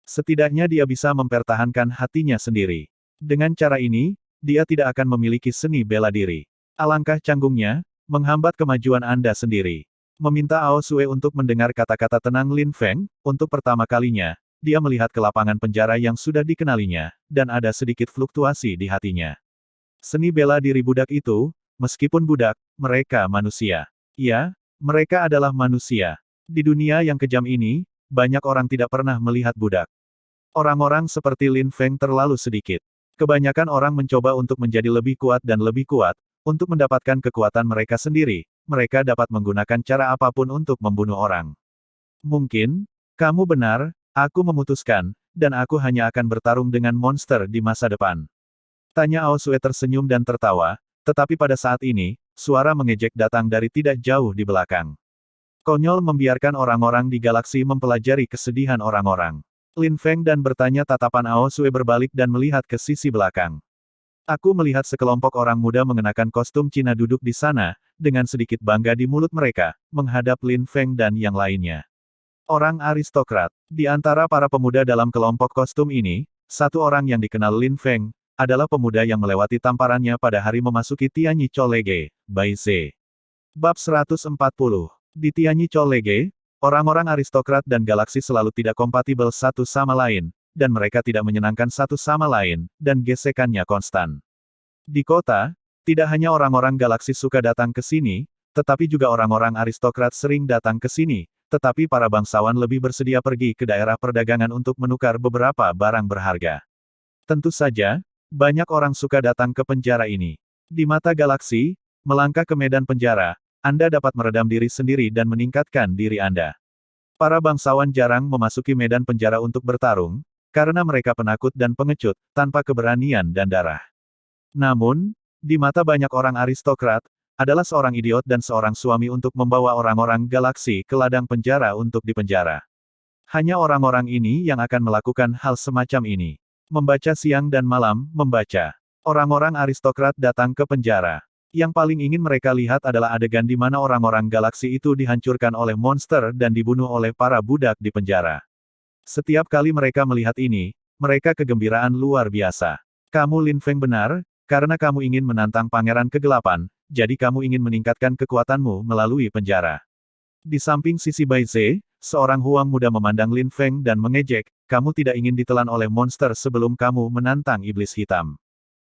Setidaknya dia bisa mempertahankan hatinya sendiri. Dengan cara ini, dia tidak akan memiliki seni bela diri. Alangkah canggungnya, menghambat kemajuan Anda sendiri. Meminta Ao Sue untuk mendengar kata-kata tenang Lin Feng, untuk pertama kalinya, dia melihat ke lapangan penjara yang sudah dikenalinya, dan ada sedikit fluktuasi di hatinya. Seni bela diri budak itu, meskipun budak, mereka manusia. Ya, mereka adalah manusia. Di dunia yang kejam ini, banyak orang tidak pernah melihat budak. Orang-orang seperti Lin Feng terlalu sedikit. Kebanyakan orang mencoba untuk menjadi lebih kuat dan lebih kuat, untuk mendapatkan kekuatan mereka sendiri, mereka dapat menggunakan cara apapun untuk membunuh orang. Mungkin, kamu benar, aku memutuskan, dan aku hanya akan bertarung dengan monster di masa depan. Tanya Ao Sue tersenyum dan tertawa, tetapi pada saat ini, suara mengejek datang dari tidak jauh di belakang. Konyol membiarkan orang-orang di galaksi mempelajari kesedihan orang-orang. Lin Feng dan bertanya tatapan Ao Sue berbalik dan melihat ke sisi belakang. Aku melihat sekelompok orang muda mengenakan kostum Cina duduk di sana, dengan sedikit bangga di mulut mereka, menghadap Lin Feng dan yang lainnya. Orang aristokrat. Di antara para pemuda dalam kelompok kostum ini, satu orang yang dikenal Lin Feng, adalah pemuda yang melewati tamparannya pada hari memasuki Tianyi Cholege, Bai Ze. Bab 140. Di Tianyi Cholege, orang-orang aristokrat dan galaksi selalu tidak kompatibel satu sama lain, dan mereka tidak menyenangkan satu sama lain, dan gesekannya konstan. Di kota, tidak hanya orang-orang galaksi suka datang ke sini, tetapi juga orang-orang aristokrat sering datang ke sini, tetapi para bangsawan lebih bersedia pergi ke daerah perdagangan untuk menukar beberapa barang berharga. Tentu saja, banyak orang suka datang ke penjara ini. Di mata galaksi, melangkah ke medan penjara, Anda dapat meredam diri sendiri dan meningkatkan diri Anda. Para bangsawan jarang memasuki medan penjara untuk bertarung, karena mereka penakut dan pengecut, tanpa keberanian dan darah. Namun, di mata banyak orang aristokrat, adalah seorang idiot dan seorang suami untuk membawa orang-orang galaksi ke ladang penjara untuk dipenjara. Hanya orang-orang ini yang akan melakukan hal semacam ini. Membaca siang dan malam, membaca. Orang-orang aristokrat datang ke penjara. Yang paling ingin mereka lihat adalah adegan di mana orang-orang galaksi itu dihancurkan oleh monster dan dibunuh oleh para budak di penjara. Setiap kali mereka melihat ini, mereka kegembiraan luar biasa. Kamu Lin Feng benar, karena kamu ingin menantang pangeran kegelapan, jadi kamu ingin meningkatkan kekuatanmu melalui penjara. Di samping sisi Bai Ze, seorang huang muda memandang Lin Feng dan mengejek, kamu tidak ingin ditelan oleh monster sebelum kamu menantang iblis hitam.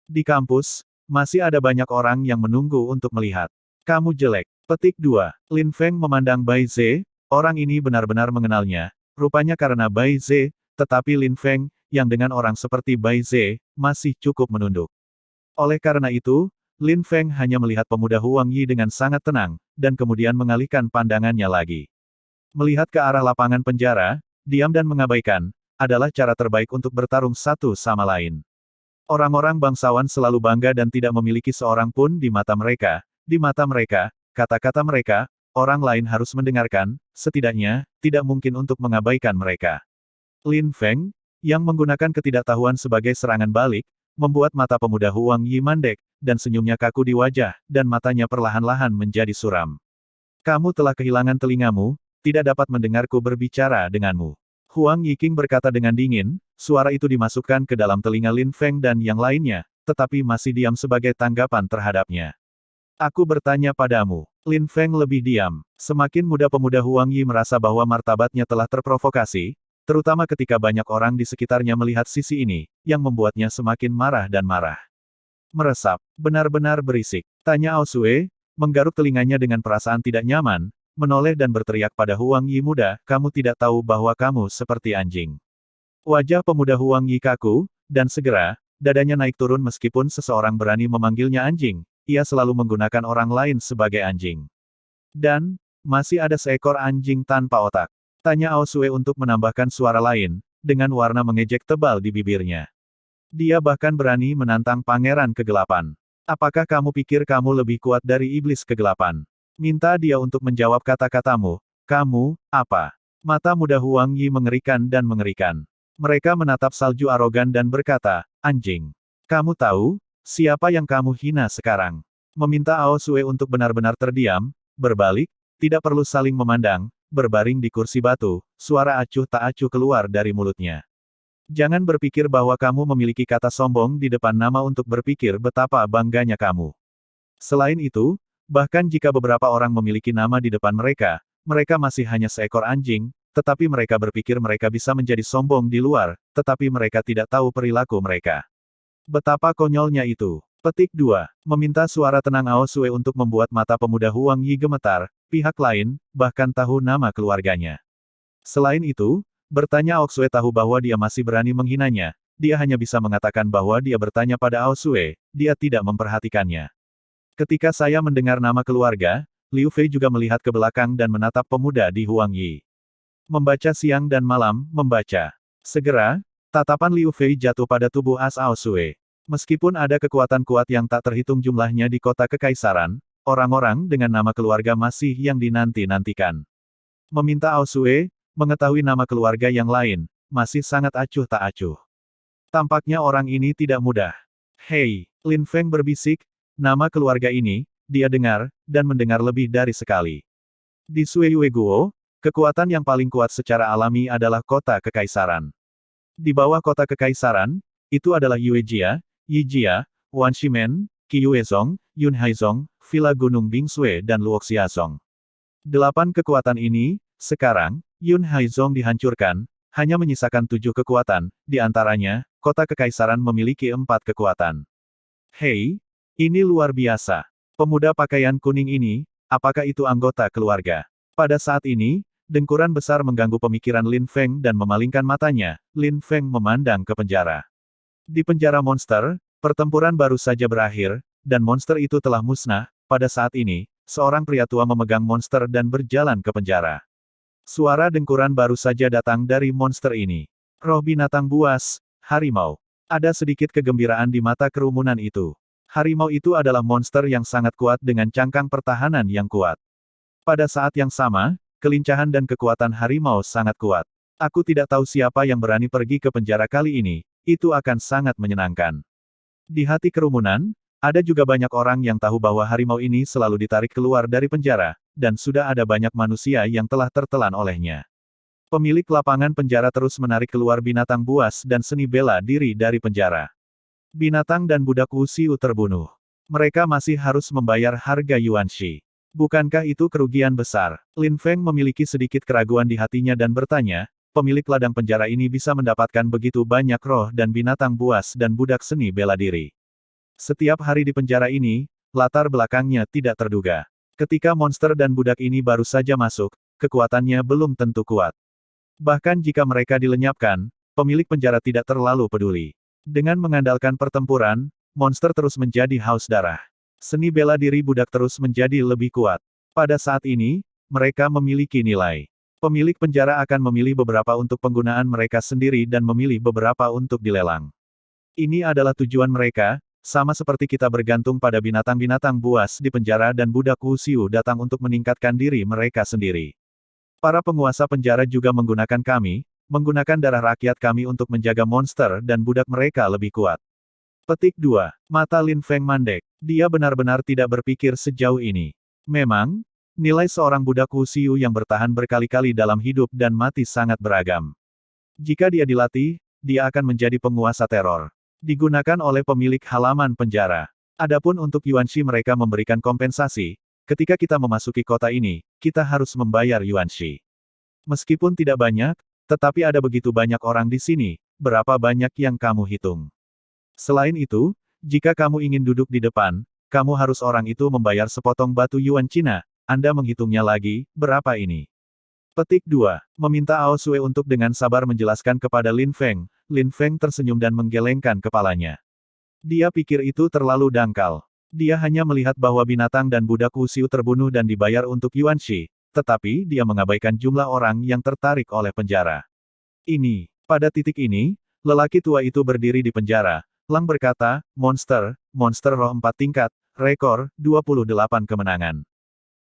Di kampus, masih ada banyak orang yang menunggu untuk melihat. Kamu jelek. Petik 2. Lin Feng memandang Bai Ze, orang ini benar-benar mengenalnya, rupanya karena Bai Ze, tetapi Lin Feng, yang dengan orang seperti Bai Ze, masih cukup menunduk. Oleh karena itu, Lin Feng hanya melihat pemuda Huang Yi dengan sangat tenang, dan kemudian mengalihkan pandangannya lagi. Melihat ke arah lapangan penjara, diam dan mengabaikan, adalah cara terbaik untuk bertarung satu sama lain. Orang-orang bangsawan selalu bangga dan tidak memiliki seorang pun di mata mereka. Di mata mereka, kata-kata mereka, orang lain harus mendengarkan, setidaknya, tidak mungkin untuk mengabaikan mereka. Lin Feng, yang menggunakan ketidaktahuan sebagai serangan balik, membuat mata pemuda Huang Yi mandek, dan senyumnya kaku di wajah, dan matanya perlahan-lahan menjadi suram. Kamu telah kehilangan telingamu, tidak dapat mendengarku berbicara denganmu. Huang Yiking berkata dengan dingin, suara itu dimasukkan ke dalam telinga Lin Feng dan yang lainnya, tetapi masih diam sebagai tanggapan terhadapnya. Aku bertanya padamu. Lin Feng lebih diam. Semakin muda pemuda Huang Yi merasa bahwa martabatnya telah terprovokasi, terutama ketika banyak orang di sekitarnya melihat sisi ini, yang membuatnya semakin marah dan marah. Meresap, benar-benar berisik, tanya Ao Sue, menggaruk telinganya dengan perasaan tidak nyaman, menoleh dan berteriak pada Huang Yi muda, kamu tidak tahu bahwa kamu seperti anjing. Wajah pemuda Huang Yi kaku, dan segera, dadanya naik turun meskipun seseorang berani memanggilnya anjing, ia selalu menggunakan orang lain sebagai anjing. Dan, masih ada seekor anjing tanpa otak. Tanya Ao Sue untuk menambahkan suara lain, dengan warna mengejek tebal di bibirnya. Dia bahkan berani menantang pangeran kegelapan. Apakah kamu pikir kamu lebih kuat dari iblis kegelapan? Minta dia untuk menjawab kata-katamu. Kamu, apa? Mata muda Huang Yi mengerikan dan mengerikan. Mereka menatap salju arogan dan berkata, anjing. Kamu tahu, siapa yang kamu hina sekarang? Meminta Ao Sue untuk benar-benar terdiam, berbalik, tidak perlu saling memandang, berbaring di kursi batu, suara acuh tak acuh keluar dari mulutnya. Jangan berpikir bahwa kamu memiliki kata sombong di depan nama untuk berpikir betapa bangganya kamu. Selain itu, bahkan jika beberapa orang memiliki nama di depan mereka, mereka masih hanya seekor anjing, tetapi mereka berpikir mereka bisa menjadi sombong di luar, tetapi mereka tidak tahu perilaku mereka. Betapa konyolnya itu. Petik 2. Meminta suara tenang Ao Sue untuk membuat mata pemuda Huang Yi gemetar, pihak lain, bahkan tahu nama keluarganya. Selain itu, bertanya Ao Sue tahu bahwa dia masih berani menghinanya, dia hanya bisa mengatakan bahwa dia bertanya pada Ao Sue, dia tidak memperhatikannya. Ketika saya mendengar nama keluarga, Liu Fei juga melihat ke belakang dan menatap pemuda di Huang Yi. Membaca siang dan malam, membaca. Segera, tatapan Liu Fei jatuh pada tubuh as Ao Sue. Meskipun ada kekuatan kuat yang tak terhitung jumlahnya di kota kekaisaran, orang-orang dengan nama keluarga masih yang dinanti-nantikan. Meminta Ao Sue, mengetahui nama keluarga yang lain, masih sangat acuh tak acuh. Tampaknya orang ini tidak mudah. Hei, Lin Feng berbisik, nama keluarga ini, dia dengar, dan mendengar lebih dari sekali. Di Suiyue Guo, kekuatan yang paling kuat secara alami adalah kota kekaisaran. Di bawah kota kekaisaran, itu adalah Yuejia, Yijia, Wan Shimen, Qiyuezong, Yun Haizong, Villa Gunung Bingsue dan Luoxiazong. 8 kekuatan ini, sekarang, Yun Haizong dihancurkan, hanya menyisakan 7 kekuatan, di antaranya, kota kekaisaran memiliki 4 kekuatan. Hei, ini luar biasa. Pemuda pakaian kuning ini, apakah itu anggota keluarga? Pada saat ini, dengkuran besar mengganggu pemikiran Lin Feng dan memalingkan matanya, Lin Feng memandang ke penjara. Di penjara monster, pertempuran baru saja berakhir, dan monster itu telah musnah. Pada saat ini, seorang pria tua memegang monster dan berjalan ke penjara. Suara dengkuran baru saja datang dari monster ini. Roh binatang buas, harimau. Ada sedikit kegembiraan di mata kerumunan itu. Harimau itu adalah monster yang sangat kuat dengan cangkang pertahanan yang kuat. Pada saat yang sama, kelincahan dan kekuatan harimau sangat kuat. Aku tidak tahu siapa yang berani pergi ke penjara kali ini, itu akan sangat menyenangkan. Di hati kerumunan, ada juga banyak orang yang tahu bahwa harimau ini selalu ditarik keluar dari penjara, dan sudah ada banyak manusia yang telah tertelan olehnya. Pemilik lapangan penjara terus menarik keluar binatang buas dan seni bela diri dari penjara. Binatang dan budak Wuxiu terbunuh. Mereka masih harus membayar harga Yuanshi. Bukankah itu kerugian besar? Lin Feng memiliki sedikit keraguan di hatinya dan bertanya, pemilik ladang penjara ini bisa mendapatkan begitu banyak roh dan binatang buas dan budak seni bela diri. Setiap hari di penjara ini, latar belakangnya tidak terduga. Ketika monster dan budak ini baru saja masuk, kekuatannya belum tentu kuat. Bahkan jika mereka dilenyapkan, pemilik penjara tidak terlalu peduli. Dengan mengandalkan pertempuran, monster terus menjadi haus darah. Seni bela diri budak terus menjadi lebih kuat. Pada saat ini, mereka memiliki nilai. Pemilik penjara akan memilih beberapa untuk penggunaan mereka sendiri dan memilih beberapa untuk dilelang. Ini adalah tujuan mereka, sama seperti kita bergantung pada binatang-binatang buas di penjara dan budak Wuxiu datang untuk meningkatkan diri mereka sendiri. Para penguasa penjara juga menggunakan kami, menggunakan darah rakyat kami untuk menjaga monster dan budak mereka lebih kuat. Petik 2. Mata Lin Feng mandek. Dia benar-benar tidak berpikir sejauh ini. Memang, nilai seorang budak Wuxiu yang bertahan berkali-kali dalam hidup dan mati sangat beragam. Jika dia dilatih, dia akan menjadi penguasa teror. Digunakan oleh pemilik halaman penjara. Adapun untuk Yuanshi mereka memberikan kompensasi, ketika kita memasuki kota ini, kita harus membayar Yuanshi. Meskipun tidak banyak, tetapi ada begitu banyak orang di sini, berapa banyak yang kamu hitung? Selain itu, jika kamu ingin duduk di depan, kamu harus orang itu membayar sepotong batu Yuan Cina, Anda menghitungnya lagi, berapa ini? Petik 2. Meminta Ao Sue untuk dengan sabar menjelaskan kepada Lin Feng. Lin Feng tersenyum dan menggelengkan kepalanya. Dia pikir itu terlalu dangkal. Dia hanya melihat bahwa binatang dan budak Wuxiu terbunuh dan dibayar untuk Yuanshi, tetapi dia mengabaikan jumlah orang yang tertarik oleh penjara. Pada titik ini, lelaki tua itu berdiri di penjara. Lang berkata, monster roh 4 tingkat, rekor, 28 kemenangan.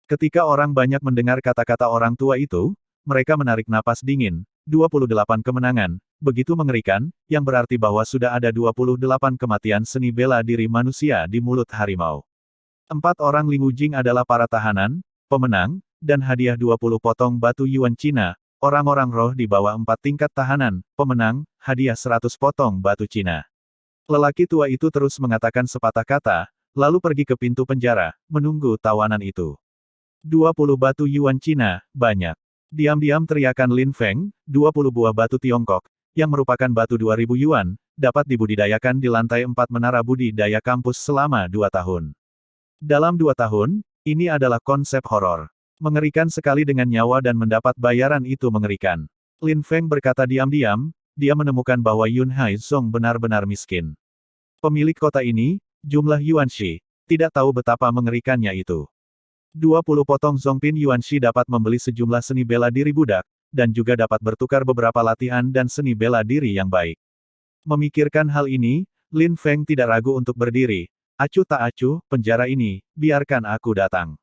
Ketika orang banyak mendengar kata-kata orang tua itu, mereka menarik napas dingin. 28 kemenangan, begitu mengerikan, yang berarti bahwa sudah ada 28 kematian seni bela diri manusia di mulut harimau. 4 orang Ling Wujing adalah para tahanan, pemenang, dan hadiah 20 potong batu Yuan Cina, orang-orang roh di bawah 4 tingkat tahanan, pemenang, hadiah 100 potong batu Cina. Lelaki tua itu terus mengatakan sepatah kata, lalu pergi ke pintu penjara, menunggu tawanan itu. 20 batu Yuan Cina, banyak. Diam-diam teriakan Lin Feng, 20 buah batu Tiongkok, yang merupakan batu 2000 Yuan, dapat dibudidayakan di lantai 4 menara budidaya kampus selama 2 tahun. Dalam 2 tahun, ini adalah konsep horor. Mengerikan sekali dengan nyawa dan mendapat bayaran itu mengerikan. Lin Feng berkata diam-diam, dia menemukan bahwa Yun Haizong benar-benar miskin. Pemilik kota ini, jumlah Yuanshi, tidak tahu betapa mengerikannya itu. 20 potong Zongpin Yuanshi dapat membeli sejumlah seni bela diri budak, dan juga dapat bertukar beberapa latihan dan seni bela diri yang baik. Memikirkan hal ini, Lin Feng tidak ragu untuk berdiri. Acuh tak acuh, penjara ini, biarkan aku datang.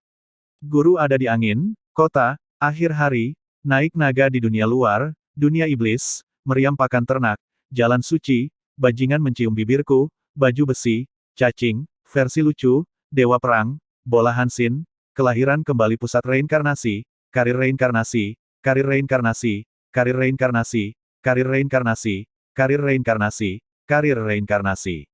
Guru ada di angin, kota, akhir hari, naik naga di dunia luar, dunia iblis, meriam pakan ternak, jalan suci, bajingan mencium bibirku, baju besi, cacing, versi lucu, dewa perang, bola Hansin, kelahiran kembali pusat reinkarnasi, karir reinkarnasi, karir reinkarnasi, karir reinkarnasi, karir reinkarnasi, karir reinkarnasi, karir reinkarnasi.